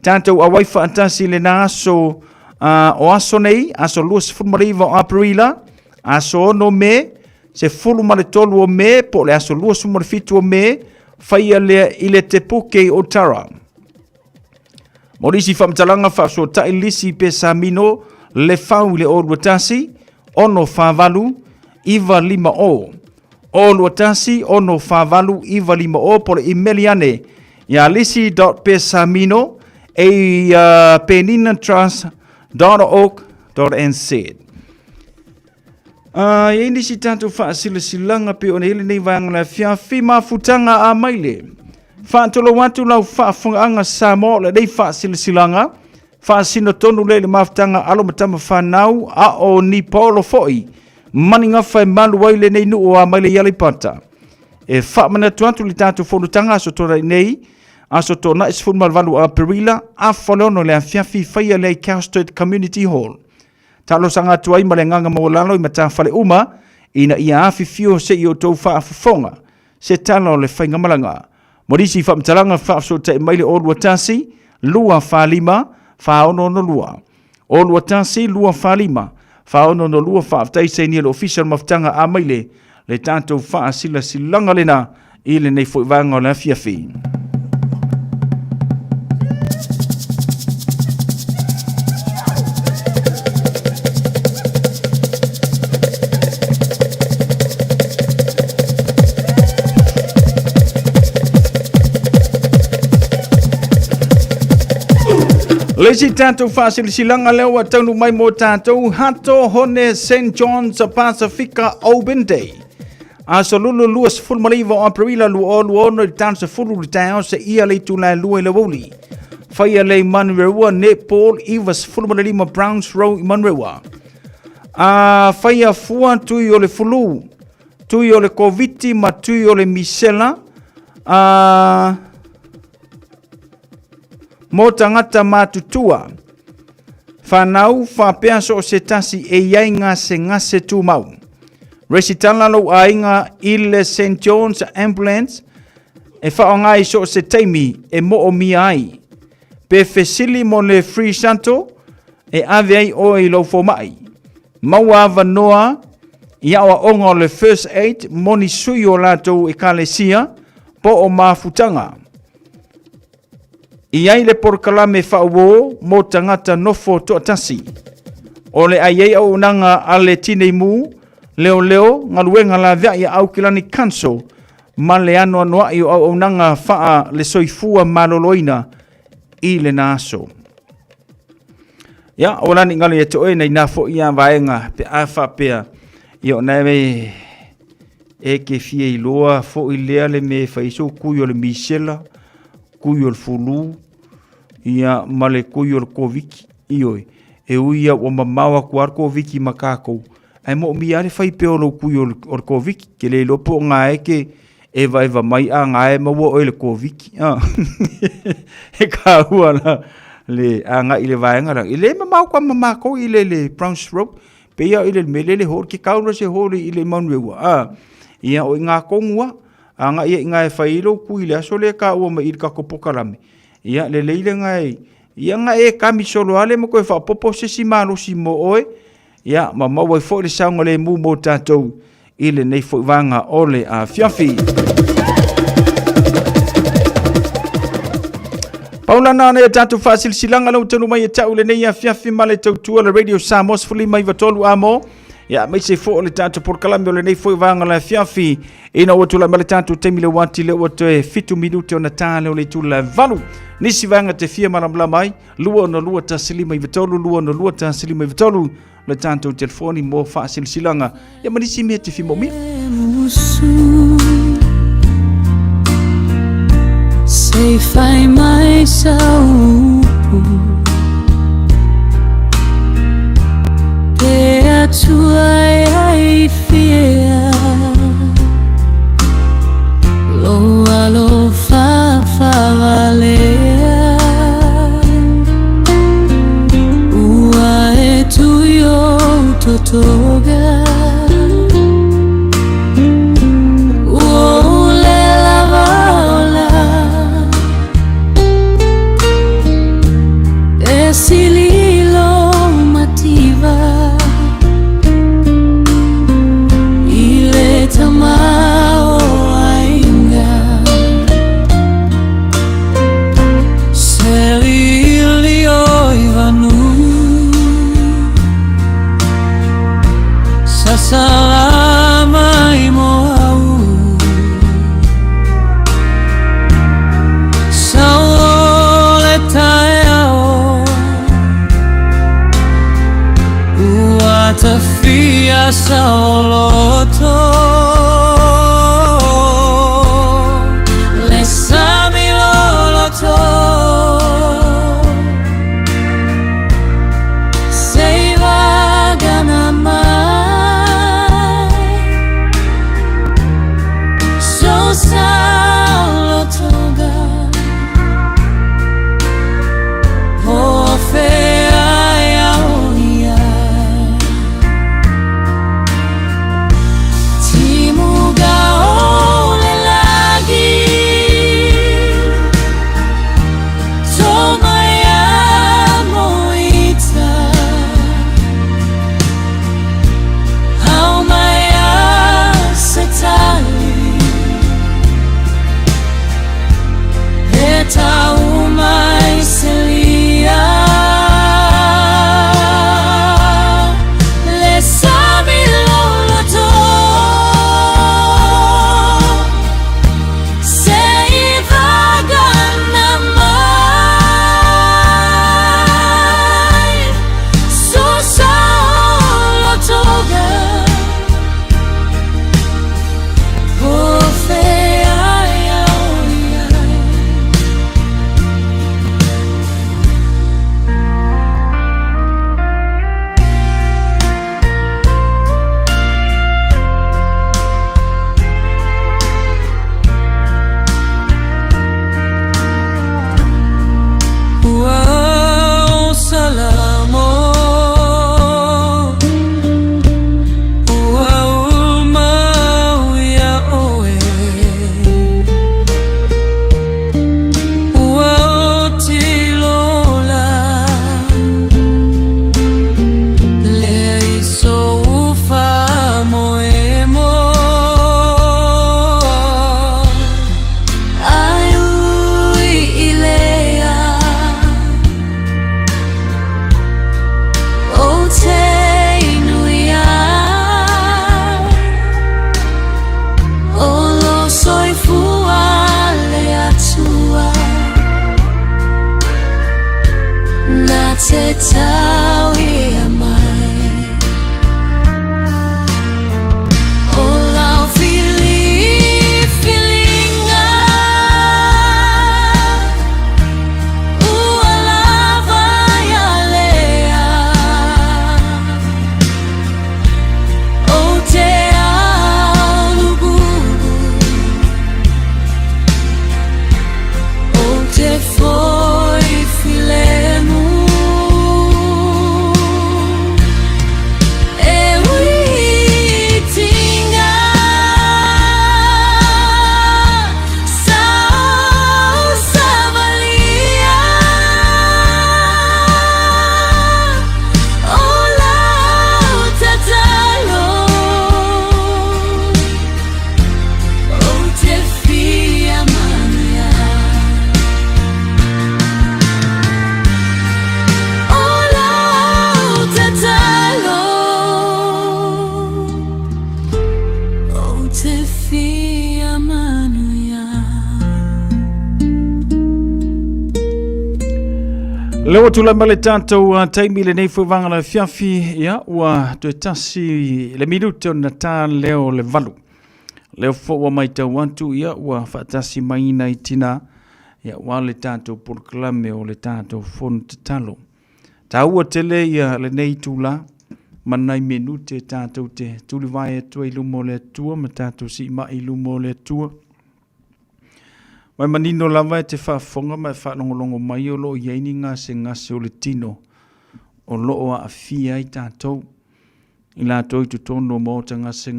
Speaker 6: Tātou awaifa antasi le na aso o aso nei, aso luas furmariva o Aprila. Aso ono me, se fulu ma le tolu o me, po le aso lua sumar fitu o me, whaia le ile te puke o tara. Morisi whamtalanga whapso tai lisi pe samino, le whau le o luatasi, ono whavalu, iwa lima o. O luatasi, ono whavalu, iwa lima o, po le imeliane, ia lisi.pesamino, peninnatrust.org.nz. Ia nisi tātou whaasilanga pe o ne hele nei vanga la fiafi mafutanga a maile. Whaatolo watu lau whaafunga Samoa le nei whaasilasilanga. Whaasino tonu le mafutanga alo matama whanau a o ni polo foi. Maninga whai malu waile nei nuu a maile yale pata. E whaamana tuantu li tātou whonutanga aso tōra nei. Aso tōna isfun malvalu a Perila a whalono le a fiafi whaia le Cow Street Community Hall. Talo sanga tuai ma le nganga maulalo i mata whale uma, ina ia afi fio se i o tau whaafufonga, se talo le whainga malanga. Morisi whamtalanga whaafso te maile o luatasi, lua whalima, whaono no lua. O luatasi, lua whalima, whaono no lua whaaftai se ni le official maftanga a maile, le tātou whaasila silanga lena, i le nei fwoi vanga o la fiafi. Lesi tātou whāsilisilanga leo a taunu mai mō tātou hato hone St. John's Pacifica Open Day. A so lulu luas fulmaliva o aprila luo no i tānu se fulu ritao se ia le tūlai lua i le wuli. Whaia le Manrewa netball Ivas fulmalima Browns Row i Manrewa. A whaia fua tui o le fulu, tui o le koviti ma tui o le misela. Mō tangata mātutua, whanau whapea so se tasi e iai ngase tū mau. Resitala lo a inga ile St. John's Ambulance, e whaongai so se teimi e mo o mi ai. Pe fesili mo le Free Santo, e ave ai o i lo fomai. Mau ava noa, i awa onga le First Aid, moni sui o lato e kalesia, po o mafutanga. I ai le porkalame whauo mo tangata nofo toatasi. O le ai au nanga ale tinei mu, leo, ngaluenga la vea i au kilani kanso, ma le ano anoa i au nanga faa le soifua maloloina i le naso. Ya, o lani ngali e toe nei nafo i a vaenga pe a wha pea, i o newe e ke fie i loa fo i lea le me whaiso kui o le misela, kui o le fulu, ia male kui o le koviki, ioi, e uia o mamawa kuar koviki makako, ai mo mi are fai peolo kui o le koviki, ke le lopo ngā eke eva mai a ngā e maua o le koviki, e ka hua la, le anga i le vaenga rang, i le mamau kwa mamako i le Browns Row, pe ia i le melele hor, ki kaura se hori i le Manuewa, ia o ngā kongua, anga ia ngā e whailo kui le aso le ka ua ma i ka kopokarame. Ia le leile ngai, ia ngā e kami solo ale mo koe whapopo se si maro si mo oe, ia ma mau e fo le saunga le mu mo tātou i le nei fo vanga o le a fiafi. Paula nana e tātou whasil silanga lau tanu mai e tau le nei a fiafi ma le tautua le Radio Samos fuli mai vatolu amo. Ya mai se fo le tatu por kalame le nei foi vanga la fiafi ina o tula male tatu temile wati le o te fitu minute o natale o le tula valu nisi vanga te fia maramla mai lua no lua ta silima i vitolu lua no lua ta silima i vitolu le tatu telefoni mo fa silanga ya manisi me te fimo mi
Speaker 16: Say find myself tu ai fia lo alo fa valea ua e tu yo totoga o le lavaola e sililo mativa Tamao ainga Seri oivanu Sasalama imoau Saole taeao Uatafia saoloto
Speaker 4: te tawi amai Olau feelinga Ualava yalea O te alugu O te foi filemu
Speaker 6: Leo tula male tātou taimi le nei whawanga la fiafi ia ua tue tasi le minuto na tā leo le valu. Leo whaua mai tau antu ia ua whaatasi maina I tina ia ua le tātou purklame o le tātou whonu te talo. Tā ua tele ia le nei tula manai minute tātou te tuliwai atua I lumo le atua ma tātou si ma I lumo le atua. Mai manino lava te whaafonga mai whaanongolongo mai o loo iaini ngase o le tino o loo a fia I tātou. I lātou I tutono mo ta ngase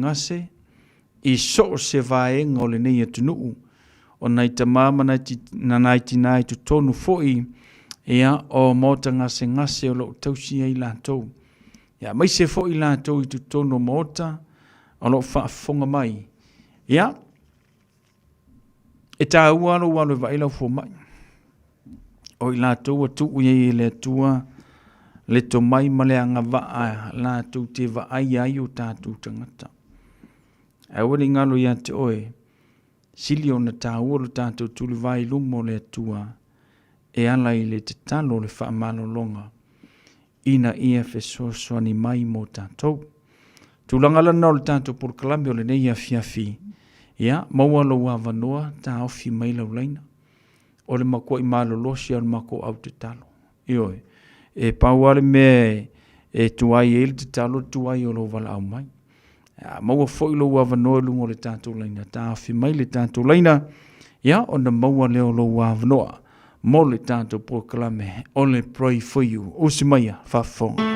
Speaker 6: I so se vaenga o le nei atunuu o nai ta mama na nai tinai tutono foi ea o mo ta ngase o loo tausia I lātou. Ia mai se foi lātou I tutono mo ta o loo whaafonga mai. Ia E tā ualo walo vaila fo mai. O I lātou atu uye le atua le to mai male anga vaa lātou te vaai ai o tātou tangata. E wani ngalo ia te oe, sili o na tā ualo tātou tuli vai lumo le atua e ala I le te talo le whaamalo longa. Ina ia fesoani mai mo tātou. Tūlangala nao le tātou por kalame o le neia fiafi. Ia, maua lo wa vanoa, ta ofi mai lau laina. O le mako I malolosi al mako au te talo. Ioi, e pauare me e tuai ele te talo, tuai o lo wala au mai. Maua foi lo wa vanoa lungo le tātou laina, ta ofi mai le tātou laina. Ia, o na maua leo lo wa vanoa, mo le tātou proklame, only pray for you. Usimaia, fafonga.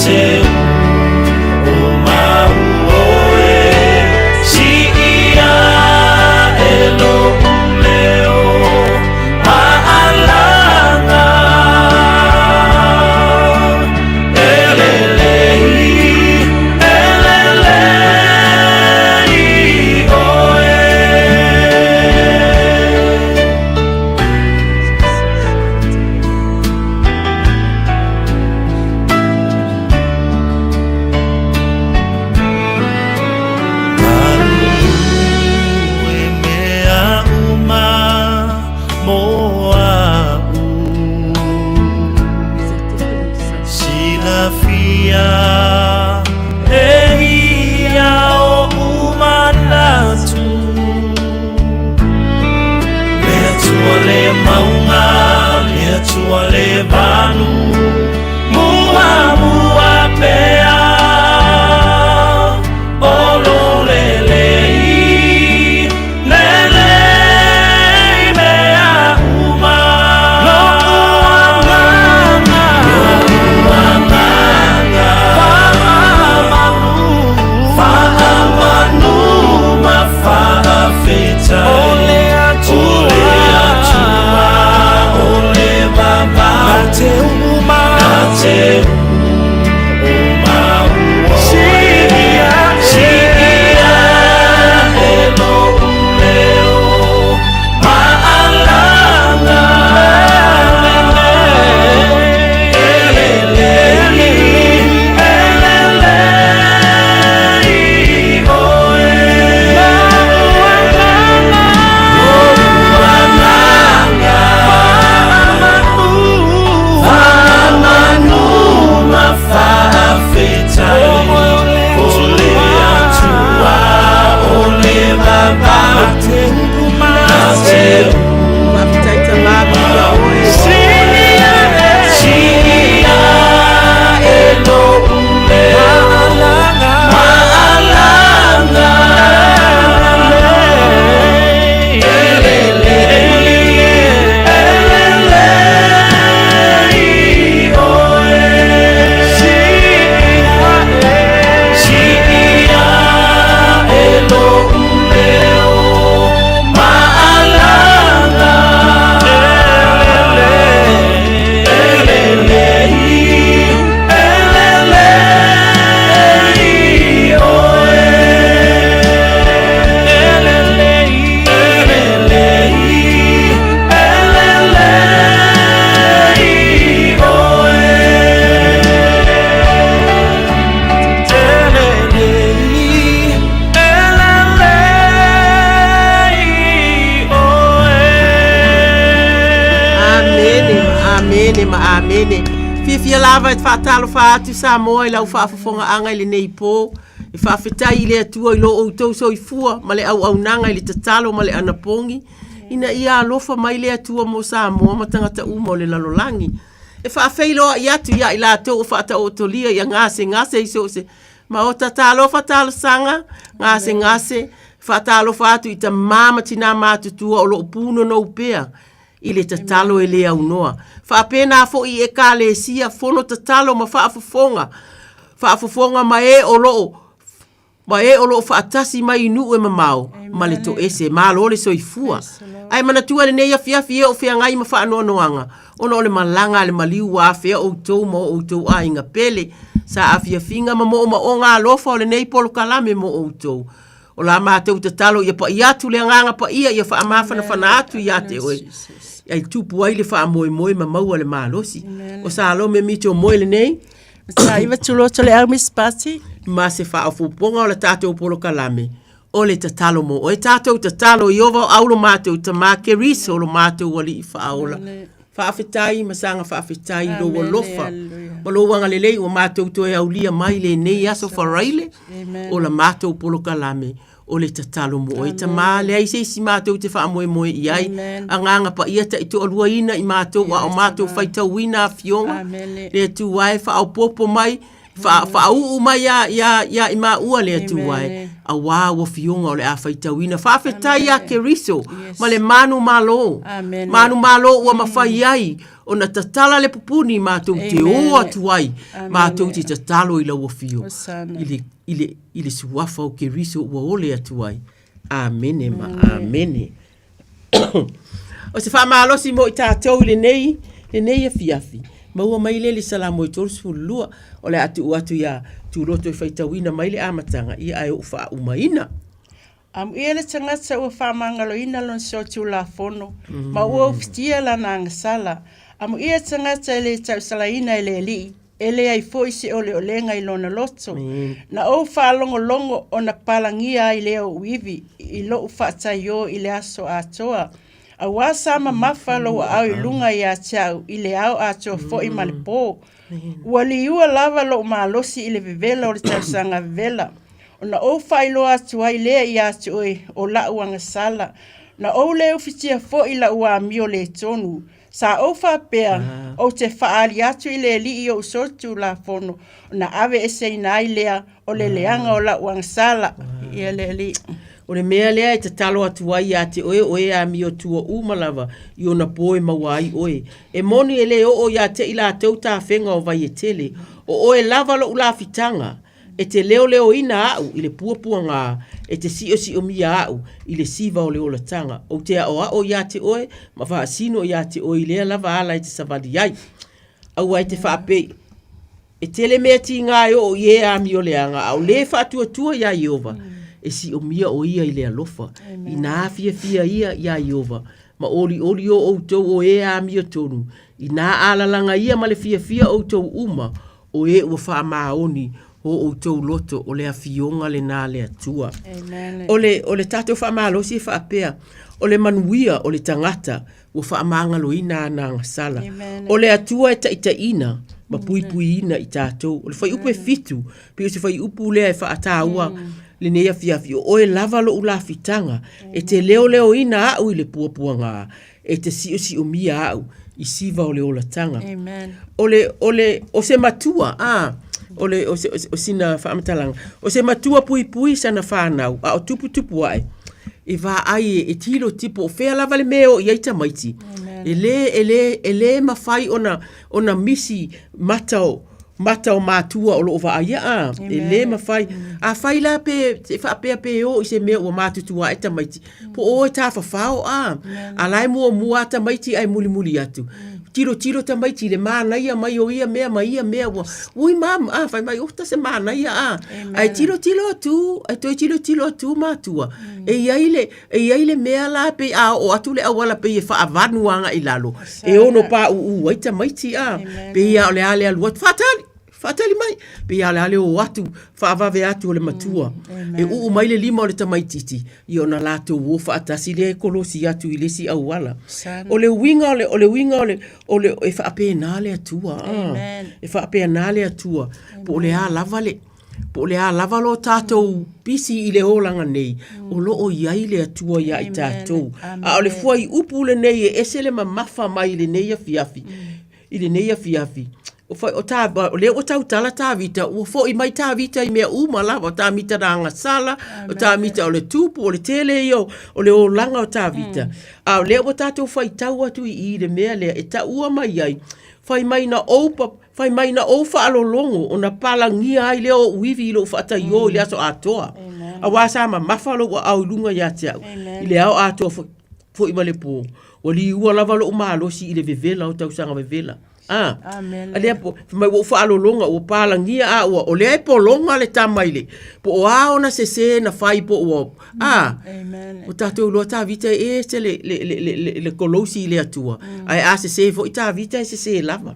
Speaker 5: Se o mau oe si
Speaker 16: Ehia o umanatu Lea tua le maunga Lea tua le vanu Mua mua pea Olo lelei Lelei mea uma
Speaker 18: Fifia lava e whaatalo whaatu sa moa i lau whaafafonga anga i le nei pō. I whaafetai i le atua i lo outou so i fua, ma le au nanga i le tatalo ma le anapongi. Ina ia alofa mai le atua mo sa moa ma tangata uma o le lalolangi. E whaafeiloa i atu ia i la tau o whaata o tolia i a ngase i so se. Ma o tatalo whaatalo sanga, ngase, whaatalo whaatu i ta mama tina mātutua o lo puno no upea. I le tatalo e le au noa. Whaapena fo i e ka le sia fono tatalo ma whaafafonga. Whaafafonga ma e o loo. Ma e o loo whaatasi mai inu e mamau. Ma le to ese, ma lo le soifua. Ai mana tua le neia fiafi e o fia ngai ma whaanoa noanga. Ono le malanga le maliu wa fea o tau mo o tau a inga pele. Sa a fia finga ma mo o ngā lofa o le nei polo kalame mo o tau. O la mātou tatalo ia pa iatu le nganga pa ia whaamawhana whana atu iate oe. Ai tupu ai le wha moe ma maua le malosi. O sa alo me mito moe le nei.
Speaker 19: Sa iwa tulo to le au mispati.
Speaker 18: Ma se wha afuponga o le tātou polo kalame. O le tatalo mo. O e tātou tatalo i ova aulo mātou ta mā keriso o lo mātou wali i wha aula. Whaafetai, masanga whaafetai lo wa lofa. Ma lo wanga lelei o mātou to e aulia mai le nei aso wharaile. O la mātou polo kalame. O le tatalo mo e ta mā le aise isi mātou te wha moe i ai. A nganga pa ia ta ito alua ina i mātou wa o mātou whaitau wina a fionga. Le tu wai wha au popo mai. Wha au mai ia i mā ua le tu wai. A wā wa fionga o le a whaitau ina. Whaafetai a keriso. Ma le manu malo. Manu malo ua mawhai ai. O na tatala le pupuni mātou te o atu ai. Mātou te tatalo i lau fio. Ile suafa o ke riso ua ole atu ai. Amene ma amene. O se wha maalosi mo i tātou le nei e fiafi. Maua mai le salamo i tōrusu lua. O le atu ia tūroto i whaitawina mai le amatanga. Ia ai o wha umaina.
Speaker 19: Ia le tangata ua whamangalo ina lon so tu la fono. Ma ua uftia la na ngasala. Ia tangata le tau salaina ele li. Ele ai foi se ole olenga i lona loto. Na o whalongo o na palangia i leo uivi. I lo ufatai o i le aso atoa. A wasa ma mawhalo au i lunga i a tau i le au atoa fo i malipo. Ua liua lava lo malosi i le vevela o le tausaga vevela. Ona ou whailoa atu ai lea i atu oe o lau anga sala. Na ou leo fitia fo i la ua mi o le tonu. Sa ou whapea o te whaali atu i le li i o sotu la fono. Na ave ese ina ai lea o le leanga o lau anga sala. Ia le li.
Speaker 18: O le mea lea e te talo atu ai a te oe a mi o tua umalava i ona poe mawai oe. E moni e le o ia te ila tau ta whenga o vai e tele. O oe lava lo ula fitanga. E te leo ina au i le puapua ngā. E te si o mia au i le siva o le ola tanga. O te o ia te oe, ma wha sino ia te oe lea lava ala i te savadi ai. Au ai te whaapei. E tele mea ti ngā o ie a mi o le anga. Au le whaatua ia Iova. E si o mia o ia i le alofa. I nā fia ia Iova. Ma oli o outou o e a mi o tonu. I nā alalanga ia ma le fia outou uma. O e ua wha maoni. O outou loto o le afionga le nā le atua. O le tātou whaamalosi e whaapea. O le manuia o le tangata o whaamangalo ina nā ngasala. O le atua e taitaina ma pui ina i tātou. O le whai upu e fitu, pi o se whai upu lea e whaataua le nea fiafi. O e lava lo ula fitanga e te leo ina au i le puapua ngā. E te si o mia au i siva o le ola tanga. O se matua, o sina whaamatalaga. O se matua pui sana whanau, a o tupu ai. E wā ai e tilo tipo, o whea lava le meo i aita maiti. E le mawhai ona misi matao mātua o loo wā aia e le mawhai. A whai la pe, e whaapea pe o i se meo o mātutua aita maiti. Po o e tā whawhao a lai mua ata maiti ai muli atu. Tiro ta maiti le mānaia mai o ia mea wa. Ui mam, whai mai uta se mānaia Ai tiro atu, ai toi tiro atu mātua. E iai le mea la pe o atu le awala pe e whaavanuanga i lalo. E ono pā aita maiti Pe ia o le ale aluat. Fatali mai. Pe ia le ale o atu, whaavave atu o le matua. E mai le lima o le tamaititi. I ona lato wo whaatasi le kolosi atu i lesi awala. O le winga o le e whaapea nā le atua. E whaapea nā le atua. Po le a lava lo tātou pisi i le holanga nei. O lo o iai le atua ia i tātou. A o le fua i upu le nei e ese le mamafa mai le nei a fiafi. I le nei a fiafi. O le o tau tala tā vita, o fo i mai tā vita i mea umala, o tā mita ranga sala, o tā mita o le tupu, o le tele o le o langa o tā vita. A o le o tātou whai tau atu i le mea lea, e ta ua mai ai, whai mai na o whaalolongo, o na palangia ai leo uivi i lo whaata i o i le aso atoa. A wasa ma mawhalo o au lunga ia te au, i le au atoa fo i male po. O li ua lava lo umalosi i le vevela o tausanga vevela. Alea po, mai wo whaalolonga o pālangia o lea po longa le tamaile. Po o ona se na whai po o. O tātou loa tā vita e se le kolosi i le atua. Ai se fo i tā vita e se lava.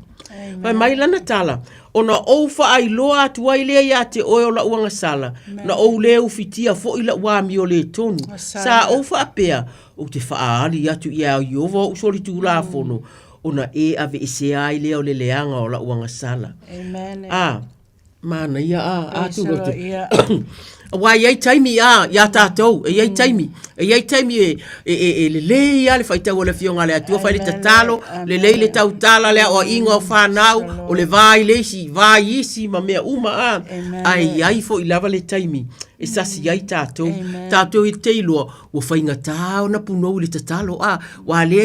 Speaker 18: Vai mai lana tala. O na ou whaai loa atua i lea ia te oe o la uanga sala. Na ou lea ufitia fo i la uami o le tonu. Sa ou whaapea o te whaali atu ia o Iova o sori tū la fono. Ona ave ese ai leo le leanga o la uanga sala.
Speaker 19: Amen.
Speaker 18: Mana ia tu roto. Wa ia taimi ia tātou, ia taimi. Ia taimi le ia le faita o le fionga le atua fai le tatalo, le tau tala le o ingo o whanau, o le vai isi ma mea uma ai fo i lava le taimi. E sasi ai tātou. Tātou i teiloa, o whainga tāo na punou le tatalo. Wa lea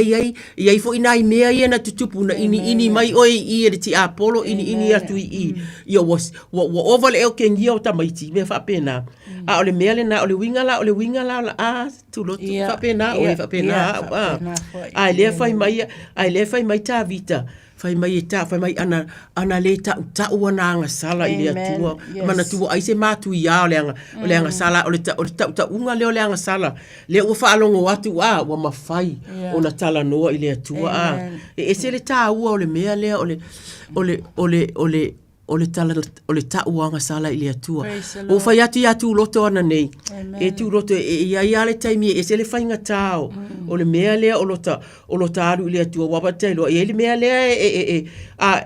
Speaker 18: iai fo ina i mea ia na tutupu na ini mai oi i e ti Apollo, ini atu i. Ia wa ova le eo kengia o tamaiti, mea whapena. O le mea le na, o le winga la, tuloto, whapena, o le whapena. Ai lea whai mai tā vita. Fai mai ana le tau ana anga sala i le atua. Mana tua ai se mātu ia o le anga sala, o le tau unga leo le anga sala. Le ua whaalongo atu wa mawhai o na tala noa i le atua. E se le tā ua o le mea lea o o le tauanga sala i le atua.
Speaker 19: Praise the
Speaker 18: O
Speaker 19: Lord.
Speaker 18: fai atu ia tu loto ana nei.
Speaker 19: Amen.
Speaker 18: E tu loto ia ia le taimi e se le whainga tau. O le mea lea o lota aru i le atua wapa tailo. E le mea lea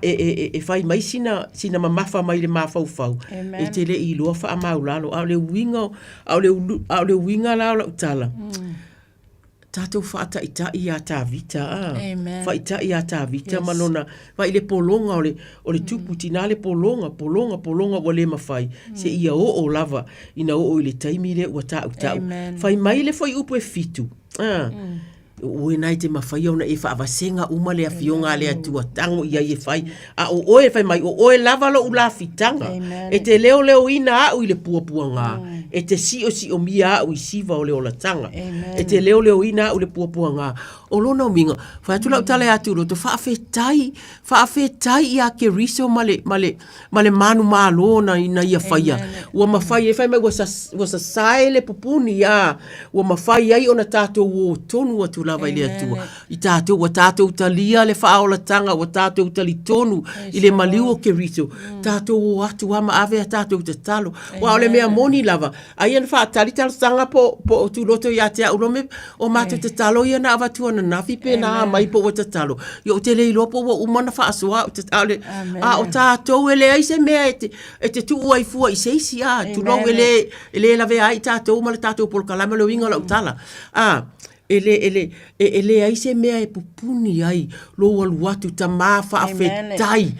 Speaker 18: e whai mai sina mamafa mai le mafau.
Speaker 19: Amen.
Speaker 18: E te le i loa wha maulalo. Au le winga la tala. Tatou whaata i a tā vita.
Speaker 19: Amen.
Speaker 18: Whaita i a tā vita.
Speaker 19: Yes.
Speaker 18: Manona, vai le polonga o le tuputi nā le polonga wa le mawhai. Se ia o lava ina o i le taimi le ua tāu.
Speaker 19: Amen.
Speaker 18: Whai mai le whai upo e fitu. Oe nai te mawhai au na e whaawasenga uma le a fionga le atua tango ia i e whai. A o oe whai mai, o oe lava lo ula fitanga.
Speaker 19: Amen.
Speaker 18: E te leo ina au i le puapua ngā. E te si o mia au i siva o le ola tanga.
Speaker 19: Amen.
Speaker 18: E te leo ina au le puapua ngā. O lona o minga, whai atu lau tale atu roto, whaafetai i a ke riso male manu malo na ia whaia. Ua mawhai e whai mai wa sa sae le pupuni ia. Ua mawhai ai o na tātou o tonu atu lava i le atua. I tātou, wa tātou talia le whaola tanga, wa tātou tali tonu i le maliu o ke riso. Tātou o atu ama ave a tātou te talo. Wa o le mea moni lava. Ai an whaatali talo tanga po o tu loto ia te aurome o mātou te talo ia na avatua na nafi pe na mai po o te talo. Yo te lei lopo wa umana whaasua o te talo. A o tātou ele ai se mea e te tu uai fua i seisi a. Tu lau ele lave ai tātou ma le tātou polkalama le winga la utala. Ele ai se mea e pupuni ai lo waluatu ta maa whaafetai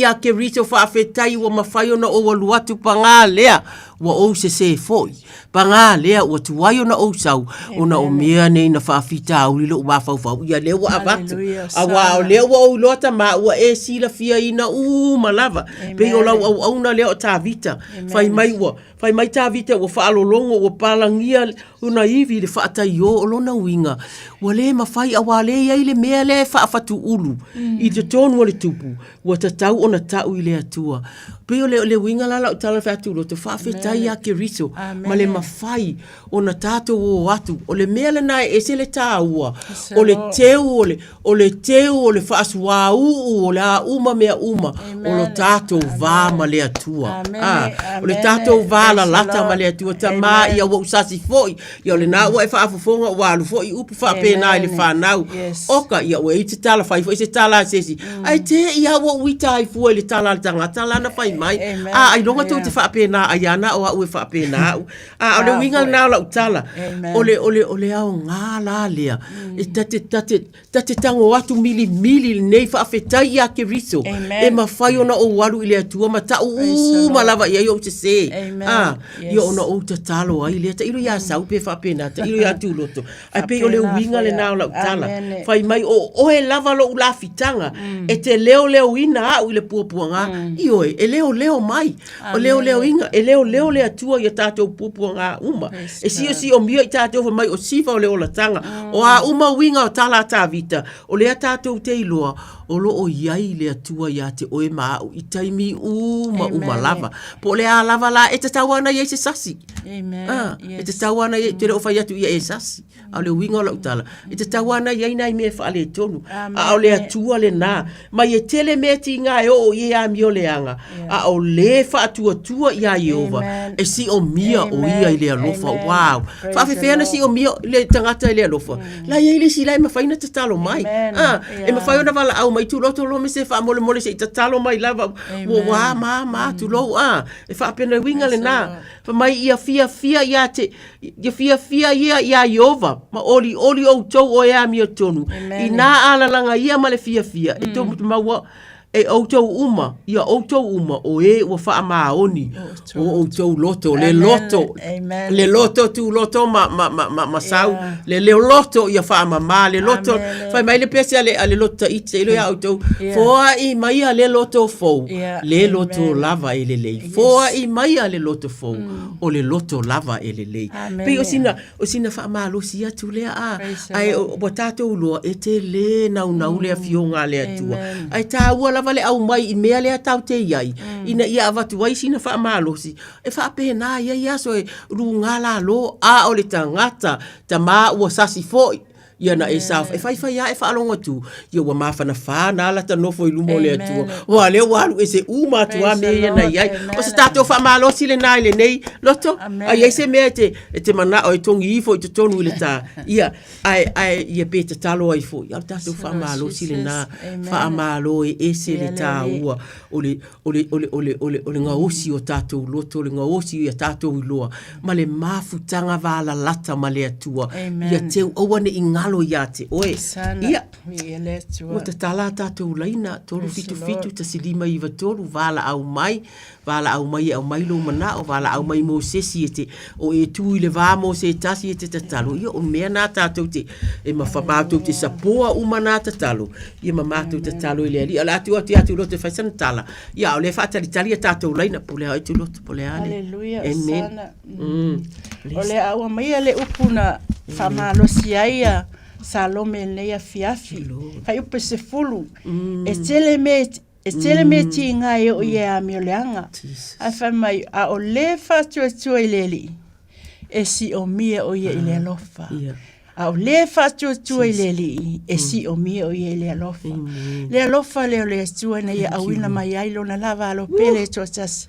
Speaker 18: a ke rito whaafetai wa mawhai ona o waluatu pa ngā lea wa o se foi pa ngā lea wa tuwai ona o sau ona o mea nei na whaafita au lilo ua whauwhau ia lea wa avatu a wa o lea wa o lota ma ua e sila fia ina malava pe o lau au auna lea o tā vita whai mai tā vita wa whaalolongo wa palangia una iwi le whaatai o lona winga wa le mawhai a wa le iai le mea le whaafatu ulu i te tonu o le tupu wa tatau ona tau i le atua pe o le winga lala o tala whaatu lo te whaafetai a ke riso ma le mawhai ona tātou o atu o le mea le nai e se le tāua o le teu o le whaasua o le a uma mea uma o lo tātou vā ma le atua o le tātou vā la lata ma le atua ta mā ia wa usasi foi ia le nā ua e whaafafonga wa alu foi upu whaapena i le whanau oka ia ua i te tala whai foi se tala sesi ai te ia wa uita ai fua i le tala tangata lana whai mai ai longa tau te whaapena ai ana o au e whaapena au o le winga nā lau tala o le au ngā la lea e tate tango atu mili nei whaafetai a ke riso e mawhai ona o waru i le atua ma tau malava i ai o te se ia ona o te talo ai lea ta iro ia sau pe whaapena ta iro ia tūloto ai pe o le winga le nā lau tala whai mai o he lava lo ula fitanga e te leo ina au i le puapuanga i oe e leo mai o leo inga e leo le atua i a tātou puapuanga uma e si o mia i tātou mai o sifa o leo la tanga o a uma winga o tala tā vita o lea tātou te iloa o lo o iai le atua i a te oe maa i taimi uma lava po le a lava la e te tawana i e se sasi e te tawana i te reo whai atu i e sasi a le winga o la utala e te tawana i aina i mea whaale tonu a o le atua le nā mai e tele mea ti ngā e o i e a mio le anga a o le whaatua i a Iova e si o mia o ia i le alofa wow whaafewhena si o mia le tangata i le alofa la ia i le si lai mawhaina te talo mai e mawhaina wala au mai tu loto lo me se whaamole se i te talo mai lava wa ma tu lo e whaapena winga le nā mai ia fia ia te ia fia ia Iova ma oli o tau o ea mia tonu i nā alalanga ia ma le fia e tō mutu maua e outou uma o e ua wha maoni o outou loto le loto tu loto ma sau le loto ia wha mama le loto whai mai le pese ale loto ite ilo ia outou foa i mai le loto fou le loto lava e le lei foa i mai le loto fou o le loto lava e le lei pe o sina wha malosi atu lea ai o tatou loa e te le nau le fionga le atua ai tā ua vale au mai i mea lea tau te iai. Ina ia avatu wai sina wha amalosi. E wha pēnā ia ia so e runga la lo a o le tangata ta mā ua sasi foi. ia na e sa e fai ia e fa alonga tu ia wa mafana fa na la ta no foi lumo le tu wa le wa lu ese uma tu a me ia na ia o se tato fa malo si le na le nei loto ai ese me te mana o tongi i fo te tonu le ta ia ai ia pe te talo ai fo ia tato fa malo si le na fa malo e ese le ta ua ole nga osi o tato loto le nga osi ia tato loa ma le mafutanga vala lata ma le atua ia te o wane ingalo ia te oe ia o te tala tato laina tolu fitu te silima iwa tolu vala au mai lo mana o vala au mai mo sesi te o e tu le va mo se tasi te talo ia o mea na tato te e ma fa mato te sapoa umana te talo ia ma mato te talo ile ali ala tu atu lo te faisan tala ia o le fa tali tato laina pole ai tu lo pole ale
Speaker 19: Haleluya sana ole au mai le upuna fa malo siaia Salome nei fiafi fa upe se fulu e tele me tinga e o ia mi oleanga a fa mai a o le fa tu ileli e si o mia o ia ile lofa a o le fa tu ileli e si o mia o ia ile lofa le tu na ia awina mai ai lo na lava lo pele chochas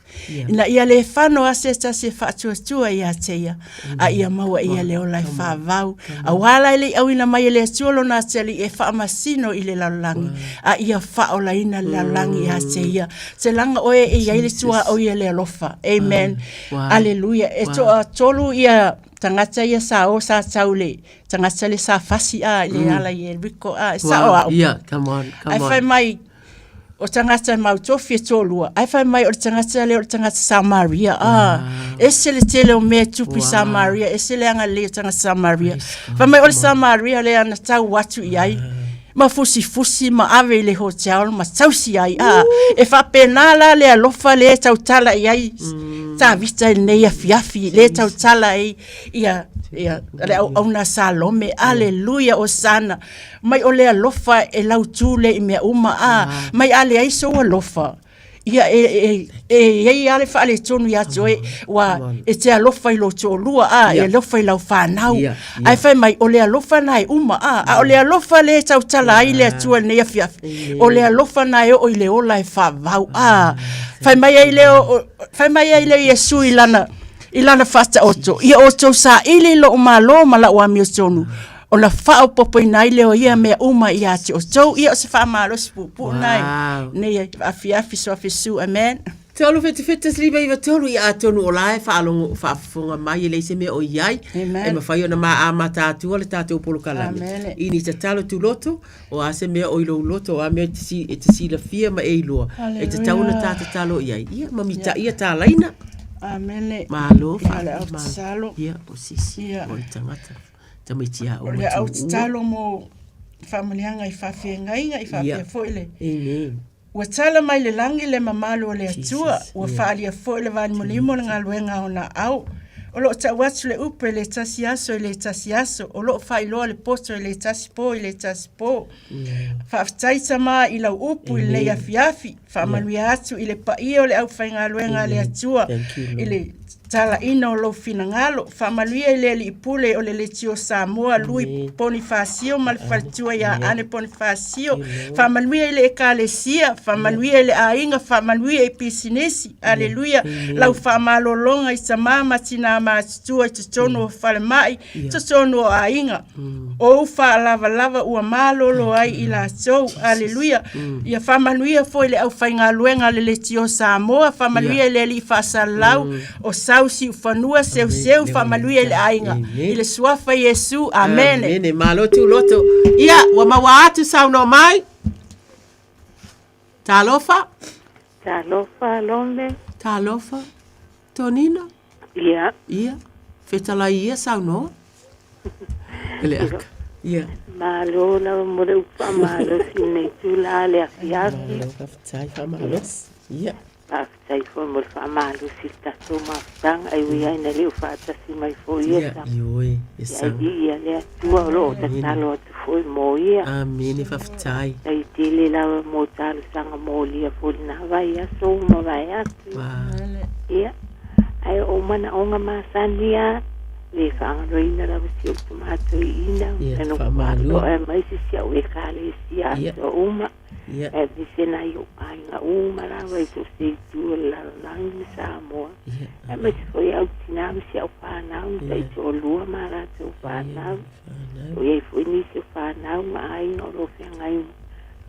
Speaker 19: na ia le fano asesta se fa tu ia teia a ia maua ia le ola fa vau a wala ile awina mai le tuolo na teli e fa masino ile la langi a ia fa ola ina la langi ia teia se langa o ia ile tua o ia le lofa amen haleluya e to tolu ia tangata ia sa taule tangata le sa fasi a le ala ia riko a sa o
Speaker 18: come on
Speaker 19: ai fai mai o tangata mau tofi tolua ai fai mai o tangata Samaria ese le tele o me tupi Samaria ese le anga le tangata Samaria fai mai o Samaria le ana tau watu iai ma fusi ma ave le hotel ma tausi ai e fa penala le alofa le tau tala iai ta vista nei fiafi le tau tala ia le au na Salome aleluia osana mai o le alofa e lau tule i mea uma mai ale ai so alofa ia e ale fa ale tonu ya joe wa e te alofa i lo tolua e alofa i lau whanau ai fai mai o le alofa nai uma o le alofa le tau tala ai le atua nei fiafi o le alofa nai o i le ola e whavau fai mai ai le Yesu ilana fata oto ia oto sa ili lo malo mala wa mi tonu o la fa popo nai le o ia me uma ia te oto ia se fa malo spupu nai nei afi so su amen
Speaker 18: tolu fete sliba iwa tolu ia tonu o lai fa alongo fa fonga mai le se me o iai e ma fa yo na ma amata tu le tatu polo kala ini te talo tu loto o ase me o ilo loto a me te si la fia ma e ilo e te tau na talo iai ia mamita ia ta laina
Speaker 19: amene
Speaker 18: malo
Speaker 19: salo
Speaker 18: ia o sisi o tangata tamitia o
Speaker 19: le au talo mo familianga i fa fengai i fa foile wa tala mai le langi le mamalo le atua wa falia foile van molimo le ngaluenga ona au o lo ta watu le upe le tasiaso o lo failo le posto le tasipo fa taisa ma ila upu le yafiafi fa manuia atu ile pa io le au fainga luenga le atua ile tala ina o lo finangalo fa manuia ile li pule o le tio Samoa lui Bonifacio mal faltua ya ane Bonifacio fa manuia ile ekalesia fa manuia ile ainga fa manuia episinesi aleluia lau fa malolonga isa mama tina ma tua tsono fa mai tsono ainga o fa lava ua malolo ai ila so aleluia ya fa manuia foi le au fainga luenga le tio Samoa fa manuia ile li fa salau o si ufanua seu fa maluia le ainga ile suafa Yesu amen
Speaker 18: amen malo tu loto ia wa mawatu sau no mai talofa
Speaker 20: londe
Speaker 18: talofa tonina ia fetala ia sau no ele aka ia
Speaker 20: malo la mole upa malo sine tula le afiafi
Speaker 18: malo ia
Speaker 20: sai foi mo fa malo sita toma tang ai wi ai na le fa ta si mai foi esa
Speaker 18: ioi esa
Speaker 20: ia le tua lo ta talo foi mo ia
Speaker 18: amen fa ftai
Speaker 20: ai tele la mo tal sanga mo lia foi na vai a so mo vai a ia ai o mana onga ma sandia le whaangaroina rawa si o tomato I ina. Eno whaalo e maisi si au e kale si ato uma. E visena I o ainga uma rawa I so se tua lalangi Samoa. E maisi foi au tinam si au whanau. Sa I so lua marato whanau. O iei foi nisi o whanau ma ainga o rofe ngai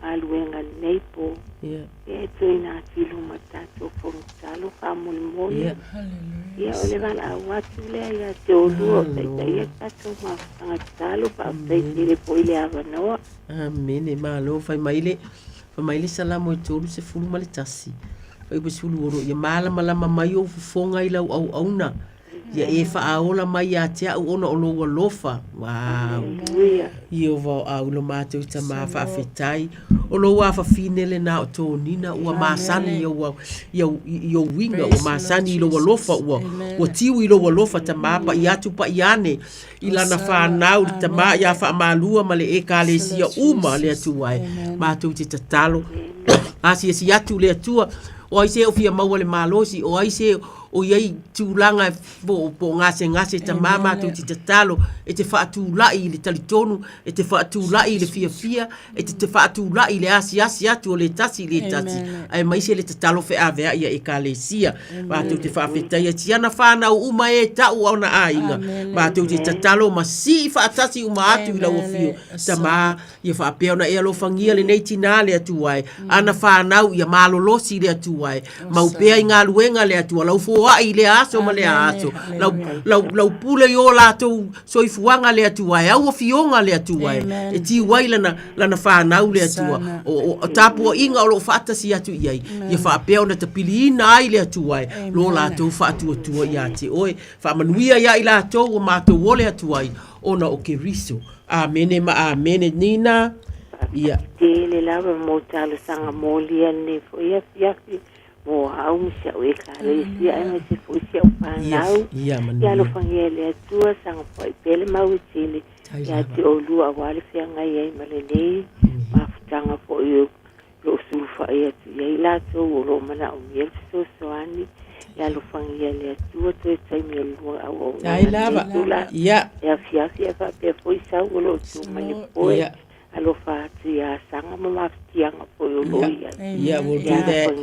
Speaker 20: aluenga neipo. E toi nā tilu matato whongtalo whamoli Ia ole wala watu lea ia te olua Taita ia kato ma whangatalo Whaaftai le poile awa noa
Speaker 18: Amene malo fai maile salamo I tolu se fulu male tasi Fai besulu oro ia malama mai o fufonga I lau au auna Ia e whaaola mai a te au ona o loa lofa Wow Ia wau au lo mātou I ta maa whaafetai O loa whawhinele nā o tō nina Ua māsani ia winga Ua māsani I loa lofa Ua tiu I loa lofa ta maa pa I atu pa I ane I lana whanau ta maa ia whaamalua ma le e kāle sia uma le atu wai Mātou te tatalo Asi si atu le atua O aise o fia maua le malosi O aise o iei tūlanga po ngase ta mama tu te tatalo e te whaatūlai le talitonu e te whaatūlai le fia e te whaatūlai le asi atu o le tasi ai maise le tatalo whaavea ia e ka le sia mātou te whaafetai e tiana whanau uma e tau au na ainga mātou te tatalo ma si whaatasi uma atu I lau o fio ta maa ia whaapea na e alo whangia le nei tina le atu ai ana whanau ia malolosi le atu ai maupea I ngā luenga le atu lau fo ai le aso ma le aso lau pule yo latou soifuanga le atua e au fionga le atua e ti waila na whanau le atua o tapua inga o lo whaatasi atu iai ia whaapea na tapiliina ai le atua e lo latou whaatua ia te oe whaamanuia ia I latou o mātou o le atua ona o ke riso amene ma amene nina ia
Speaker 20: Tele lawa mo talo sanga molia ne fo ia fiafi mo au misia o e kare sia e me se fo sia o whanau ia lo whangiele atua sanga po I pele mau I tele ia te o lua wale fia ngai ei malelei mafutanga po I lo sulfa ia tu ia I lato o lo mana o miel so soani ia lo whangiele atua to e tai miel lua au
Speaker 18: ai lava ia
Speaker 20: ia fiafi e whapea po I sau o lo tu mani poe alo fatu ya sanga mama tianga po yo loia
Speaker 18: yeah we'll do that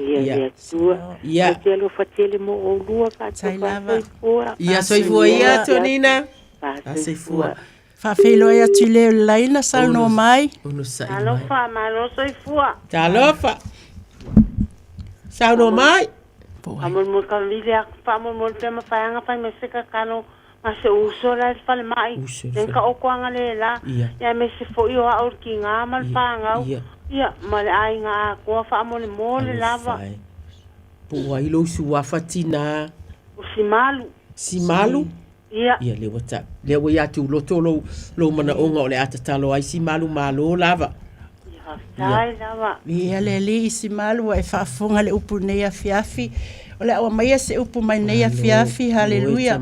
Speaker 18: yeah
Speaker 20: te alo fatele mo o lua fatu
Speaker 18: yeah soifua ia tonina
Speaker 19: soifua fa felo ia tile laina sal no mai
Speaker 20: alo fa malo soifua
Speaker 18: talofa sa no mai
Speaker 20: amol mo ka lilia fa mo te ma fa nga fa me seka kano Ase usora fale mai tenka o kwanga lela ya me se fo yo aur kinga mal panga ya mal ai nga ko fa mole lava
Speaker 18: po ai lo su afatina simalu
Speaker 20: ia
Speaker 18: le wata le wa ya tu lo mana onga ole atatalo ai simalu malo lava
Speaker 20: ai lava
Speaker 19: ia le li simalu e fa fonga le upunea fiafi Ole awa mai se upu mai nei fiafi haleluya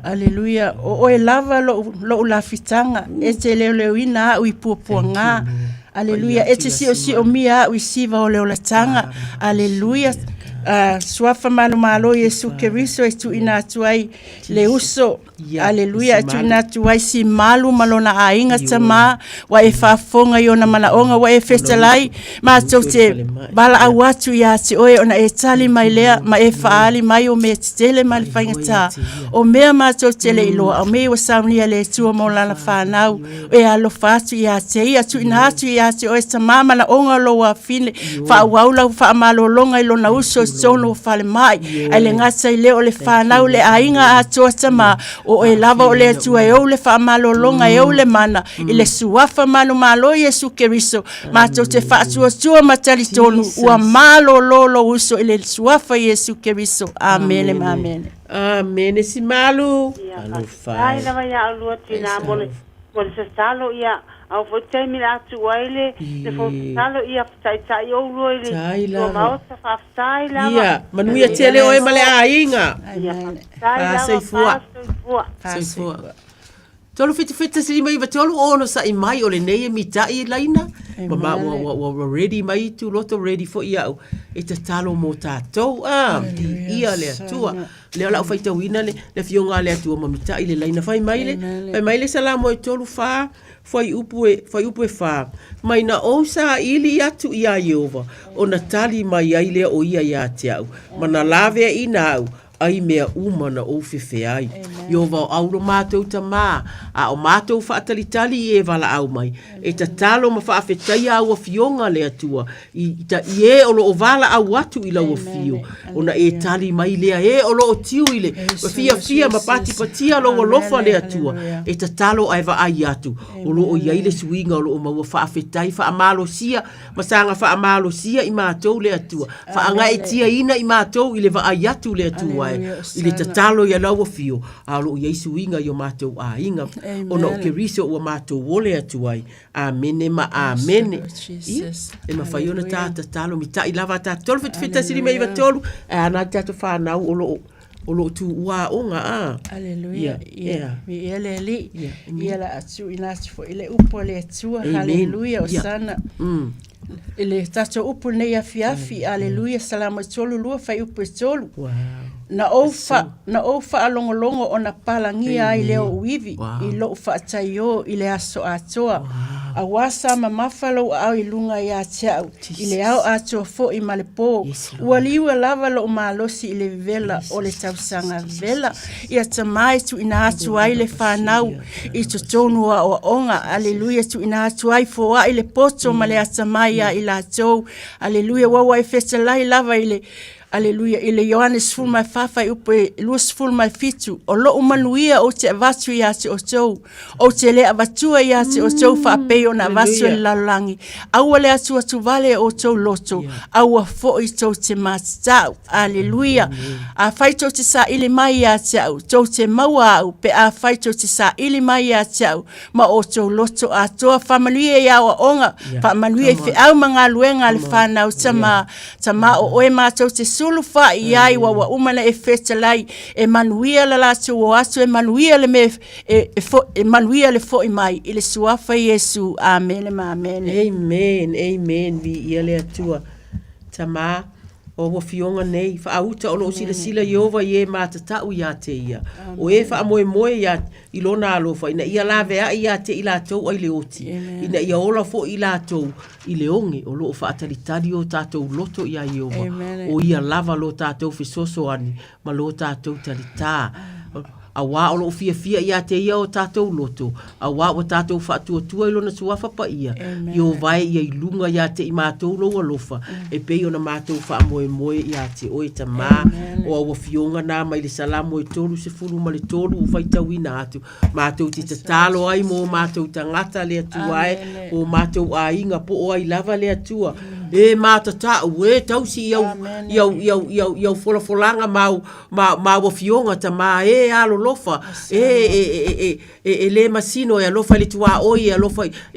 Speaker 19: haleluya o e lava lo la fitanga e te le ina u ipupuanga haleluya e te si o mia u siva o le la tanga haleluya swafa malo Yesu Keriso e tu ina tuai le uso haleluya tu ina tuai si malu malona ainga tama wa e fafonga yona malaonga wa e festalai ma te bala awatu ya te oe ona e tali mai lea ma e faali mai o me tele mal fangata o mea ma te le ilo o me wa saunia le tu mo la fanau e alo fatu ya te ia tu ina tu ya te oe tama malaonga lo wa fine fa waula fa malolonga ilo na uso sono fale mai ele ngasa ile ole whanau le ainga atua tama o e lava ole atua e ole wha malolonga e ole mana ile suafa malo Yesu Keriso mato te whaatua tua matari tonu ua malo lolo uso ile suafa Yesu Keriso amen amen
Speaker 18: amen si malu
Speaker 20: alo fa ai lava ya alua tina mole se talo ia au fo te mira tu waile le fo talo ia tai o loile o mau sa fa tai la
Speaker 18: ia manuia tele o e male ainga
Speaker 20: sai fua
Speaker 18: Tolu fita sili mai va tolu ono sa mai o le nei mita I laina. Mama wa ready mai tu loto ready for ia e te talo mo tātou. Ia le tua. Le ala faita wina le fionga le tua ma mita I le laina fai mai le sala mo tolu fa fai upu e fa. Mai na o sa ili atu ia Yehova. O na tali mai ai le o ia ia te au. Mana lave ina au. Ai mea umana o fefe ai. Yehova auro mātou ta mā. A o mātou whaatalitali I e wala au mai. E ta talo ma whaafetai au a fionga le atua. I e olo o wala au atu I lau a fio. Ona e tali mai lea e olo o tiu I le. Fia ma pati patia lo o lofa le atua. E ta talo ai wa ai atu. Olo o iai le suinga olo o maua whaafetai whaamalo sia. Masanga whaamalo sia I mātou le atua. Whaanga e tia ina I mātou I le wa ai atu le atua. I le tatalo ia lau fio alo o Yesu inga yo mātou a inga ona o ke riso o mātou wole atu ai amene ma amene e ma whaiona tā tatalo mi ta I lava tā tolu fita siri mei wa tolu e ana tato whanau olo tu ua onga
Speaker 19: Alleluia mi ele li ia la atu inasi fo ile upo le atua Alleluia o sana ele tato upo nei afiafi Alleluia salama tolu lua fai upo tolu na ofa alongolongo o na palangia I leo uivi I lo fa tayo I le aso atoa a wasa mamafalo au I lunga ya tiau I le au atoa fo I malepo ualiwa lava lo malosi I le vela o le tausanga vela ia tamai tu ina atu ai le whanau I totonu o onga Alleluia tu ina atu ai fo I le poto ma le atamai I la tou Alleluia wawa I fesalai lava I le Alleluia, ile Johannes ful mai fafa upe luas ful mai fitu. O lo umanuia o te avatu ia te o tou. O te le avatua ia te o tou fa apeo na avasu le lalangi. Aua le atua tu vale o tou loto. Aua fo I tou te matau. Alleluia. A faito te sa ili mai ia te au. Tou te maua au. Pe a faito te sa ili mai ia te au. Ma o tou loto a toa famanuia ia o onga. Famanuia I fe au mga luenga le whanau tama o oe mātou te sulu fa iai wa umana e fetalai e manuia la tu o asu e manuia le me e manuia le fo I mai I le suafa Yesu amen amen vi ile atua tama o wo fionga nei fa auta o lo sila Yehova ye matata u ya te ia o e fa moe ya I lona alofa ina ia lave a ia te ila tou ai le oti ina ia ola fo ila tou I le onge o lo fa atalitari o tatou loto ia Yehova o ia lava lo tatou fisoso ani ma lo tatou talita a wa o lo fia ia te ia o tatou loto a wa o tatou fa tua I lona suafa pa ia yo vai ia I lunga ia te I mātou lo alofa e pe ona mātou fa moe ia te o ta ma o wa fionga na mai le salamo I tolu se fulu ma le tolu o faita wina atu mātou ti tatalo ai mo mātou tangata le atua o mātou a inga po o ai lava le atua e matata we tausi iau folanga mau wa fionga ta ma e alo lofa e le masino e alofa le tua oi e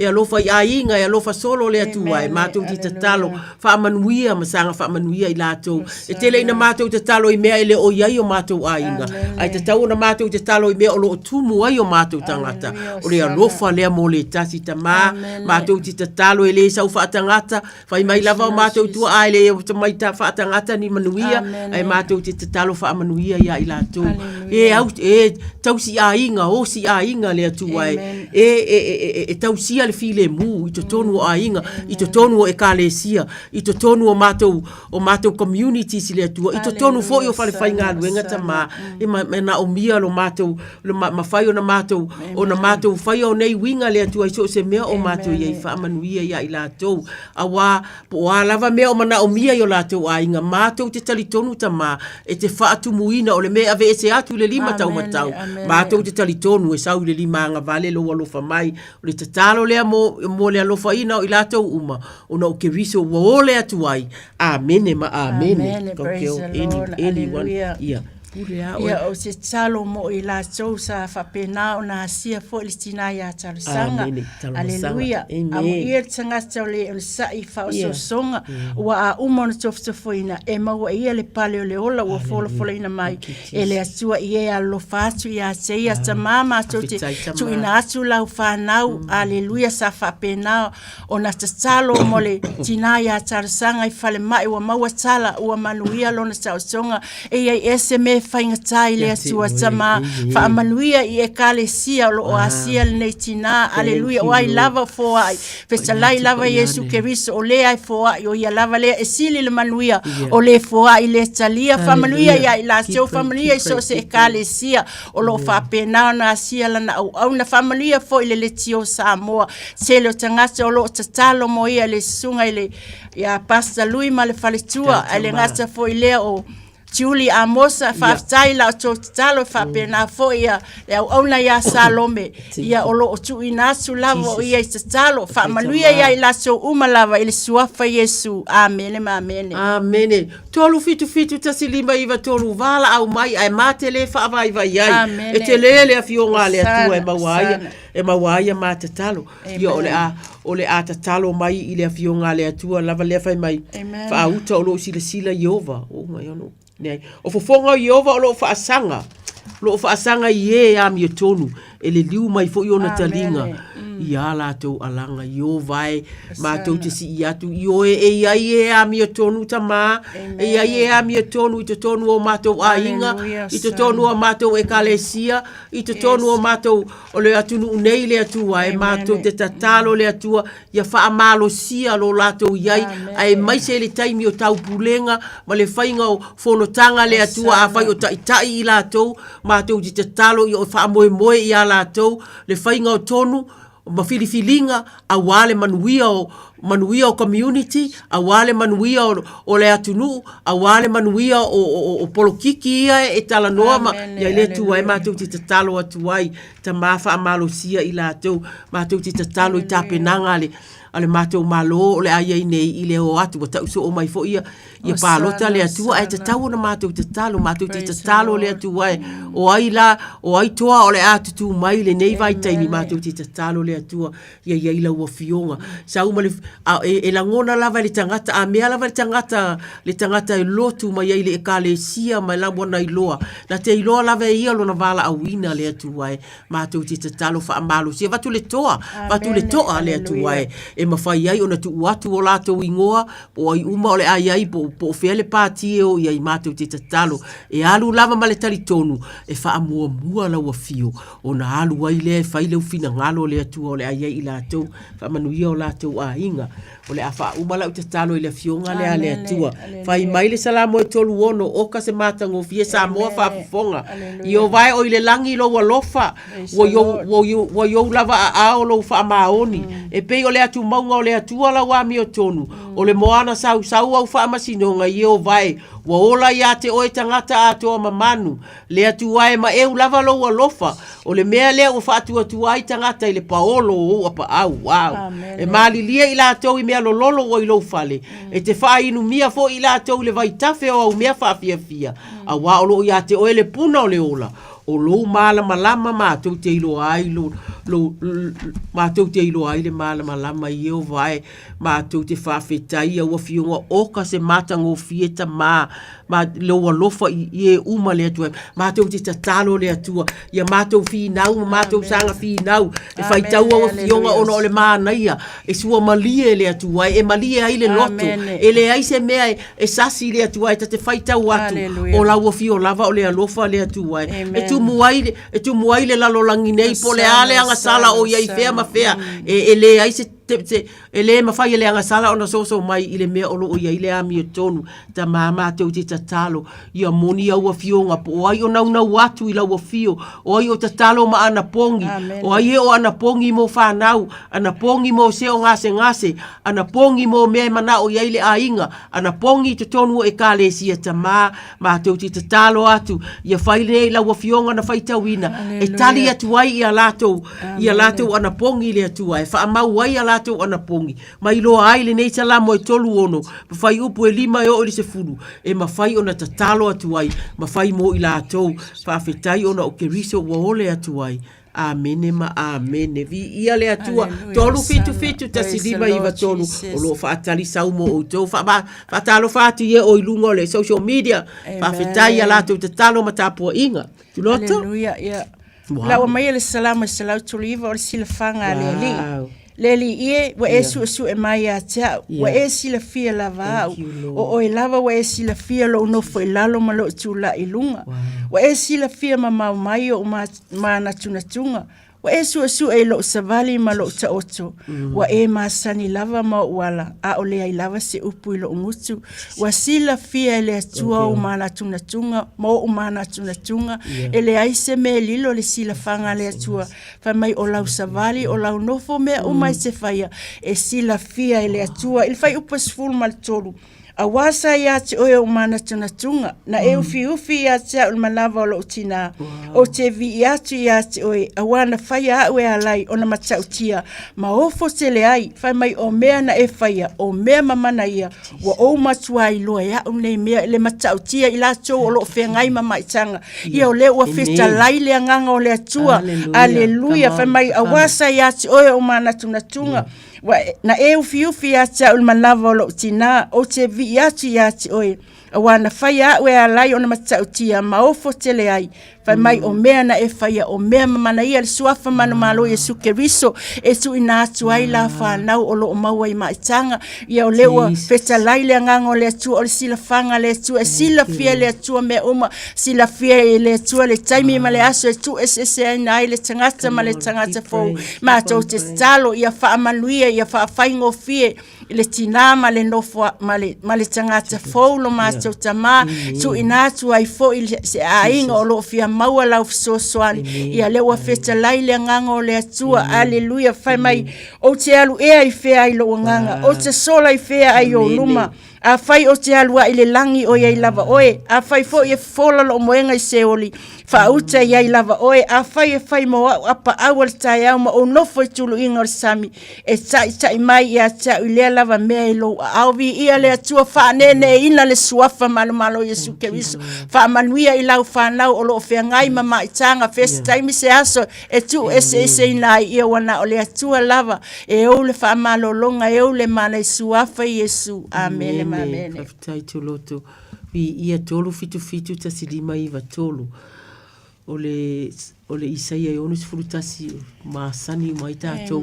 Speaker 19: alofa I ainga e alofa solo le atua e mātou ti tatalo fa manuia masanga fa manuia I latou e tele ina mātou tatalo I mea ele o iai o mātou ainga ai tatau na mātou tatalo I mea o lo tumu ai o mātou tangata o le alofa lea mo le tasi ta mātou ti tatalo e le sau fa tangata fa mai lava o mātou tua ai le o mai ta fa tangata ni manuia ai mātou ti tatalo fa manuia ia I latou e tausi ainga o si ainga le atua e tausia le file mu I tonu o ainga I tonu o ekalesia I tonu o mātou communities le atua I tonu fo I o fale whainga luenga ta ma e na o mia lo mātou ma whai o na mātou whai o nei winga le atua I so se mea o mātou iai wha amanuia ia I latou a wā po wā lava mea o mana o mia I o latou ainga mātou te tali tonu ta ma e te wha atu muina o le mea ave e se atu le lima tau matau mātou te tali tonu e sau le lima anga vale lo alofa mai o le tatalo lea mo le alofa ina o I latou uma o na o ke riso wa o le atu ai amene ma amene praise the Lord
Speaker 18: anyone
Speaker 19: Hallelujah Ia o se talo mo i la tau sa whapena o na asia fo ili tina ia talo sanga. Aleluia. Amo ia tanga tau le o le sai whao so songa. Ua a umona tofo ina e maua ia le pale o le ola ua fola ina mai. E le atua ia a lo fatu ia se ia ta mama tu ina atu lau whanau. Aleluia sa whapena o na talo mo le tina ia talo sanga i whale mai ua maua tala ua manuia lona tau songa. E ia ese me whainga tai le atua tama whaamanuia i e kale sia o asia le nei tina. Aleluia. O ai lava fo ai. Fesa lai lava Yesu Keriso o le ai fo ai o ia lava le e sili le manuia o le fo ai le talia whaamanuia ia i la seo whaamanuia i so se e kale sia o lo whapena na asia lana au na whaamanuia fo i le tio Samoa. Se leo tangata o lo tatalo mo ia le sunga i le ia pasta lui ma le faletua a le ngata fo i lea o Julie Amosa whaftai la o talo whapena fo ia le au na ia Salome ia o lo o tu inasu lavo ia i talo whamanuia ia i la so umalava i le suafa Yesu. Amene ma amene.
Speaker 18: Amene. Tolu fitu tasilima iwa tolu vala au mai ai matele whaavai vai ai. E te lele a fionga le atua e mawaia ma te talo. Ia o le a te talo mai i le a fionga le atua lava le fai mai. Whaauta o lo sila Yehova. Oh mai ono. O fofonga Yehova o lo faasanga. Lo faasanga ye a mi tonu. E le liu mai fo iona talinga. Ia la tau alanga Yehova e mātou te si iatu. Io e ai a mi tonu tama. E ai a mi tonu i te tonu o mātou a inga. I te tonu o mātou e kalesia. I te tonu o mātou o le atunu unei le atua. E mātou te tatalo le atua. Ia wha malo sia lo latou iai. Ai mai se le taimi o tau pulenga. Ma le whainga o whonotanga le atua. A whai o tai i latou. Mātou te tatalo i o wha moe i a latou. Le whainga o tonu. Ma filifilinga a wale manuia o community, a wale manuia o le atunu, a wale manuia o polokiki ia e tala noa ma ia le tu ai mātou te tatalo atu ai ta mawha a malosia i lātou mātou te tatalo i tāpenanga ale mātou malo o le aia i nei i le o atu wa tauso o mai fo ia pālota le atua e te tau na mātou te talo le atua o ai toa o le atutu mai le nei vai taini mātou te talo le atua ia ila ua fionga sau ma e langona lava le tangata a mea lava le tangata e lotu mai ai le e ka le sia mai la wana iloa na te iloa lava e ia lona vala awina le atua mātou te talo wha amalo sia vatu le toa le atua e mawhai ai o na tu uatu o lātou ingoa o ai uma o le ai ai po fele pātie o i ai mātou te tatalo e alu lava ma le tali tonu e wha mua la ua fio o na alu ai le whai leu fina ngalo le atua o le ai ai i lātou wha manuia o lātou a inga o le a wha uma lau te talo i le fionga le a le atua whai mai le salamo e tolu ono oka se mātango fie sa moa wha fufonga i o vai o i le langi lo wa lofa wo yo lava a ao lo wha maoni e pei o le atu maunga o le atua la wami o tonu o le moana sau au wha masinonga i o vai wa ola ia te oe tangata atoa mamanu le atu ai ma eu lava lo wa lofa o le mea lea o wha atu ai tangata i le paolo o apa au wow e mali lia i la atou i mea lololo o i lo fale e te wha inu mia fo i la atou le vai tafe o au mea wha fia a wa olo ia te oe le puna o le ola o lo malama mātou te ilo ai mātou te ilo ai le malama i o vai mātou te whawhetai a ua fionga oka se mātango fieta ma loa lofa i e uma le atua mātou te tatalo le atua ia mātou whinau mātou sanga whinau e whaitau a fionga ono o le mānaia e sua malie le atua e malie ai le loto e le ai se mea e sasi le atua e te whaitau atu o lau a fio lava o le alofa le atua e tu muai le lalolangi nei po le ale anga sala o iai fea ma fea e le ai se e le mawhai le anga sala ona so mai i le mea olo o ia i le ami o tonu ta mātou te tatalo i a moni au a fionga po o ai o naunau atu i lau a fio o ai o tatalo ma ana pongi o ai o ana pongi mo whanau ana pongi mo se o ngase ana pongi mo mea mana o ia i le ainga ana pongi te tonu e ka le sia ta mātou te tatalo atu i a whai le lau a fionga na whai tauina e tali atu ai i a latou ana pongi le atu ai wha amau ai a tātou ana pongi. Mai loa ai le nei tala mo e tolu ono. Mawhai upu e 5 e o le se furu. E mawhai ona tatalo atu ai. Mawhai mo i lātou. Whaafetai ona o ke riso wa ole atu ai. Amene ma amene. Vi ia le atua. Tolu fitu tasilima iwa tolu. O lo whaatali sau mo o tau. Whaatalo whaatu ia o ilunga le social media. Whaafetai a lātou tatalo matapua inga. Tuloto?
Speaker 19: Hallelujah, yeah. La wa mai le salama salau tuliva o le silafanga le Leli ie wa su e mai a tea wa sila fia lava au o e lava wa sila fia lo no foi lalo malo tula ilunga wa sila fia mama mai o ma na tunga wa su e lo savali malo ta oto wa ma sani lava ma wala a ole ai lava se upu lo ngutu wa sila fia le tua o ma na tunga mo ma na tunga ele ai se me lilo le sila fanga le tua fa mai o lau savali o lau nofo me o mai se faia e sila fia ele tua il fai upu sful mal tolu a wasa ya te oe o mana tunga na e ufi ya te o manava o lo tina o te vi ya te oe a wana faya ue alai o na matautia ma ofo te le ai fai mai o mea na e faya o mea mamana ia wa o matua i loa ya o nei mea le matautia i la tō o lo whengai mamaitanga ia o le ua feta lai le anganga o le atua aleluia fai mai a wasa ya te oe o mana tunga na e ufi ya te o manava o lo tina o te vi ya te oe wana faya ue alai o na matautia ma ofo tele ai fai mai o mea na e faya o mea mamana ia le suafa manu malo Yesu Keriso e su ina atu ai la whanau o lo o maua i maitanga ia o lewa feta lai le ngango le atua o le sila fanga le atua e sila fia le atua me uma sila fia le atua le taimi ma le aso e tu ese aina ai le tangata ma le tangata fau ma tau te talo ia wha amanuia ia wha whaingo fie le tinama le nofo ma le tangata fau lo ma tau tama su ina atu ai fo se ainga o lo fia maua lau fisosoani ia lewa feta lai le ngango le atua aleluia fai mai o te alu ea i fea ai lo nganga o te sola i fea ai o luma a fai o te alua i le langi o iai lava oe a fai fo i fola lo moenga i se oli fa uta iai lava oe a fai mo apa awal tai au ma o nofo i tulu inga o sami e tai mai i a ta i lea lava mea i lo au vi ia le atua fa nene ina le suafa malo Yesu Keriso fa manuia i lau whanau o lo fea ngai mama i tanga first time se aso e tu ese ina i wana o le atua lava e o le fa malo longa e o le mana i suafa Yesu amen Amen.
Speaker 18: Fafitai toloto. Vi ia tolu fitu tasidima iwa tolu. Ole Isaia i onus frutasi maasani mai tātou.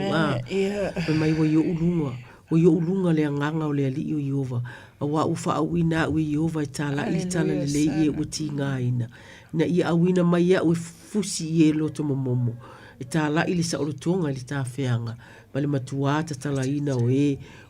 Speaker 18: Mai wa yo ulunga. Wa yo ulunga le anganga o le ali o Yehova. A wa ufa awina ue Yehova i tala ili tala le le ie uti ngā ina. Na ia awina mai ia ue fusi ie loto momomo. E tala ili sa olotonga ili tā feanga. Male matuata tala ina o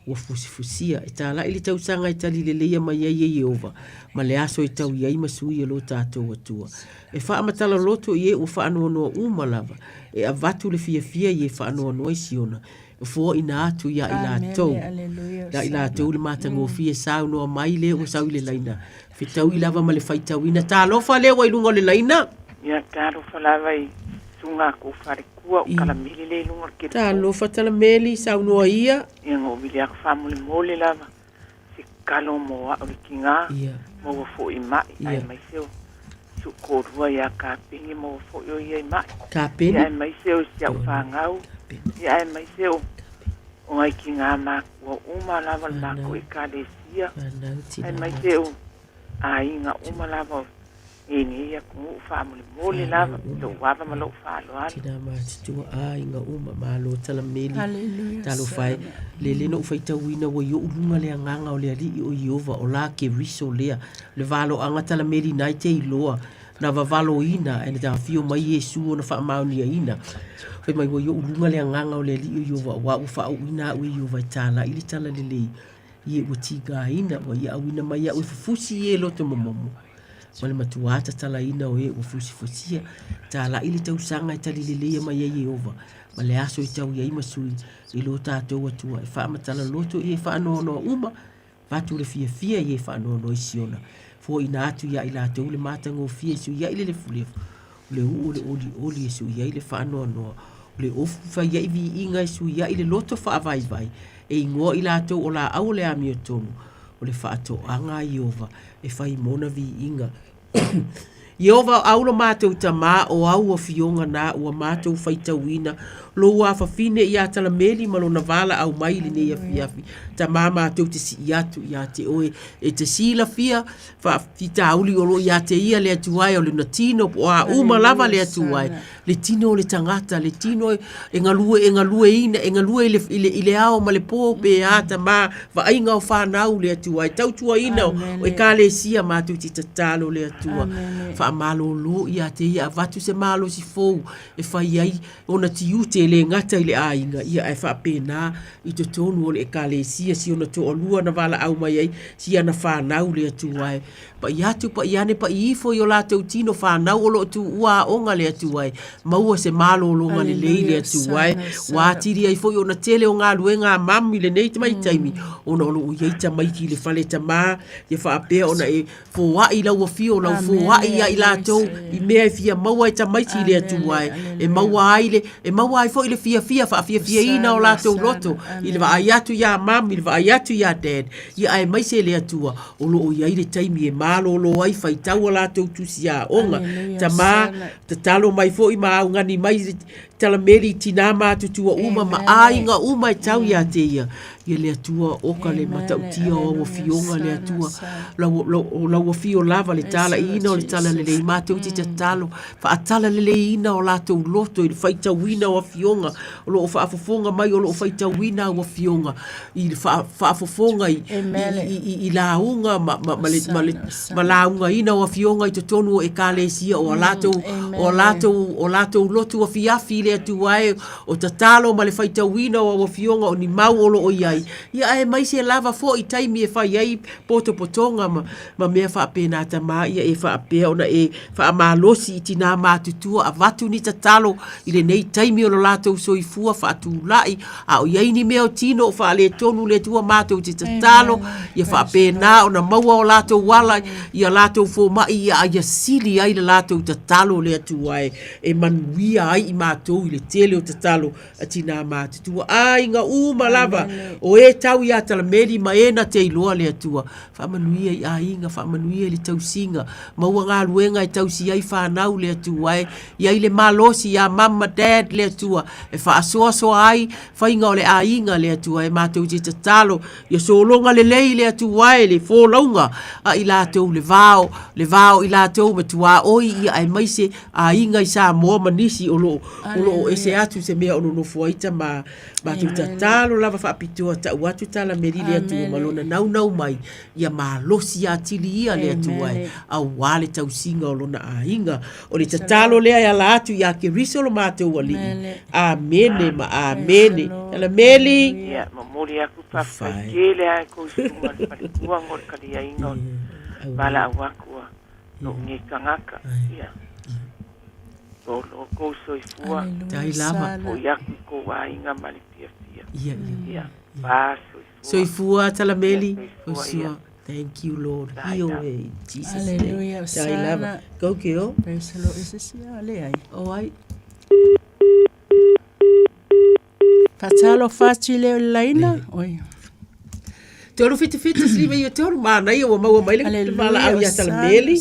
Speaker 18: wa fusifusia e tala ili tau sanga i tali leleia mai ia Yehova ma le aso i tau iai masui e lo tātou atua e wha amatala loto i o wha anoanoa umalava e avatu le fia i e wha anoanoa i siona e fua ina atu ia i lātou i lātou le mātango fia sau noa mai le o sau i le laina fitau i lava ma le whaitau ina tā lofa le wa ilunga le laina
Speaker 20: ia tā lofa lava i sunga ko whare kua o kalamili le ilunga ke
Speaker 18: tā lofa tala meli sau noa ia
Speaker 20: ia ngō wili ako whamule mole lava se kalo mo a o ki ngā mo wa fo i mai ai mai seo su korua ia ka pingi mo wa fo i ai mai
Speaker 18: ka pingi
Speaker 20: ia mai seo si au whangau ia mai seo o ngai ki ngā makua uma lava mako i ka le sia ai mai seo a inga uma lava ini ia ku family mole lava lo wava malo falo al
Speaker 18: kina ma tua a inga uma malo tala meli talo fai le no fai tawina wo yo unga le nganga o le ali o Yehova o la ke riso le valo anga tala meli nai te iloa na valo ina e ta fio mai Yesu na fa mauni ina fai mai wo yo unga le nganga o le ali o Yehova wa u fa ina o Yehova tala ili tala le ye utiga ina wa ya wina mai ya u fusi ye lo to momo wale matuata tala ina o e o fusifusia tala ili tau sanga i tali lelea mai e Yehova ma le aso i tau iai masui i lo tātou atua e wha matala loto i e wha anono uma vatu le fia i e wha anono i siona fo ina atu ia i la tau le matango fia su ia i le fulefu le u le oli e su ia i le wha anono le ofu fai ia ivi inga i sui ia i le loto wha avai vai e ingoa i lato o la au le ami o tonu o le wha ato anga i ova e fai mona vi inga Iova aulo mātou ta mā o au o fionga nā ua mātou whaitauina lo ua whawhine i atala meli malo na vala au maili ne ia fiafi ta mā mātou te si iatu i ate oe e te sila fia whawhita auli o lo i ate ia le atuai o le natino o a uma lava le atuai le tino o le tangata le tino e ngalue ina e ngalue i le ao ma le pōpe a ta mā whainga o whanau le atuai tautua ina o e ka le sia mātou ti tatalo le atua malo lo ia te ia vatu se malo si fou e fai ai ona ti ute le ngata ile ainga ia e fa pena i te tonu o le ekalesia si ona to olua na vala au mai ai si ana fa nau le tu ai pa ia tu pa ia ne pa i fo yo la te tino fa nau o lo tu ua onga le tu ai maua se malo lo ngale le tu ai wa tiri ai fo yo na tele o nga luenga mami le nei te mai taimi ona lo ia ta mai ki le fale ta ma ia fa pe ona e fo wa i la wo fio la fo wa i la to i mea fia maua ta mai ti le tu ai e maua ai fo ile fia ina o la to loto i le va ayatu ya mam i le va ayatu ya dad i ai mai se le atua o lo ia ile taimi e malo lo ai fai tau la to tu sia onga ta ma te talo mai fo i ma ngani mai tala meri tina ma tutua uma ma ainga uma e tau ya te ia ia le atua oka le matautia o fionga le atua la o fio lava le tala ina o le tala le matau ti talo fa atala le ina o lato loto i faita wina o fionga o lo fa fofonga mai o lo faita wina o fionga i fa fofonga i la unga ma la unga ina o fionga i te tonu e kalesia o lato loto o fiafi le tuai o tatalo ma le faita wina o fionga o ni mau o lo o ia e mai se lava fo i taimi e fai ai potonga ma mea fa pena ta ma ia e fa pe ona e fa malosi i tina matutua a vatu ni tatalo i le nei taimi o lo lato soifua fa tu lai a o ia ni mea tino fa le tonu le tua mato ti tatalo ia fa pena ona maua o lato wala ia lato fo ma ia sili ai le lato tatalo le tuai e manuia ai i mato i le tele o tatalo a tina matutua ai nga uma lava o e tau ia tala meri maena te iloa le atua fa manuia i ainga fa manuia le tausinga maua ngā luenga i tausi ai whanau le atua ia i le malosi ia mama dad le atua e fa asoa ai fa inga o le ainga le atua e mātou te tatalo ia solonga le lei le atua e le fōlaunga a i lātou le vao i lātou matua oi ia ai maise ainga i sa moa manisi o lo e se atu se mea ono no fuaita ma tu tatalo lava fa pitua ta watu tala meri le atu malona nau mai ia malosi atili ia le atu ai a wale tau singa o lona ainga o le tatalo lea ia la atu ia ke riso lo mate wali amene ma amene ala meli
Speaker 20: ia mamuri aku papa kele ai ko suma pali kuango kali ainga bala wakua no ngi kangaka ia lo ko soifua
Speaker 18: tai lava
Speaker 20: o yaku ko wainga mali pia
Speaker 18: ia
Speaker 20: baso
Speaker 18: soifua tala meli osua thank you lord heal me jesus
Speaker 19: hallelujah
Speaker 18: tai lava go kio
Speaker 19: praise the lord is ale ai
Speaker 18: oh ai
Speaker 19: fatalo facile laina oi
Speaker 18: te oro fiti sliva ia te oro mana ia o maua mai le mala au ia tala meli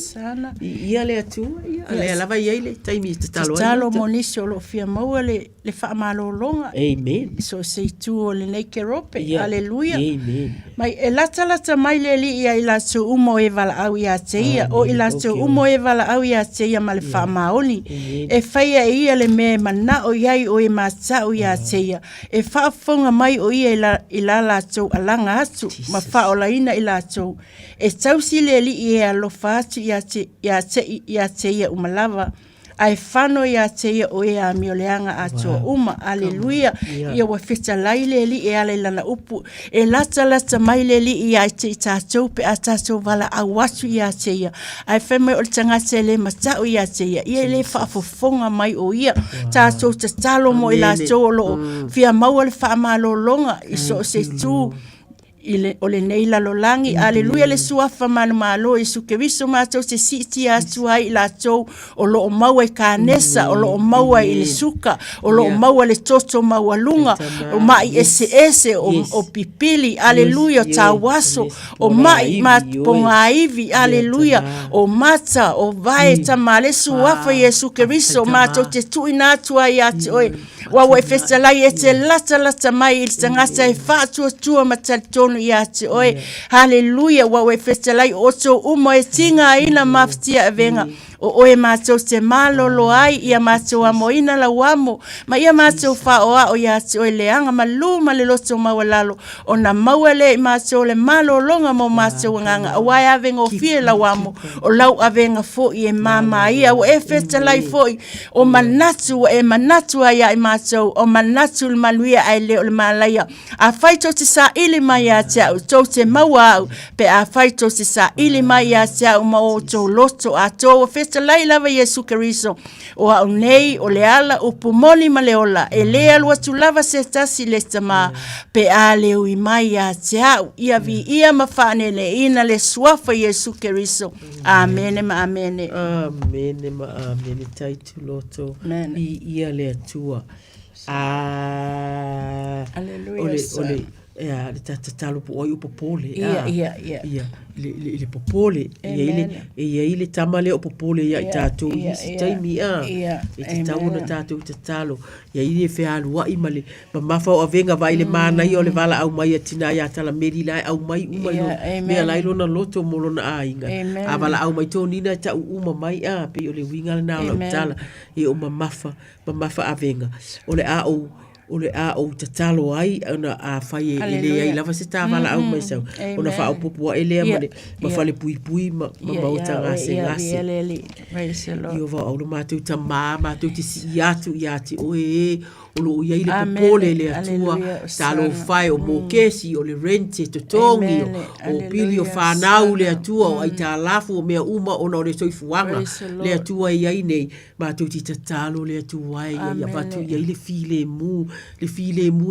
Speaker 18: ia le atu ia le lava ia le taimi te talo
Speaker 19: monisi o lo fia maua le fa malolonga
Speaker 18: amen
Speaker 19: so se tu o le nei kerope
Speaker 18: hallelujah
Speaker 19: amen mai e lata mai le li ia ila so umo e vala au ia te ia o ila so umo e vala au ia te ia ma le fa maoli e faia ia le me mana o iai o e masa o ia te ia e fa fonga mai o ia ila la so alanga atu ma faola ina ila tau e tausi le li e alo fatu ia te ia umalava ai fano ia te ia o e a mioleanga ato uma aleluia ia wa fita lai le li e ale lana upu e lata mai le li ia te tatou pe atatou vala awatu ia te ia ai feme o tanga te le matau ia te ia le faafofonga mai o ia tatou te talo mo ila tolo fia maua le fa malolonga iso se tu o le nei lalolangi. Aleluia le suafa malo Iesu Keriso mātou se siti atu ai lātou o lo o maua I kānesa, o lo o maua I le suka, o lo o maua le toto maualunga, o mai ese o pipili, aleluia, o tawaso, o mai ponga ivi, aleluia, o mata, o vae tamale suafa Iesu Keriso mātou te tuina atu ai ati oe. Wawa festalai e te lata mai I tangata e whātua matalitonu I ati oe. Hallelujah, wawa festalai oto umo e tinga ina maftia avenga. O oe mātou te malolo ai, ia mātou amo ina la wamo, ma ia mātou whaoa o ia ati oe leanga, ma luma le loto mawalalo, o na mawale I mātou le malolonga mo mātou nganga, o wai avenga o fie la wamo, o lau avenga foi e mama ia, o e fetalai foi, o manatu, o e manatu ai ai mātou, o manatu le manuia ai leo le malaya, a whaito te sa ili mai a te au, tau te maua au, pe a whaito te sa ili mai a te au, ma o tau loto a tau, o fetalai lava Iesu Keriso, o au nei, o le ala, o pumoni ma le ola, e le alua tu lava se tasi le tama, pe a leo I mai a te au, ia vi ia mawhanele, ina le suafa Iesu Keriso. Amene ma amene.
Speaker 18: Amene ma amene, taitu loto, I ia le atua.
Speaker 19: Aleluia.
Speaker 18: Le tatalo po oi popole.
Speaker 19: Ia.
Speaker 18: Le popole. Ia le tamale o popole ia I tātou. I taimi e te tauna tātou te talo. Ia le whea alua I male. Ma mafa o avenga vai le mana I o le vala au mai atina ia tala meri lai au mai uma no. Mea lai lona loto molona a inga. A vala au mai tō nina ta uma mai a. Pe o le winga le nao lau tala. E o ma mafa avenga. O le a o te talo ai ona a whai e le ai lava se tā wala au mai sau. Ona wha au popua e lea ma whale pui ma mauta ngase. I o wau lo mātou ta mātou te si iatu oe o lo iai le popole le atua talo whai o mō kesi o le rente to tongi o pili o whanau le atua o ai tā lafu o mea uma ona o le soifuanga le atua iai nei mātou ti ta talo le atua ia watu iai le file mu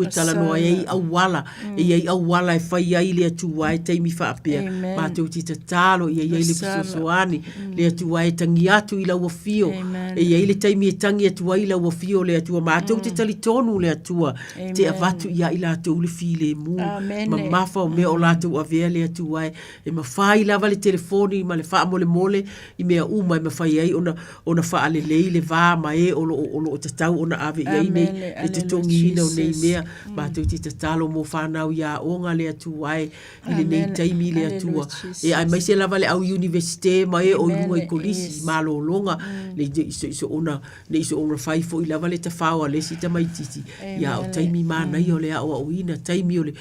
Speaker 18: e tala noa iai awala iai awala e whai iai le atua e teimi whaapea mātou ti ta talo iai le pisosoani le atua e tangi atu I lau fio iai le teimi e tangi atua I lau fio le atua mātou ti tali tonu le atua te avatu ia I lātou le file mu ma mafa o mea o lātou avea le atua e ma whai lava le telefoni ma le wha mole I mea uma e ma whai ai ona wha ale lei le vā ma e o lo tatau ona ave iai nei le te tongi ina o nei mea mātou ti tatalo mo whanau ia onga le atua I le nei taimi le atua e ai mai se lava le au universite ma e o inua I kolisi ma lo longa le iso ona whai fo I lava le tawhaua le si tamai titi ia o taimi mana I o le au ina taimi o le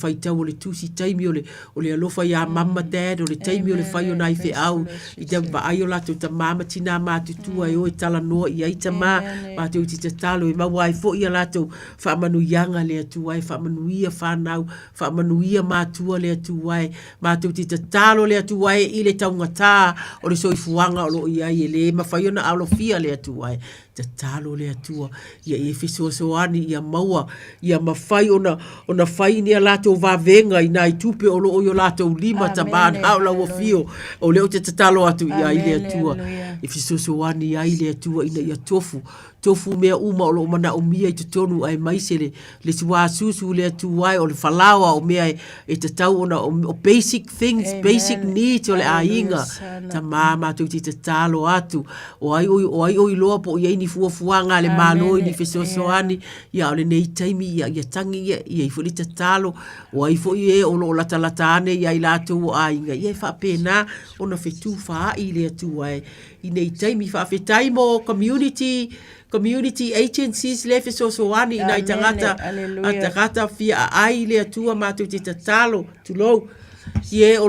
Speaker 18: whaitau o le tusi taimi o le alofa ia mama dad o le taimi o le whai o nai fe au I te ai o lato ta mama tina mātutua e o e tala noa I aita mātou ti te talo e maua I fo ia lato whaamanu ianga le atua e whaamanuia whanau whaamanuia mātua le atua e mātou ti te talo le atua e I le taungatā o le soifuanga o lo ia I le mawhaiona alofia le atua e te talo le atua ia I fisoasoani ia maua ia mawhai ona whai ni a lato vavenga I nai tupe o lo o lato lima ta mana au lau fio o leo te talo atu ia I le atua I fisoasoani ia I le atua ina ia tofu mea uma o lo mana o mia I te tonu ai maisele le tua susu le atua o le falawa o mea e te tau ona o basic things basic needs o le ainga ta mātou ti te talo atu o ai oi loa po ia ni fuafuanga le malo ni fesosoani ia o le nei taimi ia tangi ia I fo te talo o ai fo e o lo lata ia I latou o ainga ia fa pena ona fetu fa I le atua I nei taimi fa fetai mo community agencies le fesosoani ina tangata fia ai le atua mātou te talo tulo ie o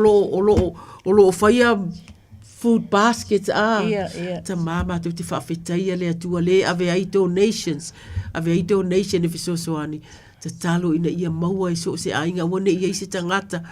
Speaker 18: lo faia food baskets ta mama tu te whawhetai le atua le ave ai donation e fisosoani te talo ina ia maua I so se ainga wane ia I se tangata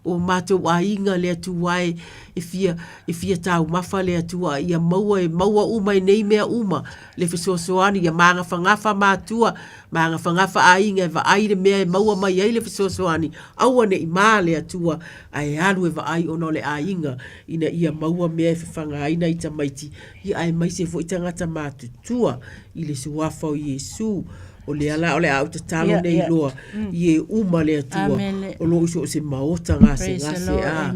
Speaker 18: o mātou ainga le atua e fia tau mafa le atua ia maua uma e nei mea uma le fesoasoani ia manga whangafa mātua manga whangafa ainga e vaai le mea e maua mai ai le fesoasoani aua ne i mā le atua ai alu e vaai ono le ainga ina ia maua mea e whanga aina i tamaiti ia ai mai se fo i tangata mātutua i le suafa o Iesu o le ala o le au te talo nei loa i e uma le atua o lo iso o se maota ngase a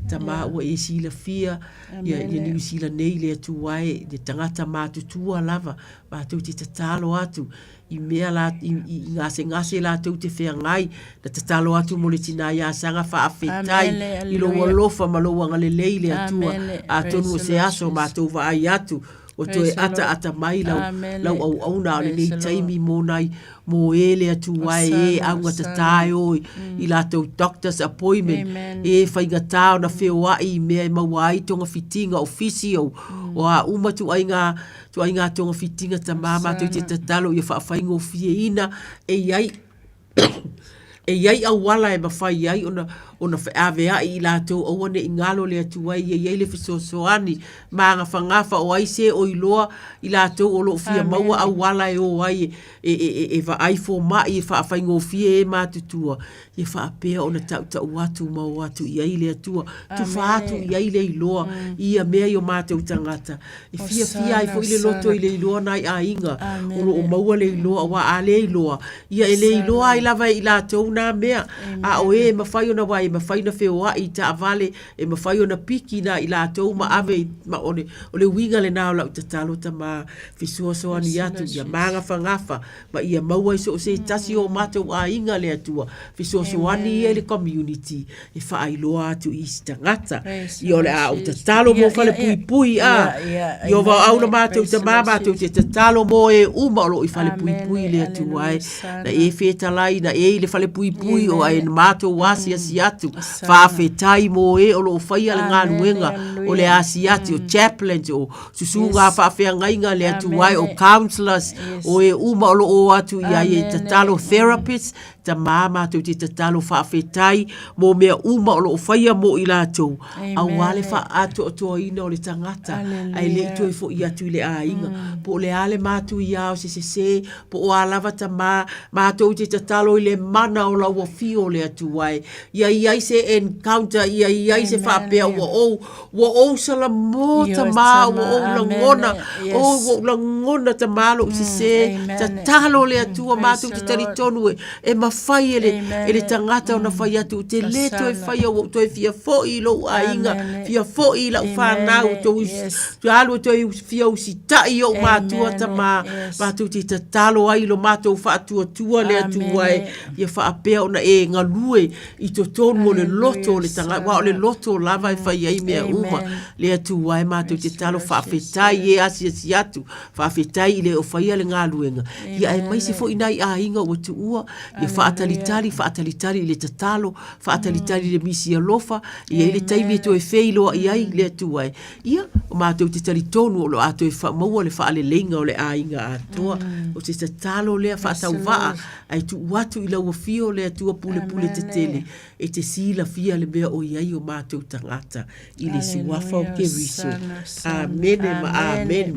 Speaker 18: ta maa ua e sila fia ia ni sila nei le atua e le tangata mātutua lava mātou te talo atu i mea la i ngase la tau te whea ngai na te talo atu mo le tina ia sanga whaafetai i lo walofa maloa ngale leile atua a tonu o se aso mātou wa ai atu o toe ata mai lau au na o le nei taimi mō nai mō ele atu wae e aunga ta tae oi i la tau doctor's appointment e whainga tau na wheo ai mea e mawai tonga fitinga ofisio o a uma tu ai ngā tonga fitinga ta mama tu te tatalo i a whaingo fie ina e iai au wala e mawhai ai ona whaavea i la tau au ane i ngalo le atu ai iai le fisosoani maanga whangafa o ai se o iloa i la tau o lo fia maua au wala e o ai e va ai fo mai e whaafhaingo fie e mātutua e whaapea ona tau watu mau atu i ai le atua tu whaatu i ai le iloa i a mea i o mātou tangata e fia ai fo i le loto i le iloa nai a inga o maua le iloa wa a le iloa ia e le iloa i lava i la tau na mea a o e mawhai ona wai mawhai na wheo i ta avale e mawhai ona piki na i la tau ma ave ma o le winga le nao lau ta talo ta ma fisua soani atu ia maanga whangafa ma ia maua iso o se tasi o mātou a inga le atua fisua soani e le community e whaailoa atu i stangata i ole a o ta talo mo whale pui pui a i o wa au na mātou ta mā mātou te talo mo e uma o lo i whale pui pui le atu ai na e whetalai na e le whale pui pui o ai na mātou wasi asi atu whaafetai mo e o lo whaia le ngā nuenga o le asi atu o chaplains o susu ngā whaafea ngainga le atu ai o counselors o e uma o lo o atu i ai e tatalo therapists ta mama tu te tatalo whaafetai mo mea uma o lo whaia mo i lātou a wale wha atu o toa ina o le tangata ai le tu e fo i atu i le a inga po le ale mātu i au se po o alawa ta mātou te tatalo i le mana o lau o fio le atu ai ia se encounter ia se whaapea wa o sala mo ta mā wa o langona ta malo se ta talo le atu a mātou te taritonu e mawhai ele tangata o na whai atu te le to e whai o to e fia fo i lo a inga fia fo i la whanau to alu to i fia usi tai o mātua ta mātou te tatalo ai lo mātou whaatua tua le atu ai ia whaapea o na e ngalue i to tonu o le loto le tangata wa o le loto lava e whai ai mea uma le atu ai mātou te talo whaafetai e asi atu whaafetai i le o whai ale ngā luenga ia e mai se fo inai a inga o tu ua ia whaatalitari le tatalo whaatalitari le misi alofa ia le taimi e to e wheilo i ai le atu ai ia o mātou te taritonu o lo ato e maua le whaale lenga o le a inga atoa o te tatalo lea whaatau waa ai tu watu i lau fio le atua pule te tele e te sila fia le mea o iai o mātou tangata i le suafa o ke riso amene ma amene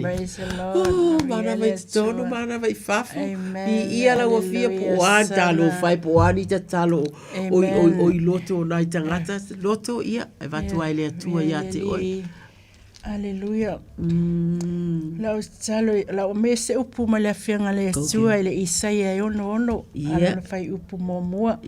Speaker 18: mana mai tono mana mai fafu i ia lau fia po talo fai po ani te talo o i loto nai tangata loto ia e vatu ai le atua ia te oi
Speaker 19: Aleluia. Lau talo lau mese upu ma le afenga le atua i le Isaia e ono ala fai upu mua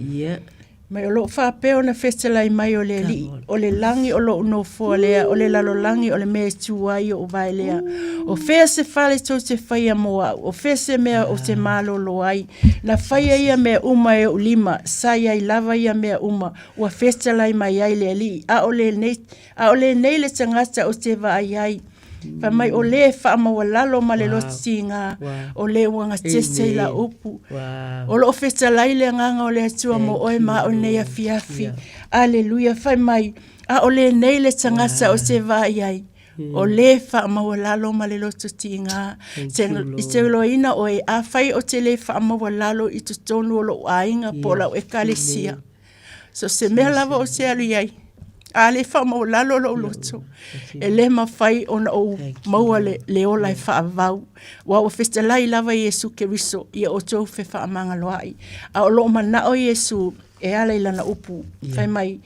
Speaker 19: mai o lo whapeo na whetalai mai o le li o le langi o lo uno fua lea o le lalo langi o le mea tuai o vai lea o whea se whale tau te whaia moa o whea se mea o te malo lo ai na whaia ia mea uma e o lima sai ai lava ia mea uma o whetalai mai ai le li a o le nei le tangata o te va ai ai pa mai o le fa ma lalo ma le lotinga o le wanga tese la upu o lo feta laile nganga o le atua mo oi ma o nei afiafi aleluia fa mai a o le nei le tangasa o se vai ai o le fa ma lalo ma le lotinga se lo ina o e a fai o te le fa ma lalo i to tonu lo ainga po la e kalesia So se mea lava o se alu iai. A le wha mau lalo lo loto. E le mawhai ona o maua le ola e wha avau. Wa o festalai lava Yesu ke riso ia o tau fe wha amanga loai. A o lo mana o Yesu e ala ilana upu. Whai mai.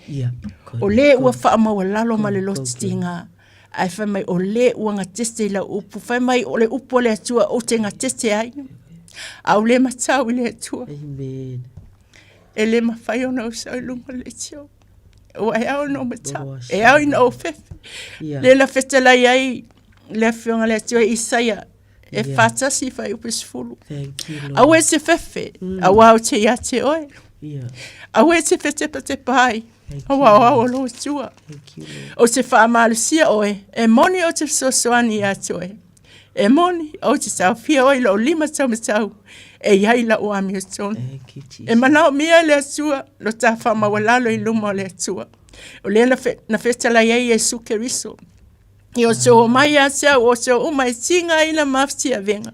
Speaker 19: O le ua wha maua lalo ma le lotistinga. Ai whai mai o le ua ngā teste la upu. Whai mai o le upu le atua o te ngā teste ai. A o le matau i le atua.
Speaker 18: Amen.
Speaker 19: E le mawhai ona o sau lunga le tio. O e au no mata. E au ina o fefe. Le la fetela iai le fionga le atua Isaia. E fatasi fai upes fulu. Au e se fefe. Au au te ia te oe. Au e se fete pa te pai. Au au lo tua. O se wha amalusia oe. E moni o te sosoani ia te oe. E moni o te sau fia oe lo lima tau matau. E iai la o ami o tonu. E manao mia le atua, lo ta wha mawalalo I luma o le atua. O le na fetala iai Yesu ke riso. I o so o mai a sea, o so o mai tinga ina mafti a venga.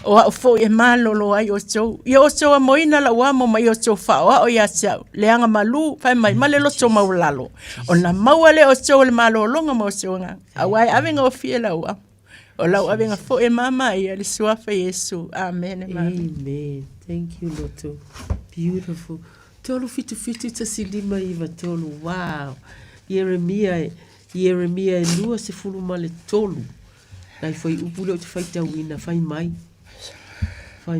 Speaker 19: O a fo e malolo ai o so. I o so a moina la wamo mai o so wha o ia sea. Le anga malu, whai mai male lo so mawalalo. O na mawale o so le malo longa mo so nga. A wai avenga o fie la wamo. O lau avenga fo e mama ia le suafa Yesu. Amen.
Speaker 18: Amen. Thank you, Loto. Beautiful. Tolu fitu fitu ta silima iwa tolu. Wow. Yeremia e lua se fulu ma le tolu. Nai fai upule o te fai tauina. Fai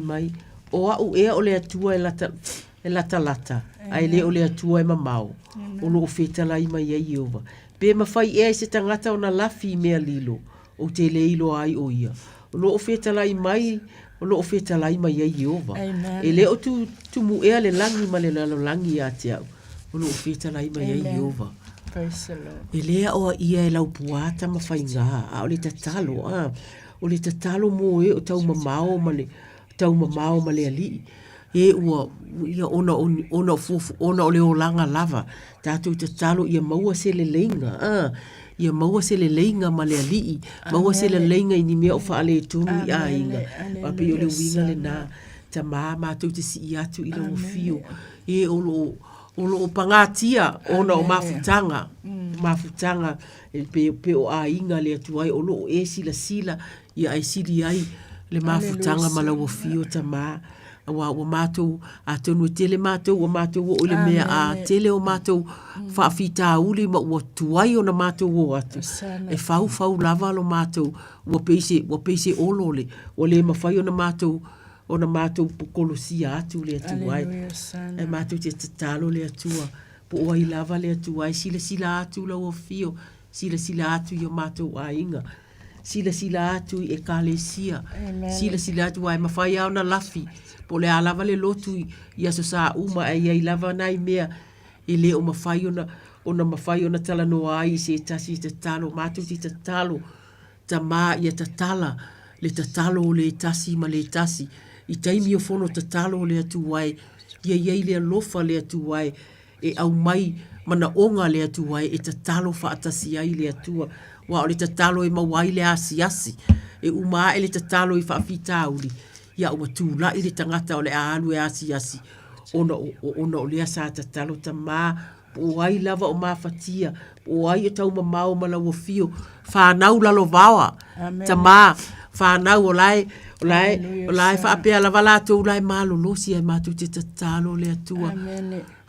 Speaker 18: mai. O au ea o le atua e lata. Ai le o le atua e mamau. O lo o fetala ima ia iova. Pe ma fai ea se tangata o na lafi mea lilo. O te leilo ai o ia. O lo o fetalai mai, o lo o fetalai mai ai Jehova. E le o tu mu ea le langi ma le lalo langi a te au. O lo o fetalai mai ai Jehova. E lea o ia e lau puata ma fai ngā. A o le tatalo, o le tatalo mo e o tau mamao ma le ali. E ua ia ona o le o langa lava. Tātou tatalo ia maua se le leinga. Ia maua se le leinga ma le alii, maua se le leinga I ni mea o wha le tunu I a inga. Wapi o le winga le nā, ta mātou te si atu I la o fio. E o lo pangatia ona o mafutanga, pe o a inga le atuai, o lo e sila, ia ai sili ai le mafutanga ma la o fio ta mā. Wa mātou a tonu e tele mātou, wa mātou o le mea a tele o mātou whaafita uli ma ua tuai o na mātou o atu. E fau lava lo mātou, ua peise olole, o le mawhai o na mātou pukolosia atu le atuai. E mātou te tatalo le atua, po oai lava le atuai, sila atu la o fio, sila atu I o mātou a inga. Sila atu I e kālesia, sila atu ai mawhai au na lafi, po le alava le lotu I aso sa uma e iai lava nai mea I le o mawhai ona tala noa ai se tasi te talo, mātou ti te talo, ta mā ia ta tala, le ta talo o le tasi ma le tasi, I taimi o fono ta talo o le atu wai, iai le alofa le atu wai, e au mai mana onga le atu wai, e ta talo whaatasi ai le atua, wa o le ta talo e mawai le asi, e uma e le ta talo I whaafita uli, ia ua tūla I le tangata o le aalu e asi, ona o lea sa ta talo ta mā, o ai lava o mawhatia, o ai e tau mamau ma lau o fio, whanau lalo vawa, ta mā, whanau o lai whaapea lava lātou lai mālo losi ai mātou te tatalo le atua,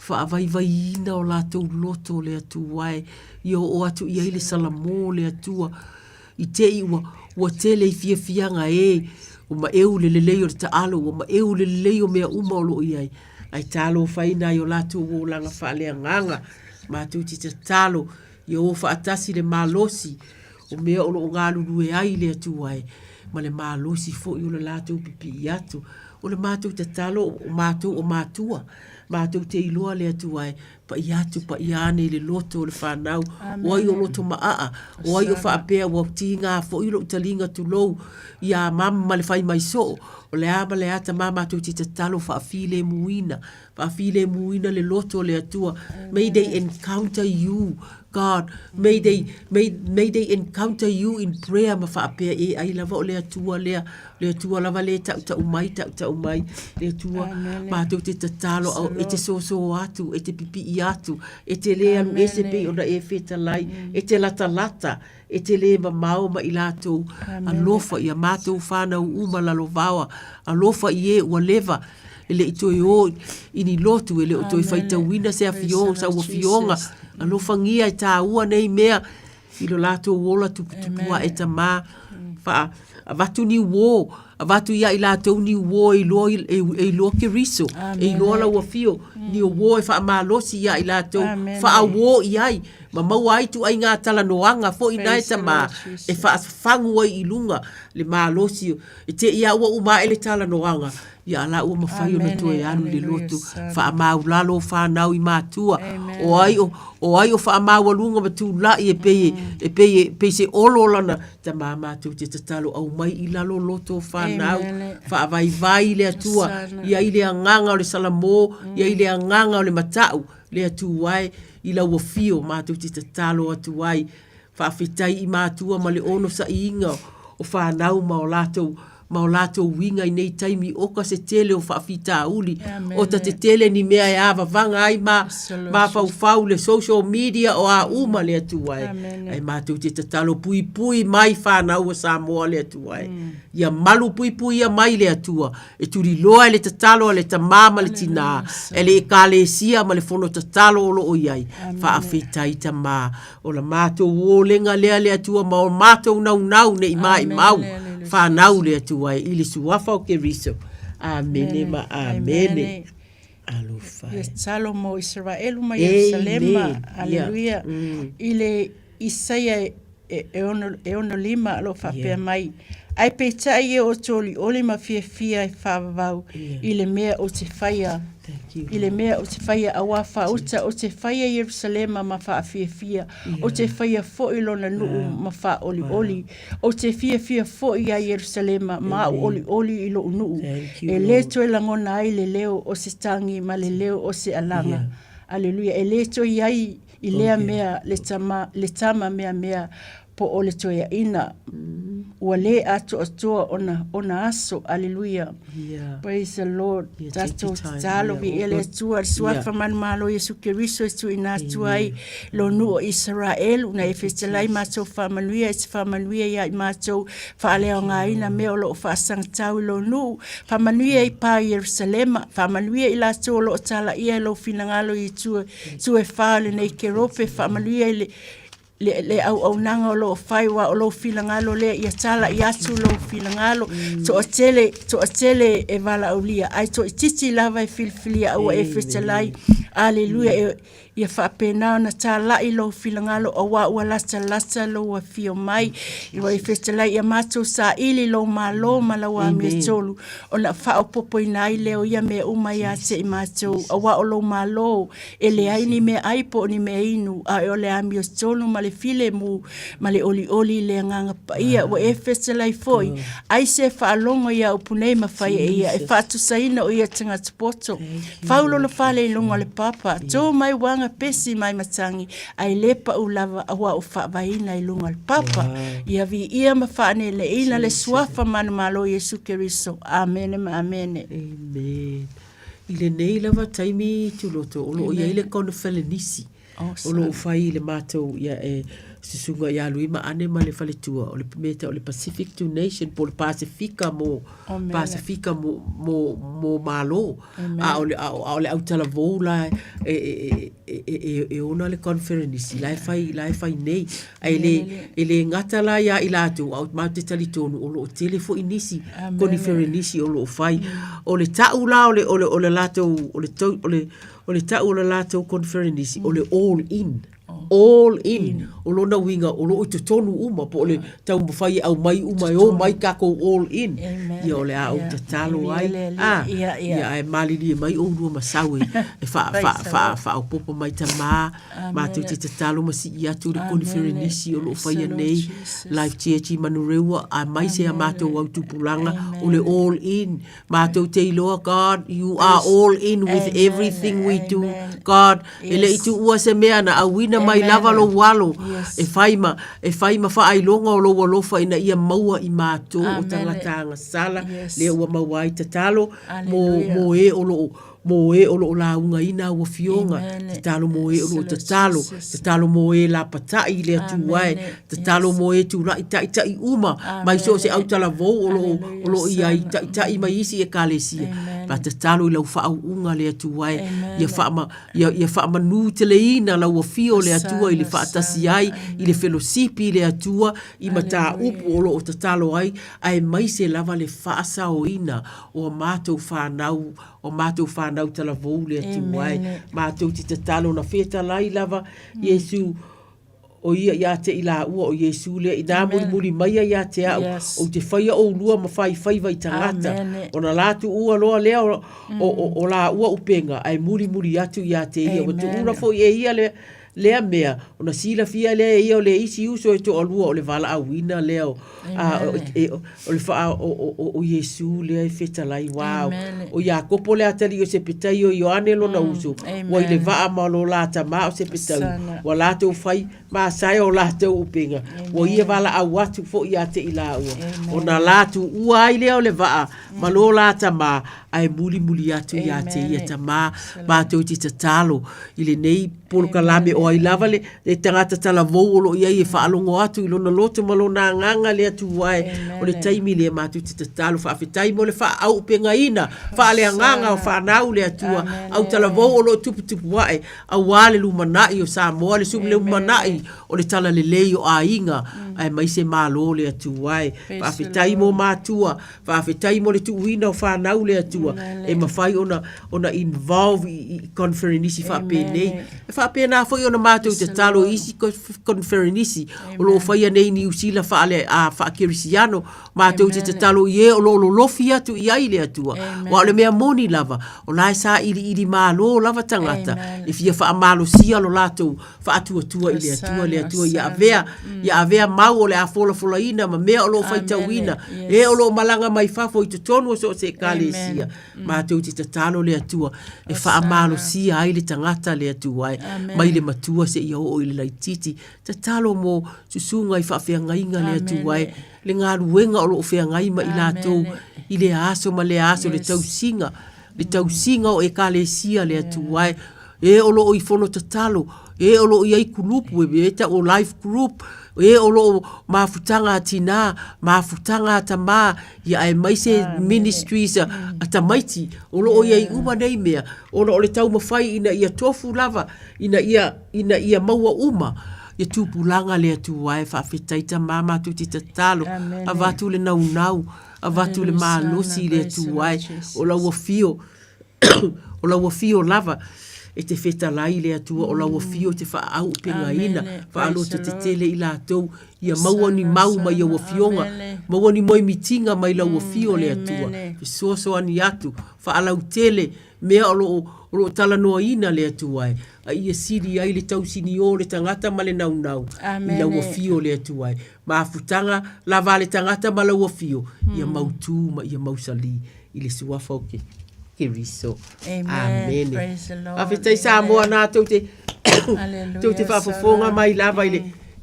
Speaker 18: whaavaivaina o lātou loto le atua, I o atu I le salamo le atua, I te I ua tele I fianga o ma eu le lelei o te alo, o ma eu le lelei o mea uma o lo iai. Ai talo whaina I o lātou o langa whaalea nganga, mātou ti te talo, I o whaatasi le mālosi, o mea o lo ngālu rue ai le atu ai, ma le mālosi fo I o le lātou pipi I atu, o le mātou te talo o mātou o mātua, mātou te iloa le atu ai, pa I atu, pa I ane le loto o le whanau, o ai o loto maa, o ai o whaapea o ti ngā fo I lo utalinga tu lou, I a mama ma le whai mai so, o le ama le ata mama tu te talo whaafile muina le loto le atua, may they encounter you, God, may they encounter you in prayer ma whaapea e ai lava o le atua lava le ta umai ta au mai le tua mātou te tatalo au e te soso atu, e te pipi i atu, e te lea nu ese pe ona e whetalai, e te lata, e te le mamau ma i lātou alofa i a mātou whānau umalalo vawa, alofa i e ua leva, ele i toi o ini lotu, ele o toi whaita wina se a fionga, sa ua fionga, alofa ngia i tā ua nei mea, i lo lātou wola tupua e ta mā, wha a watu ni wō, a watu ia i lātou ni wō e loa ke riso, e loa la ua fio, ni o wō e wha a mālosi ia i lātou, wha a wō i ai, ma mau ai tu ai ngā tala noanga, fo i nai ta mā, e wha a whangu ai i lunga, le mālosi, e te ia ua uma ele tala noanga, ia ala ua mawhai o na tue anu le lotu, wha a maulalo whanau i mātua, o ai o wha a mawalunga matu la i e pei se ololana, ta mā mātou te tatalo au mai i lalo loto whanau, wha a vai le atua, ia i le anganga o le salamo, ia i le anganga o le matau, le atu wai, i lau fio mātou te tatalo atu wai, wha a whitai i mātua ma le ono sa inga, o whanau ma o lātou winga i nei taimi oka se tele o whaafita uli. O ta te tele ni mea e awa vanga ai ma whau le social media o a uma le atu wai. Ai mātou te tatalo pui mai whanau o Samoa le atu wai. Ia malu pui a mai le atua. E turi loa le tatalo le tamama le tina. E le kale sia ma le fono tatalo o lo o iai. Whaafita i ta mā. O la mātou o lenga lea le atua ma o mātou nau ne i mai mau. Whanau le atu wai, ili suafa o ke riso. Amene ma amene. Alufai.
Speaker 19: Ia talo mo Israelu ma Yerusalema. Aleluia. Ile Isaia e ono lima alo whapea mai. Ai peitai e o toli ole ma fia e whawau. Ile mea o te whaia. Ile mea o te whaia awa whauta. O te whaia Yerusalema ma wha fia. O te whaia fo ilona nuu ma wha oli. O te fia fo ia Yerusalema ma oli ilo nuu. E le toi langona ai le leo o se tangi ma le leo o se alanga. Aleluia. E le toi ai i lea mea le tama mea po o le toia ina. Ua le atu atua ona aso. Aleluia. Praise the Lord. Tato talo vi ele atua suafa man malo Yesu Keriso esu ina atua ai lo nuo Israel. Una e festelai mato whamanuia e whamanuia ia i mato whaaleo ngā ina meo lo whaasang tau lo nuo. Whamanuia i pā Yerusalema. Whamanuia i lato lo tala ia lo finangalo i tue whaale nei ke rope. Whamanuia i le au nanga o lo whaiwa o lo filangalo le ia tala i atu lo filangalo to atele e vala aulia ai to titi lava e filfilia au e fetalai aleluia ia whapena na tala i lo filangalo o wa ua lata lo wa fio mai i wa e fetalai ia mato sa ili lo malo malawa me tolu o na whao popo inai leo ia me umai ate i mato o wa o lo malo e le aini me aipo ni me inu a o le amio tolu ma le file mu ma le oli le nganga pa ia wa e fetalai foi ai se whaalongo ia upunei mawhai ia e whatu saina o ia tanga tupoto whaulo lo whale ilunga le papa tō mai wanga pesi mai matangi ai lepa ulava awa o whaavaina ilunga le papa ia vi ia mawhane le ina le suafa manu malo Yesu Keriso amene ma amene
Speaker 18: amen ile nei lava taimi tuloto olo ia ile kono felenisi olo ufai le matou ia susunga ia luima ane ma le faletua o le pimeta o le Pacific Two Nation po le Pasifika mo malo a o le autala voula e ona le conference lai fai nei ele ngata la ia ilatu au mate talitonu o lo telefo inisi conference o lo fai o le taula o le lato o le taula lato conference o le all in o lona winga o lo te tonu uma po le tau mawhai au mai kako all in ia o le au te talo ai ia ai malili mai o rua masawe e wha au popo mai ta mā tu te talo masi i atu le konferenisi o lo whaia nei Life Church i Manurewa a mai se a mātou au tupulanga o le all in mātou te iloa God you are all in with everything we do God ele itu ua se mea na awina mai ai lava lo walo e faima fa ai longa o lo walofa ina ia maua i mātou o tangata sala le ua maua i tatalo mo e o lo la unga ina ua fionga tatalo mo e o lo tatalo mo e la patai le atuai tatalo mo e tu la ita i uma mai so se au tala vo o lo ia ita i mai isi e kalesia pa tatalo i lau fa unga le atuai ia fa manu te le ina la ua fio le atua i le fa atasi ai i le fellowshipi le atua i mata upu o lo o tatalo ai mai se lava le fa asa o ina o mātou whanau tala vou le atuai mātou ti tatalo na feta lai lava Yesu o ia te ila ua o Yesu le ina muri mai ia te au o te whaia o lua ma whai vai tangata o na latu ua loa lea o la ua upenga ai muri atu ia te ia o te ura fo ia lea mea o na sila fia lea ia o le isi uso e to alua o le vala awina lea o le wha o Yesu lea e feta lai wow o ia kopo lea tali o se petai o Ioane lo na uso wa i le vaa ma lo lata ma o se petai wa lata o fai ma sai o lata o upenga wa ia vala awatu fo ia te ila ua o na latu ua ai lea o le vaa ma lo lata ma ai muli atu ia te ia ta ma te o ti tatalo i le nei polo kalame o ai lava le tangata tala vou o lo ia i whaalongo atu i lona loto ma lona nganga le atu wae o le taimi le matu ti tatalo whaafetai mo le wha au penga ina whaale nganga o whanau le atua au tala vou o lo tupu wae au wale lumanai o Samoa le sum le lumanai o le tala le lei o a inga ai mai se malo le atu wae whaafetai mo matua whaafetai mo le tuuina o whanau le atua e mawhai ona involve i conferenisi whaapenei e whaapena foi ona mātou te talo isi conferenisi o lo whaia nei ni usila whaale a whaakirisiano mātou te talo ie o lo lofi atu i aile atua wa ole mea moni lava o lai sa iri malo lava tangata e fia whaamalo sia lo latou whaatua le atua ia avea mau o le a fola ina ma mea o lo whaitauina e o lo malanga mai fafo i te tonu o so se kale sia mātou te talo le atua e whaamalo sia aile tangata le atua mai le matua se ia o ile laititi te talo mo susunga i whaafeangainga le atuai le ngā ruenga o lo whaangai ma i lātou i le aso ma le aso le tausinga o e kalesia le atuai e o lo i fono te talo e o lo i ai kulupu e ta o life group e o lo mafutanga tina mafutanga tama ia ai mai se ministries atamaiti o lo ia i uma nei mea o lo le tau mawhai ina ia tofu lava ina ia maua uma ia tupulanga le atu wae whaafetaita mama tu ti tatalo a vatu le nau a vatu le maalosi le atu wae o la fio lava e te feta lai le atua o laua fio te wha au penga ina wha alo te tele i lātou ia maua ni mau mai au fionga maua ni moi mitinga mai laua fio le atua soso ani atu wha alau tele mea o lo tala noa ina le atua a ia siri ai le tausini o le tangata ma le nau i laua fio le atua ma afutanga lava le tangata ma laua fio ia mautu ma ia mausali i le suafa o ke Riso. Amen.
Speaker 19: Praise the Lord.
Speaker 18: Afetai Samoa na tau te whaafofonga mai lava i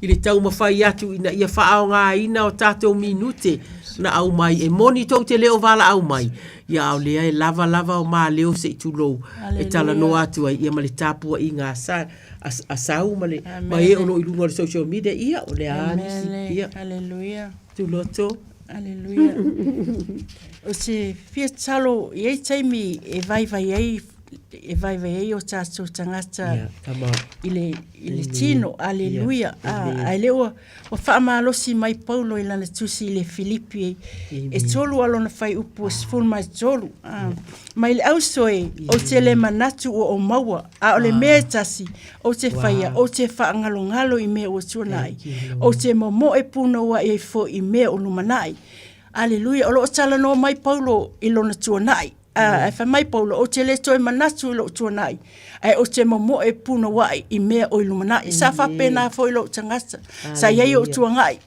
Speaker 18: le tau mawhai atu ina ia whaao ngā ina o tātou minute na au mai e moni tau te leo vala au mai ia au lea e lava o mā leo se i tulou e tala no atu ai ia ma le tāpua i ngā asau ma e ono i lunga le social media ia o le anisi ia.
Speaker 19: Hallelujah.
Speaker 18: Tuloto.
Speaker 19: Aleluia. O se fia talo i ei taimi e vai ai o tātou tangata i le tino. Aleluia. A lewa wa whaamalosi mai Paulo i lana tusi i le Filipi e tolu alona whai upu o sifun mai tolu. Mai le ausoe o te le manatu o maua a o le mea tasi o te whaia o te whaangalo i mea o tuanai o te momo e puna ua e fo i mea o lumanai. Aleluia. O lo tala no mai Paulo i lona tuanai. E wha mai Paulo o te le toi manatu i lo tuanai. O te momo e puna ua i mea o lumanai. Sa whapena fo i lo tangata. Sa iei o tuangai.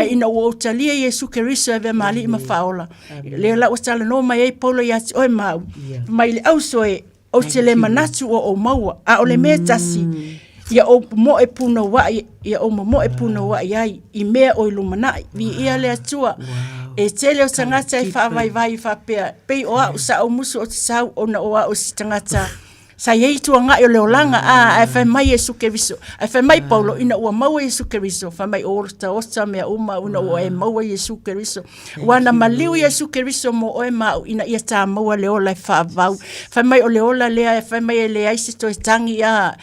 Speaker 19: Ina o talia Yesu Keriso e ve mali i mawhaola. Le la o tala no mai Paulo i ati oi mau. Mai le auso e o te le manatu o maua. A o le mea tasi. ia o mo e puna wa ia o mo e puna wa ai I mea o ilumana vi ia le atua e tele o tangata e whaavai fa pe o au sa o musu o te sau o na o au si tangata sa yei tua ngai o leolanga a whai mai e suke viso a whai mai paulo ina ua maua e suke viso whai mai orta osta mea uma una ua e maua e suke viso wana maliu e suke viso mo oe mau ina ia ta maua leola e whaavau whai mai o leola lea e whai mai e lea isi to e tangi a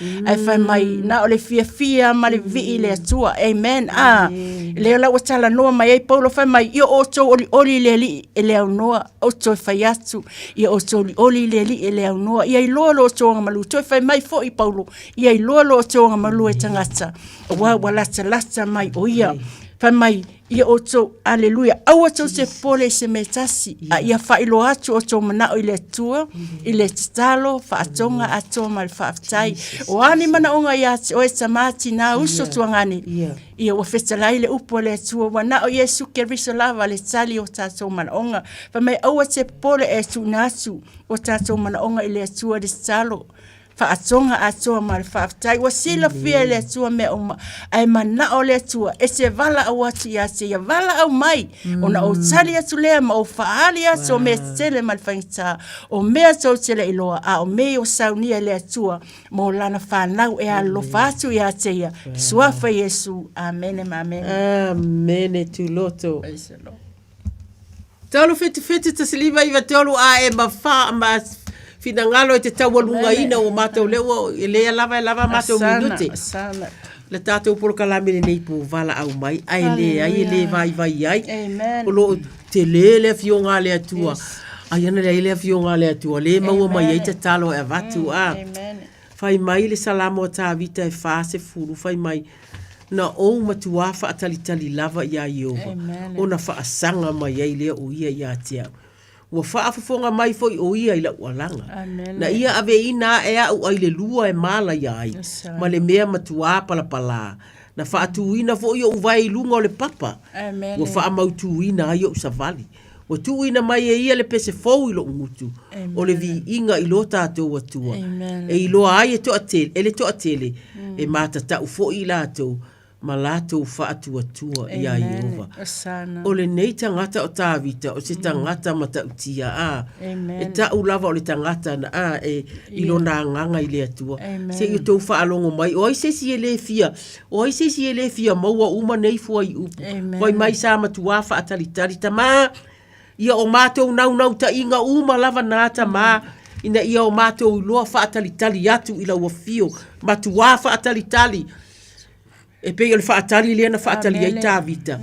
Speaker 19: whai mai na o le fia ma le vii le atua amen a leola ua tala noa mai e paulo whai mai ia o to oli le li e leo noa o to e whai atu ia o to oli le li e leo noa ia I lolo tonga malu toi fai mai fo I paulo ia I lolo tonga malu e tangata wa lata mai o ia fai mai ia o to aleluia aua tau se pole se metasi a ia fai lo atu o to mana o ile tua ile talo fa atonga ato mal fa aftai o ani mana onga ia o e tamati na uso tuangani ia o fetalai le upo le tua wana o Yesu Keriso lava le tali o tato mana onga fai mai aua se pole e tu nasu o tato mana onga ile tua de talo fa atonga atoa mal fa aftai wa sila fia le tua me uma ai mana o le tua e se vala awati ya se ya vala au mai ona o tali atu lea ma o faali atu o me tele mal fangita o mea tau tele iloa a o me o saunia le tua mo lana whanau e alo fatu ya te ya suafa Yesu amen amen
Speaker 18: amen tu loto tolu fiti tasiliva iwa tolu a e mafa ma fina ngalo te tawalunga ina o matau lewa le lava matau minute le tatou por kalame nei po vala au mai ai le vai ai o lo te le fionga le atua ai ana le fionga le atua le mau mai ai te talo e vatu a fai mai le salamo ta vita e fase furu fai mai na o matua fa atali lava ia Yehova ona fa asanga mai ai le o ia tia wa fa afonga mai foi o ia ila walanga na ia ave ina e au ai le lua e mala ia ma le mea matua pala na fa atuina foi o vai lunga o le papa wa fa amautuina ai o savali wa tuina mai e ia le pese fou ilo ngutu o le vi inga ilo tatou atua e ilo ai e to atele e matata u foi latou ma latou faatuatua ia Iova. O le nei tangata o tāwita, o se tangata matautia a. E tau lava o le tangata na a e ilona nganga i le atua. Se i tau whaalongo mai, o ai sesi e le fia, maua uma nei fua I upu. Hoi mai sa matua faatalitari tama, ia o mātou nau ta inga uma lava nata ma, ina ia o mātou loa faatalitali atu ila ua fio, matua faatalitali, e pe le faatali le na faatali ai tāwita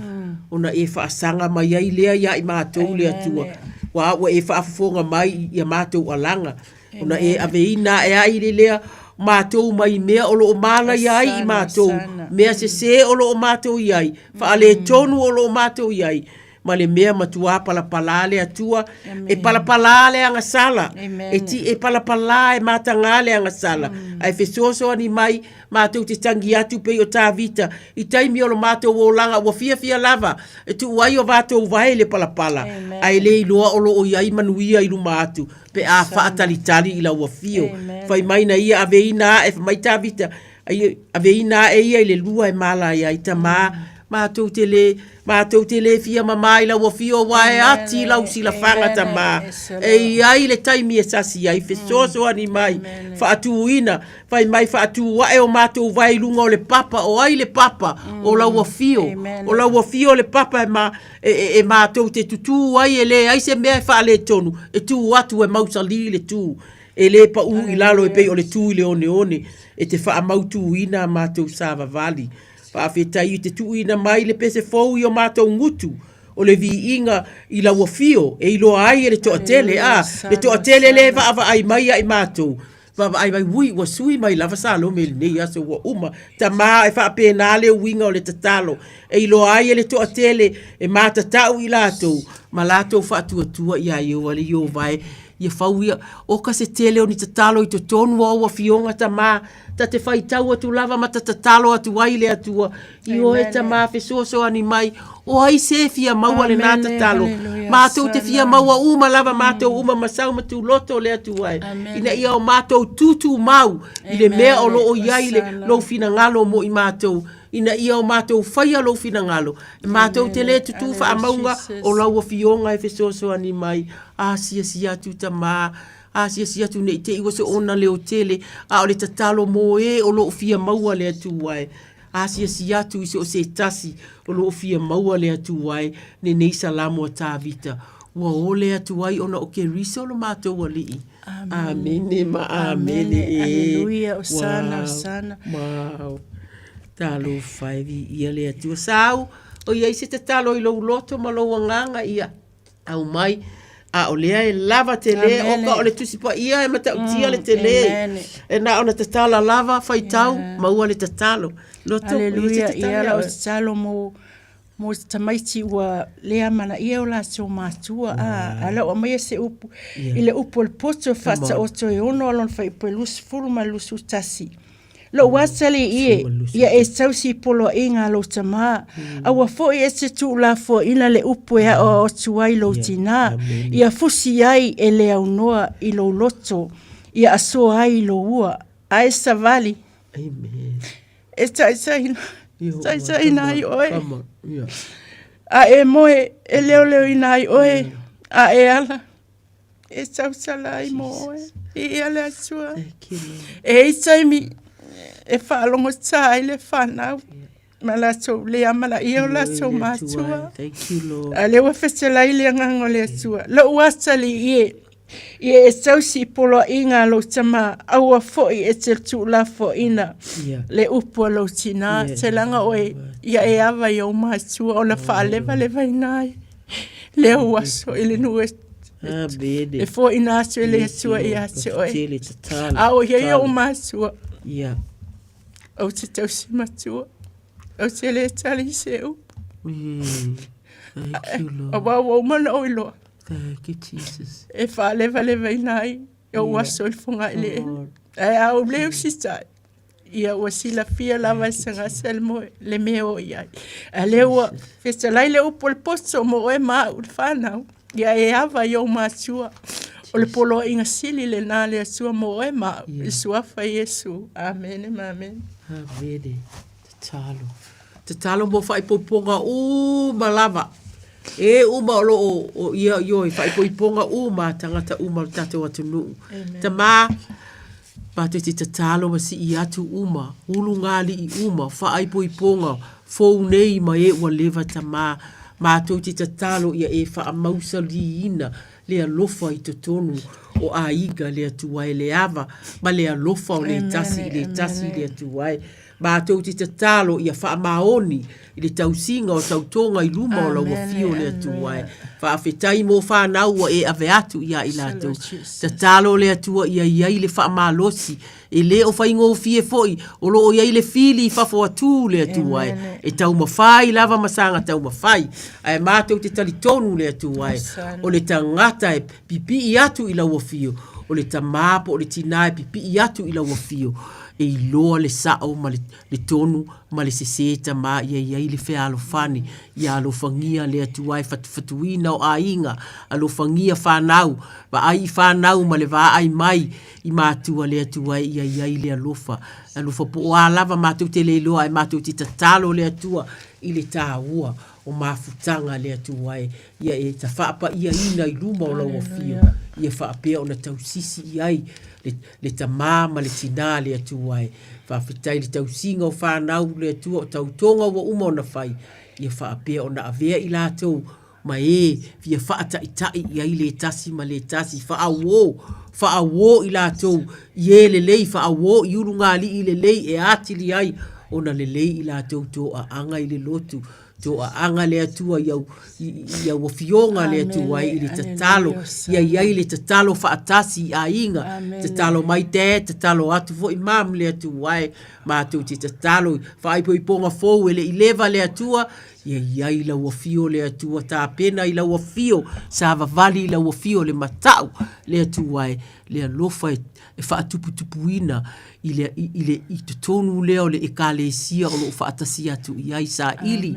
Speaker 18: ona e faasanga mai ai lea ia I mātou le atua wa e faafofonga mai ia mātou alanga ona e aveina e ai le lea mātou mai mea o loo mala iai I mātou mea se o loo mātou iai faale tonu o loo mātou iai ma le mea matua palapala le atua e palapala le anga sala e palapala e matanga le anga sala ai fesoso ani mai mātou te tangi atu pe o tāwita I taimi o lo mātou o langa ua fia lava e tu wai o mātou vai le palapala ai le iloa o lo o iai manuia I luma atu pe a faatalitali I la ua fio fai mai na ia aveina e mai tāwita aveina e ia I le lua e mala ia I tama mātou te le fia mamai la ua fio wae ati lau si la fanga tama e iai le taimi e sasi ai fesoso ani mai faatuina fai mai faatu wae o mātou vai lunga o le papa o ai le papa o la ua fio le papa e mātou te tutu ai e le ai se mea faale tonu e tu atu e mausali le tu e le pa u I lalo e pei o le tu I le one e te faa mautu ina mātou sava vali Whaafetai te tuina mai le pese fou I o mātou ngutu o le vi inga I la wafio e ilo ai e le toatele le toatele le vaava ai mai ai mātou vaava ai mai ui wasui mai lava salo me le nei aso wa uma ta maa e whaapena le uinga o le tatalo e ilo ai e le toatele e mātatau I lātou ma lātou whaatuatua I a iau ale iau vai ia fauia o ka se tele o ni tatalo I to tonu o wafionga ta maa ta te whai tau atu lava ma ta tatalo atu waile atua I o e ta maa fesoso ani mai o ai se fia maua le nā tatalo. Mātou te fia maua uma lava, mātou uma masau matu loto le atu ai. Ina ia o mātou tutu mau, i le mea o lo o iai le lo fina ngalo mo i mātou. Ina ia o mātou whaia lo fina ngalo. Mātou te le tutu wha amaunga o lau o fionga e fesoso ani mai. Asia si atu ta mā. Asia si atu nei te iwa se ona leo tele. A o le tatalo mo e o lo fia maua le atu ai. Asia si atu isi o se tasi o lo fia maua le atu ai. Ne nei salamo a tā vita. Ua o le atu ai ona o ke riso lo mātou alii. Amene ma amene.
Speaker 19: Aleluia, osana, osana.
Speaker 18: Wow. Talo whaivi ia le atu sau. O ia isi te talo i lo loto ma lo wanganga ia. Au mai. A o lea e lava te le, o ka o le tusipa ia e mata utia le te le. E na ona te tala lava whai tau, maua le te talo.
Speaker 19: Aleluia, ia la o te talo mo tamaiti ua lea mana ia o la so mātua. Ala o mai se upu, i le upu le poto whata oto e ono alon whai po e lusu furu ma lusu tasi. Lo wasale ia e sausi polo inga lo tama. Awa fo e se tu la fo ina le upu e o tuai lo tina. Ia fusi ai e le aunoa i lo loto. Ia aso ai lo ua. A e savali.
Speaker 18: Amen.
Speaker 19: E taisa ina ai oe. A e moe e leo leo ina ai oe. A e ala. E sausala ai mo oe. I ala asua. E isaimi. E whaalongo tā i le whanau. Ma la tau lea mala i o la tau mātua. A lewa whetela i le ngango le atua. Lo uasali i e sausi polo inga lo tama aua foi e te tu la fo ina. Le upo lo tina. Te langa oe ia e awa i o mātua o la whaalewa le vainai. Le uaso i le nue. E fo ina aso i le atua i ate oe. A o ia o mātua.
Speaker 18: Ia.
Speaker 19: O te tausi matua. O te le tali se u. O wau mana o iloa.
Speaker 18: Thank you, Jesus.
Speaker 19: E wha lewa i nai. E o waso i whunga i le. E au leo si tai. Ia ua sila fia lava i sanga selmo le meo iai. A leo festa lai le upo le posto mo e maa u le whanau. Ia e awa i o mātua. O le polo inga sili le nā le asua mo e maa. I suafa Yesu. Amen, amen.
Speaker 18: Avede, te talo. Te talo mo whai poiponga malava. E uma o lo o ia ioi whai poiponga tangata ma tatou atu nuu. Ta mā, pate te talo ma si i atu hulu ngali i whai poiponga, fou nei ma e ua lewa ta mā. Mātou te talo ia e wha mausa li ina, lea lofa i te tonu. O a iga le atuai le ava, ma le alofa o le tasi le atuai. Mātou te talo ia wha maoni, i le tausinga o tautonga i luma o la wafio le atuai. Wha awhetai mo whanau e ave atu ia i lātou. Te talo le atua ia iai le wha malosi, e le o whaingo o fie foi, o lo o iai le fili i whafo atu le atuai. E tau mawhai, lava masanga tau mawhai. Ai mātou te talitonu le atuai. O le tangata e pipi i atu i la wafio. O le tamapo, o le tina e pipi i atu i la wafio. E i loa le sao ma le tonu ma le seseta ma ia i le whea alofani ia alofangia le atuai fatuina o ainga alofangia whanau wa ai whanau ma le wa ai mai i mātua le atuai ia i le alofa po o alava mātou te le loa e mātou te tatalo le atua i le tāua o mafutanga le atuai ia e ta whaapa ia ina i luma o lau afio ia whaapea o na tausisi iai le tamā ma le tina le atuai. Whawhitai le tausinga o whanau le atua o tautonga wa uma o na whai. Ia whaapea o na avea i lātou ma via whaata i tai i ai le tasi ma le tasi. Whaawo i lātou i le lei whaawo i urunga li i le lei e atili ai o na le lei i lātou to a anga i le lotu. To a anga le atua iau wafionga le atua i le tatalo iai le tatalo whaatasi a inga tatalo mai tatalo atu fo i mam le atua mātou te tatalo whaipo i ponga fōu ele i lewa le atua ia i la uafio le atua tāpena i la uafio sa vavali i la uafio le matau le atua le alofa e whaatuputupuina i te tonu leo le ekalesia o lo whaatasia atu iai sa ili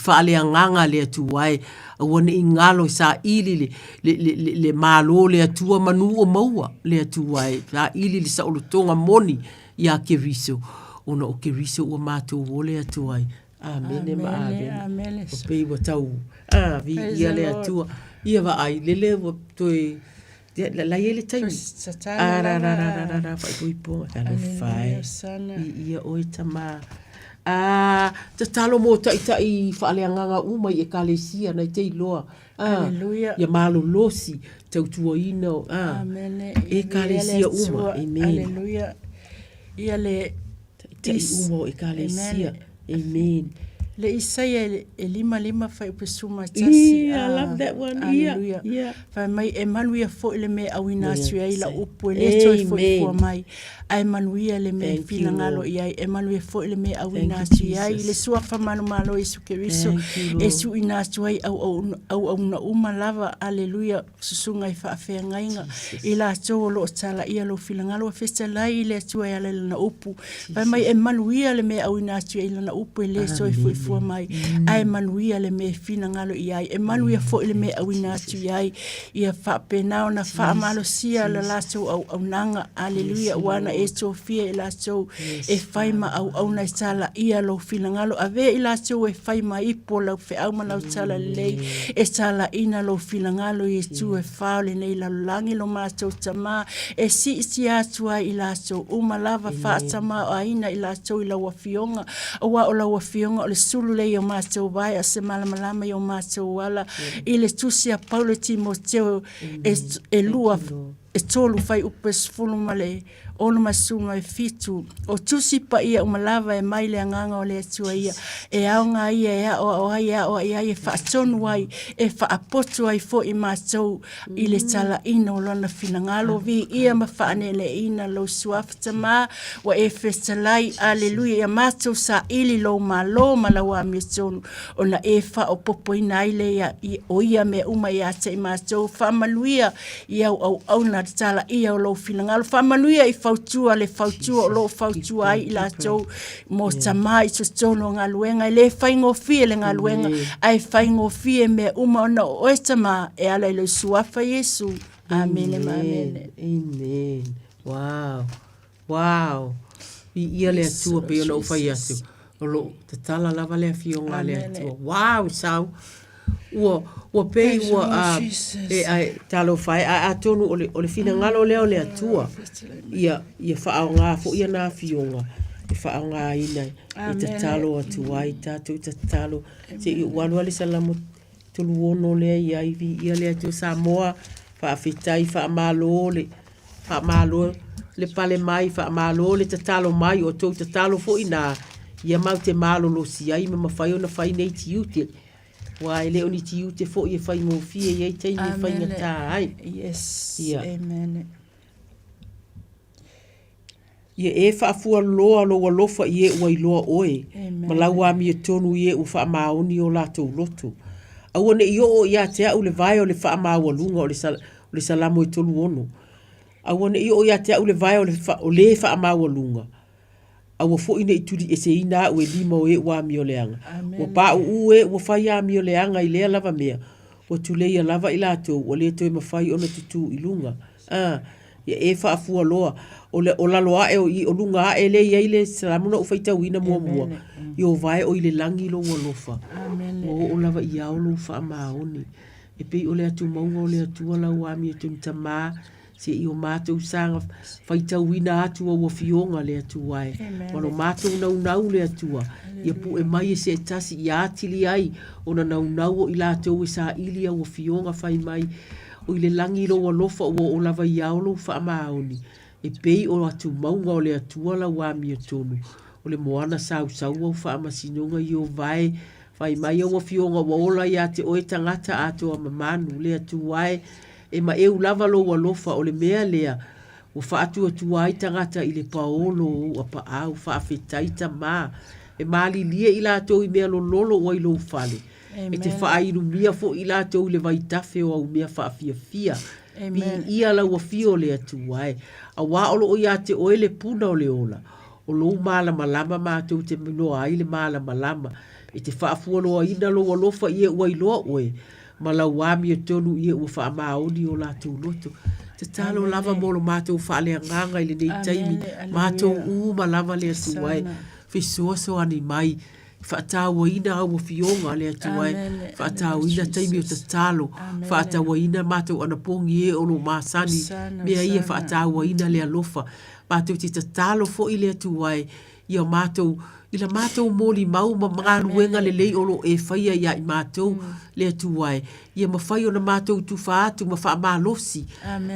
Speaker 18: whaale anganga le atua awane i ngalo sa ili le malo le atua manu o maua le atua sa ili le sa olotonga moni ia Keriso ona o Keriso ua mātou wole atua Amen, amen. O pei wa tau. Vi ia le atua. Ia wa ai, lele wa toi. La ele tai. Ra, fai pui po. Tano fai. Ia oi tama. Te talo mo tai whaale anganga umai e kalesia na i te iloa.
Speaker 19: Aleluia.
Speaker 18: Ia malo losi, tau tua ino.
Speaker 19: Amen.
Speaker 18: E kalesia uma. Amen.
Speaker 19: Aleluia. Ia le
Speaker 18: te umo e kalesia. Amen.
Speaker 19: Le Isaia e lima fai upesuma tasi.
Speaker 18: I love that one.
Speaker 19: Hallelujah.
Speaker 18: Yeah.
Speaker 19: Fai mai e manuia fo le me awina sui ai la upu e le toi fo i fua mai. Ai manuia le me fina ngalo i ai. E manuia fo le me awina sui ai. Le sua fa manu malo Yesu Keriso. E su ina sui au na uma lava. Hallelujah. Susunga i fa afea ngainga. I la tō lo tala ia lo fina ngalo a festa lai i le sui ale na upu. Fai mai e manuia le me awina sui ai la na upu e le toi fo i fua mai. Ai manuia le me fina ngalo i ai. E manuia fo le me awina atu i ai. Ia fa penao na fa malo sia la laso au nanga. Hallelujah. Wana e sofia i laso e faima au na sala ia lo fina ngalo. Ave i laso e faima ipo lau fe au ma lau sala lei. E sala ina lo fina ngalo i tu e fao le nei la langi lo maso tama. E si atua i laso. Uma lava fa tama o aina i laso i la wafionga. Owa o la wafionga o le sulu le o maso vai a se malamalama i o maso wala. I le tusia Paulo Timoteo e lua e tolu fai upes fulu male ono masuma e fitu o tusi pa ia umalava e maile anganga o le atua ia e aonga ia ia e fa tonu ai e fa apotu ai fo i maso i le tala ina o lona finangalo vi ia mafane le ina lo suafta ma wa e festalai aleluia ia maso sa ili lo malo malawa mi tonu ona e fa o popo ina ile ia o ia me uma ia te maso fa maluia ia au na tala ia o lo finangalo fa maluia i fautua le fautua o lo fautua ai la tau mo tamai so tono ngaluenga le faingo fie le ngaluenga ai faingo fie me uma ona o estama e ala le suafa Yesu amen
Speaker 18: amen wow ia le atua pe o fai atu o lo te tala lava le fionga le atua wow sau ua pei ua e talo fai a tonu o le fina ngalo leo le atua ia whaonga fo ia na fionga e whaonga ina i te talo atua i tatu te talo se i wanua le salamu tulu ono lea i aivi ia le atua Samoa whaafitai whaamalo le pale mai whaamalo le te talo mai o tau te talo fo ina ia mau te malo lo si ai me mawhai o na whai nei ti ute wa ele oni ti ute fo ye fai mo fie ye tai ni fai ngata ai
Speaker 19: yes amen
Speaker 18: ye e fa fu lo fa ye wa lo oe malawa mi tonu ye u fa maoni o la to loto a wona yo ya te u le vai o le fa ma wa lunga o le salamo i tolu ono a wona yo ya te u le vai o le fa ma wa lunga a fo ina ituri e se ina o limo e wa mi o leanga o pa u e o fai a mi o leanga i le lava mea o tu le ia lava i lato o le to e mafai ona tutu i lunga ya e fa fu loa o la loa e o lunga e le ia ile salamuna o faita wina mo yo vai o ile langi lo o lofa o lava ia o lo fa maoni e pe o le atu maunga o le atu la wa mi tu tama se i o mātou sanga whaita wina atua ua fionga le atua e. Wano mātou nau le atua. Ia pu e mai e se tasi i atili ai o na nau o i lātou e sa ilia ua fionga whai mai o i le langi roa lofa o lava i aolo wha maoni. E pei o atu maunga o le atua la wami o tonu. O le moana sau au wha masinonga i o vai whai mai o fionga wa ola i ate o e tangata ato a mamanu le atua e e ma e ulava lo wa lofa o le mea lea o fa atu ai tangata i le paolo o pa au fa afetaita ma e mali lia i lātou i mea lololo o i lou fale. E te whaairu mia fo i lātou le vai tafe o au mea whaafia. Pi ia lau a fio le atu ai. A wā olo o ia te oele puna o le ola. O lou malama lama mātou te minoa ai le malama lama. E te whaafualoa ina lo alofa ia ua iloa oe. Ma lau wami e tonu ia ua wha maoni o lātou loto. Te talo lava molo mātou whaale nganga i le nei taimi. Mātou uma lava le atu ai. Fisoso ani mai. Whaatawa ina au fionga le atu ai. Whaatawa ina taimi o te talo. Whaatawa ina mātou anapongi e olo māsani. Mea ia whaatawa ina le alofa. Mātou te talo fo i le atu ai. Ia mātou ila mātou mōli mau ma mga ruenga le lei olo e whaia ia i mātou le atuai. Ia ma whai o na mātou tu whaatu ma wha mālosi.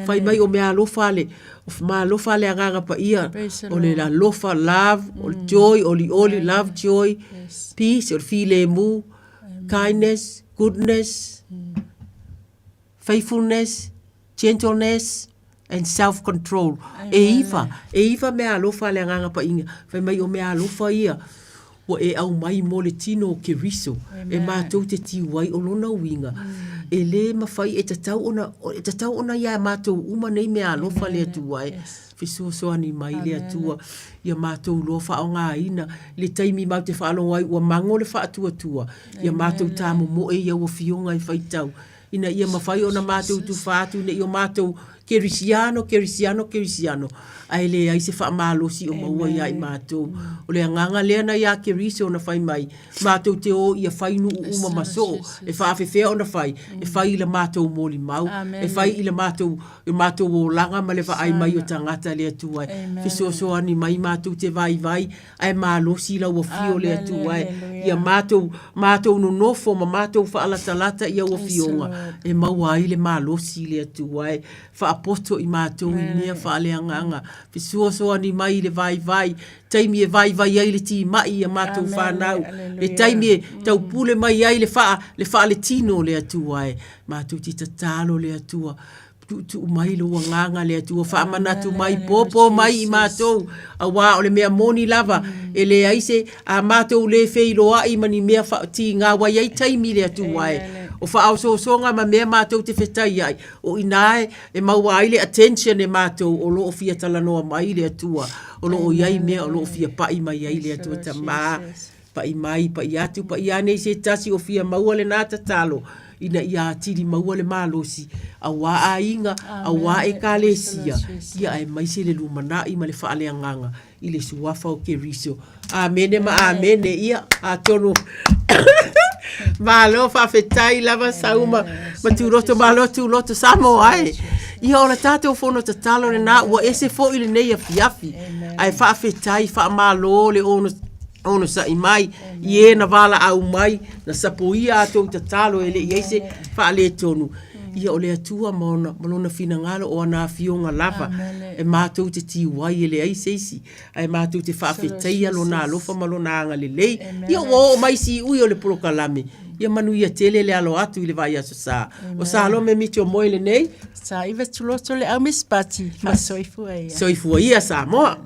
Speaker 18: Whai mai o mea alofa le, o mālofa le anganga pa ia, o le la lofa, love, o joy, oli, love, joy, peace, o file mu, kindness, goodness, faithfulness, gentleness, and self-control. E iwa mea alofa le anganga pa inga. Whai mai o mea alofa ia. Wa e au mai mo le tino o ke riso. E mātou te tiwai o lona winga. E le mawhai e tatau ona ia mātou uma nei mea alofa le atuai. Fisosoa ni mai le atua. Ia mātou lofa o ngā ina. Le taimi mau te whaalo ai ua mango le whaatua. Ia mātou tāmu mo e ia ua fionga i whaitau. Ina ia mawhai o na mātou tu whaatu. Ina ia mātou Kerisiano. Ai le ai se wha malosi o maua ia i mātou. O le anganga lea na ia kerisi o na whai mai. Mātou te o ia whainu uma maso. E wha awhewhea o na whai. E whai ila mātou mōli mau. E whai ila mātou o langa ma le wha ai mai o tangata le atuai. Fisosoa ni mai mātou te vai. Ai malosi la ua fio le atuai. Ia mātou no nofo ma mātou wha alatalata ia ua fionga. E maua ai le malosi le atuai. Wha apoto i mātou i mea wha le anganga. Fisosoa ni mai le vai. Taimi e vai ai le ti mai a mātou whanau. Le taimi e tau pule mai ai le wha le tino le atua e. Mātou ti tatalo le atua. Tu mai lo nganga le atua. Wha manatu mai popo mai i mātou. A wā o le mea moni lava. E le aise a mātou le wheiroa i mani mea wha ti ngā wai ai taimi le atua e. O wha au songa ma mea mātou te whetai ai. O inae e maua ai le attention e mātou o loo fia talanoa mai le atua. O loo iai mea o loo fia pai mai ai le atua ta maa. Pai mai, pai atu, pai ane se tasi o fia maua le nata talo. Ina ia tiri maua le malosi. A wā a inga, a wā e ka le sia. Ia e mai se le lumana i ma le wha le anganga. I le suafa o ke riso. Amene ma amene ia a tono. Malo fa fetai lava sauma ma tu loto samo ai ia ora tato fono tatalo na wa ese fo ile nei afi ai fa fetai fa malo le ono sa mai ie na vala au mai na sapoia to tatalo ele ese fa le tonu ia ole atua malona fina ngalo o na fionga lava e mātou te tiwai ele ai seisi ai mātou te whawhetai alona alofa malona anga le lei ia o mai si ui o le porokalame ia manu ia tele le alo atu i le vai aso sa o sa alo me miti o moile nei
Speaker 19: sa iwe tuloto le au mispati ma soifua ia
Speaker 18: soifua ia sa moa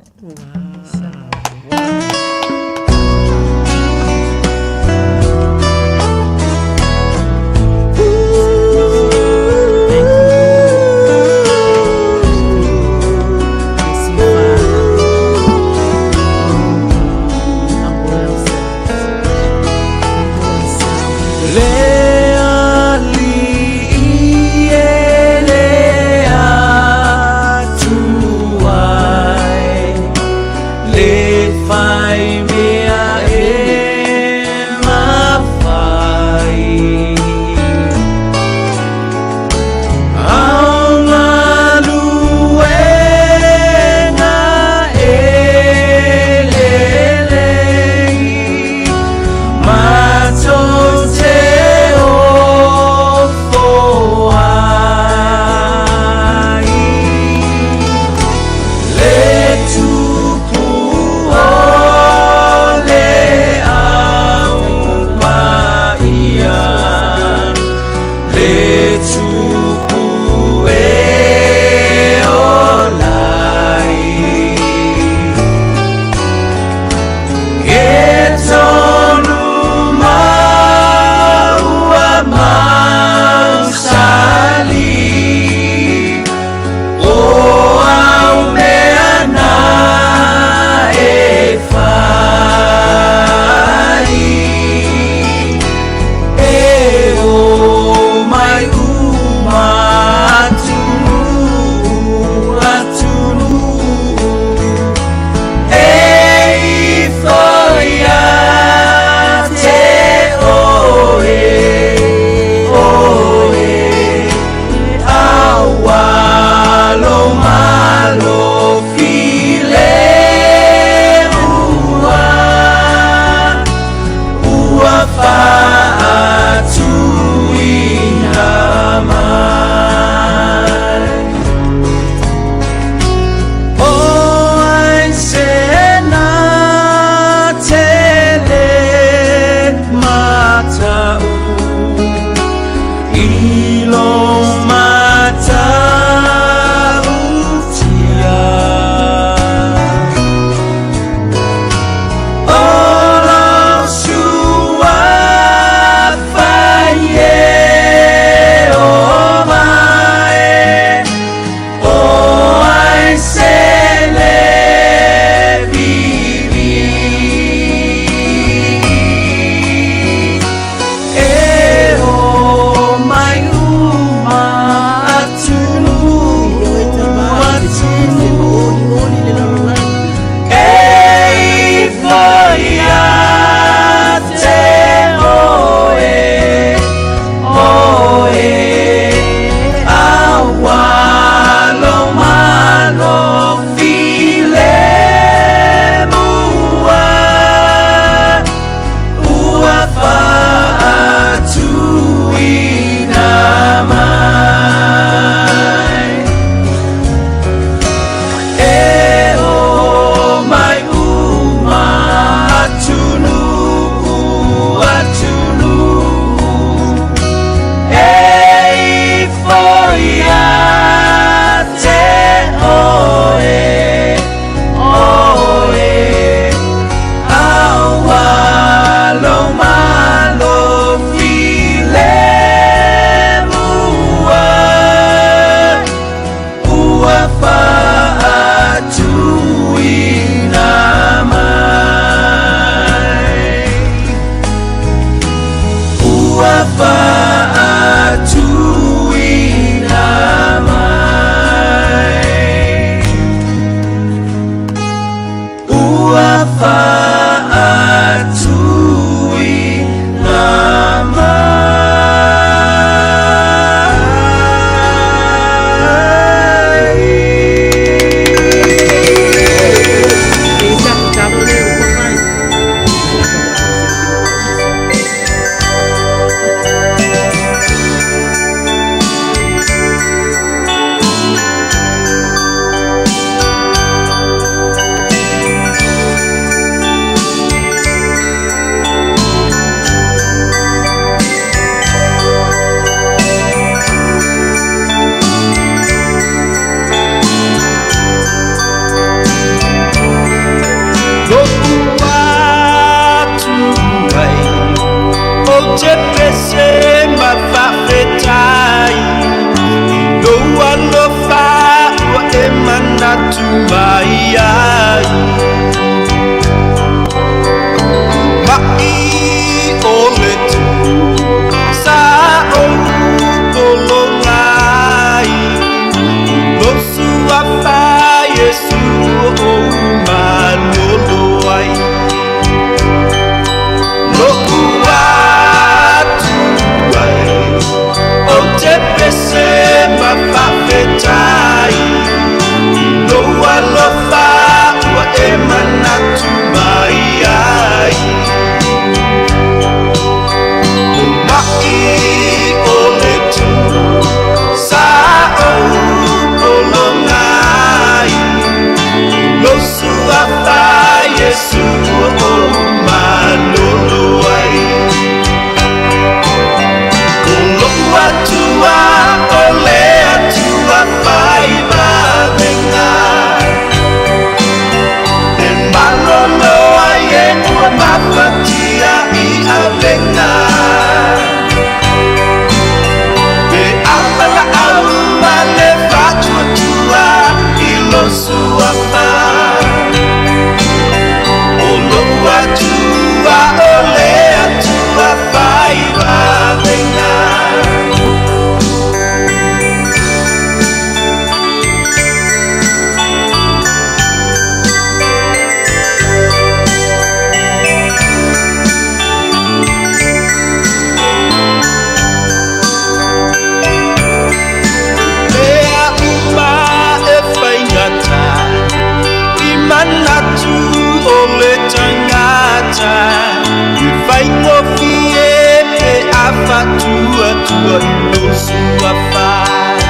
Speaker 5: tua ilo sua fai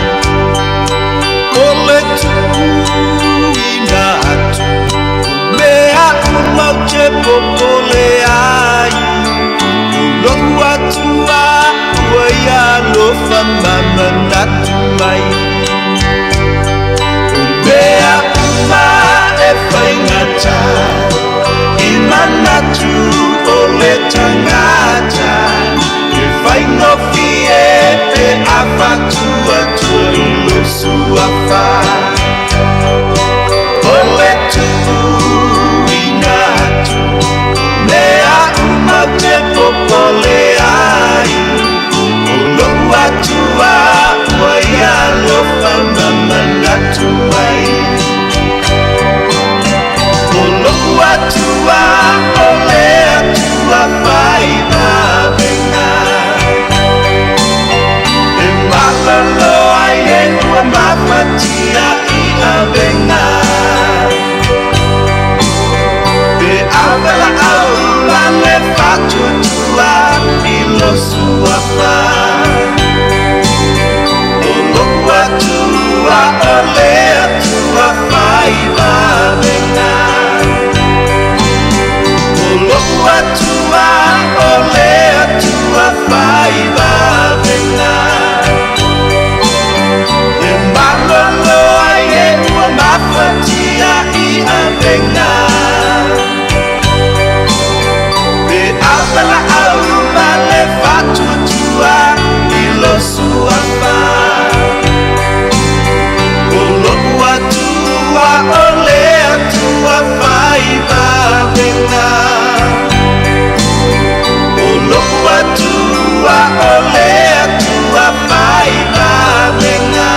Speaker 5: Ole tu inatu Mea ulau te popole ai Ulau atua ua ia lo whamama natu mai Mea uma e whaingata I manatu o le tangata E whaingofie e afatua tua ilo sua wha O le tuku inatu Mea uma te popole ai O lo atua ua ia lo whamama natu mai O lo atua o le atua whaiva venga E malalo ai e ua mafatia I a venga E avela aula le fatu tua I lo sua wha O lo atua o le atua whaiva venga O atua o le atua whaiva venga E malolo ai e ua mafatia I a venga E avela auma le fatu tua I lo sua wha O atua o le atua whaiva venga Atua o le atua whaiva venga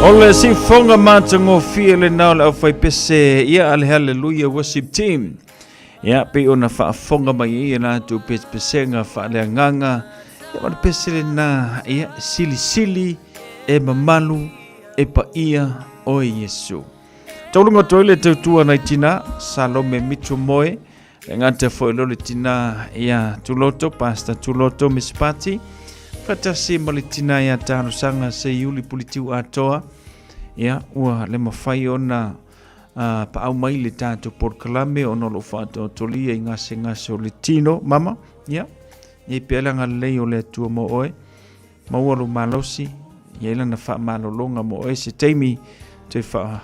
Speaker 6: Ole si fonga matango fiele na le fai pese ia ale hallelujah worship team. Ya pe ona fa fonga mai ia na tu pese nga fa le nganga. Ya ma pese na ia sili e mamalu e pa ia o Yesu. Taulunga toile te tua na tina Salome Mitro Moe ngante foi lo le tina ia tuloto pasta tuloto mispati. Fatasi malitina ya tano sanga se yuli politiu atoa ya ua le mafai ona pa au mai le tato por kalame ono lo fato tolia ngase o le tino mama ya ye pela ngale o le tu mo oe mawalo malosi ye la na fa malolonga mo oe se taimi te fa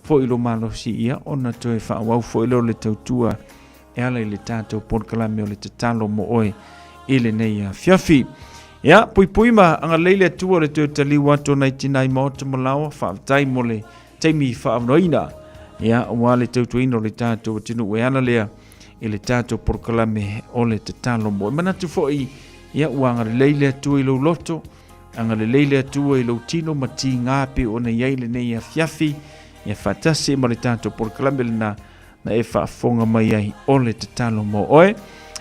Speaker 6: foi lo malosi ya ona te fa wa foi lo le tua e ala le tato por kalame o le tatalo mo oe ile nei ya fiafi. Ya, pui ma anga leile tua le tue tali wato na itinai maota malawa wha tai mole teimi wha amnoina. Ya, wale tau tuino le tato tinu weana lea i le tato porkalame o le te talo mo. Manatu foi, ya, anga leile tua i lo loto, anga leile tua i lo tino mati ngapi o na yaile ne ya fiafi, ya fatasi ma le tato porkalame na e wha fonga mai ai o le te talo mo oe.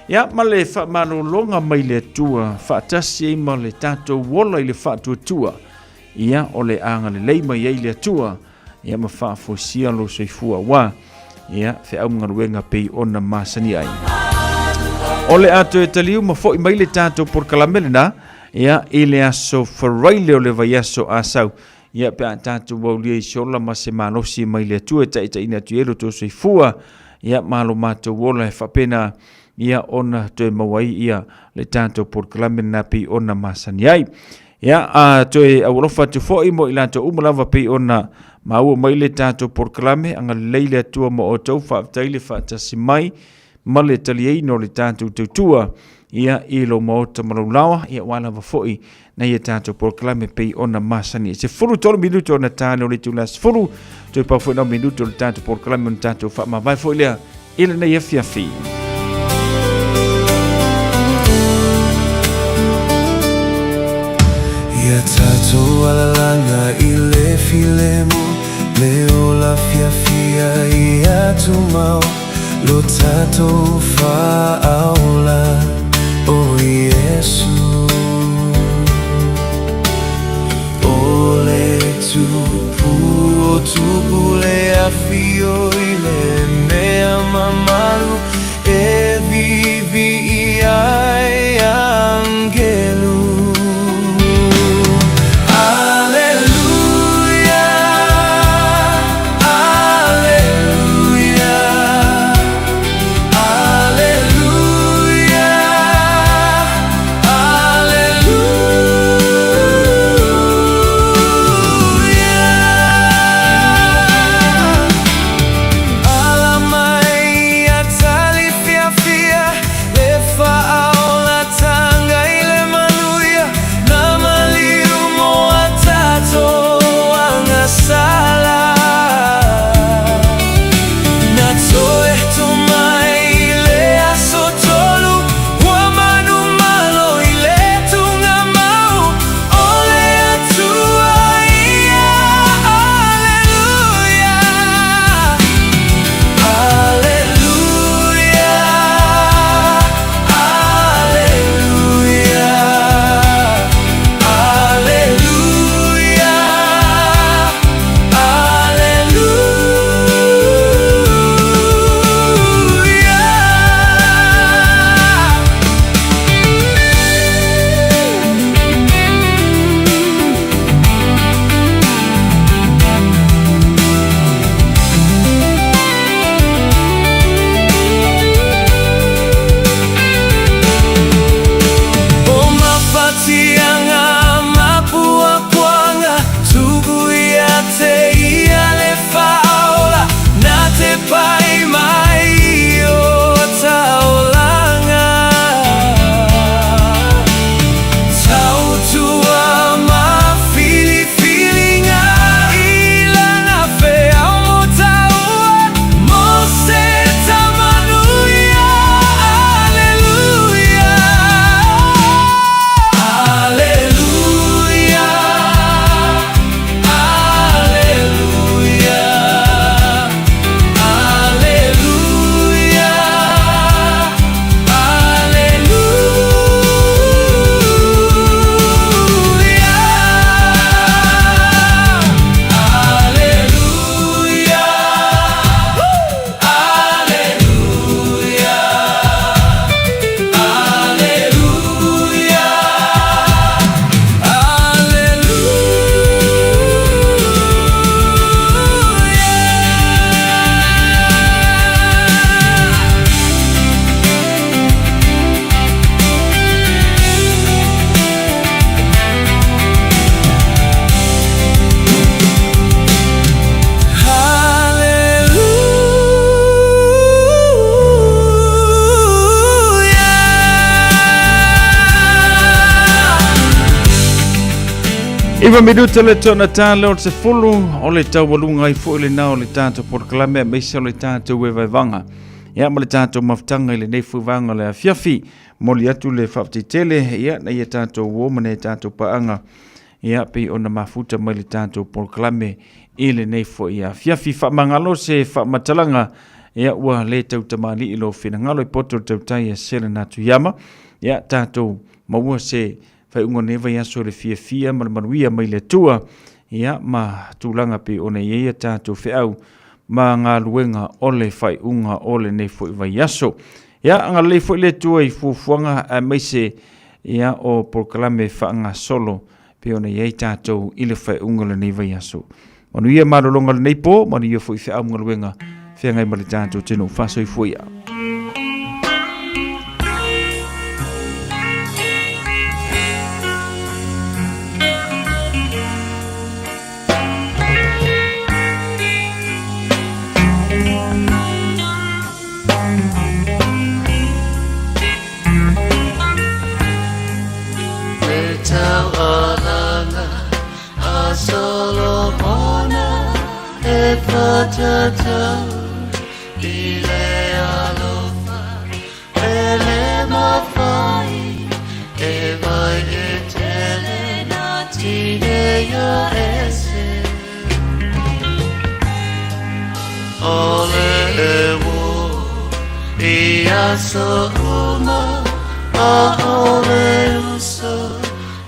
Speaker 6: Ya male fa mano longa mai le tua fa tasi ma le tato wola i le fa tua ya ole anga le lei mai le tua ya ma fa fosia lo soifua wa ya fe au ngaruenga pe ona masani ai ole ato e taliu ma foi mai le tato por kalamelna ya ile aso faraile ole vaiaso asau ya pe tato wolia shola ma se manosi mai le tua ta ina tuelo to soifua ya malo mato wola fa pena ia ona toe mawai ia le tātou proklame na pi ona masani ai. Ia toe aulofa te foi mo ila to umalawa pi ona maua mai le tātou proklame anga leile atua mo o tau whaaftaile whaatasi mai ma le taliei no le tātou tautua ia ilo mo tamalulawa ia walawa foi na ia tātou proklame pi ona masani. Se furu tolo minuto na tāne o le tulas furu toe pa foi na minuto le tātou proklame o tātou whaamawai foi lea ila na ia fiafi.
Speaker 5: Ia tātou alalanga I le filemu le ola fiafia I atu mau lo tātou whaaola o Iesu o le tupu o tupu le afio I le mea mamalu e vivi I ai angelu.
Speaker 6: Iwa minuta le tona tāle o se fulu o le tau walunga I fo le nao le tātou proklame me se o le tātou e vaivanga. Ia ma le tātou maftanga I le nei fuivanga le afiafi mo li atu le whaptitele ia na ia tātou womane tātou paanga ia pe ona mafuta mai le tātou proklame I le nei fo ia afiafi whamangalo se whamatalanga ia ua le tau tamani ilo whinangalo I poto tau tai e sele natu yama ia tātou maua se fai unga newa ia so le fia manuia mai le tua ia ma tūlanga pe ona ia tātou whiau ma ngā luenga ole fai unga ole nei fo vai aso ia anga le fo le tua I fufuanga a mai se ia o proklame whaanga solo pe ona ia tātou I le fai unga le nei vai aso manuia marolonga le nei po manuia fo I whiau mga luenga whiangai ma le tātou tino whaso I fo ia
Speaker 16: tata ile alofa ele mafai e vai e tele na tine ya ese ole ewo ia so uma a ole uso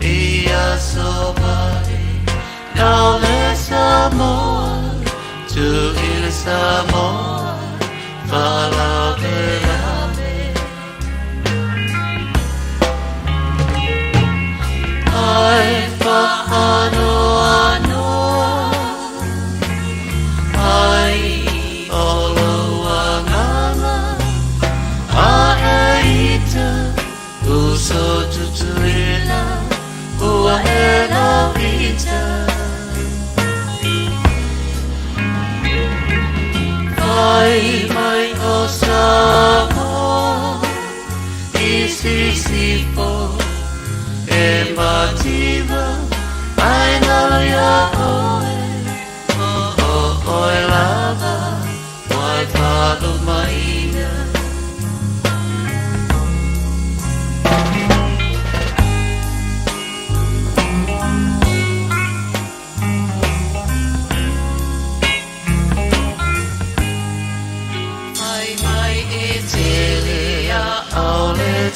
Speaker 16: ia so bari now let's amor to il amor follow the love I fahano ano I olo angana aita uso tutuila ua ela vita mai osamo isisipo emativa ai no ya oe lava mai fado maina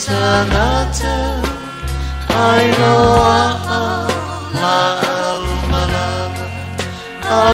Speaker 16: Tanata, I know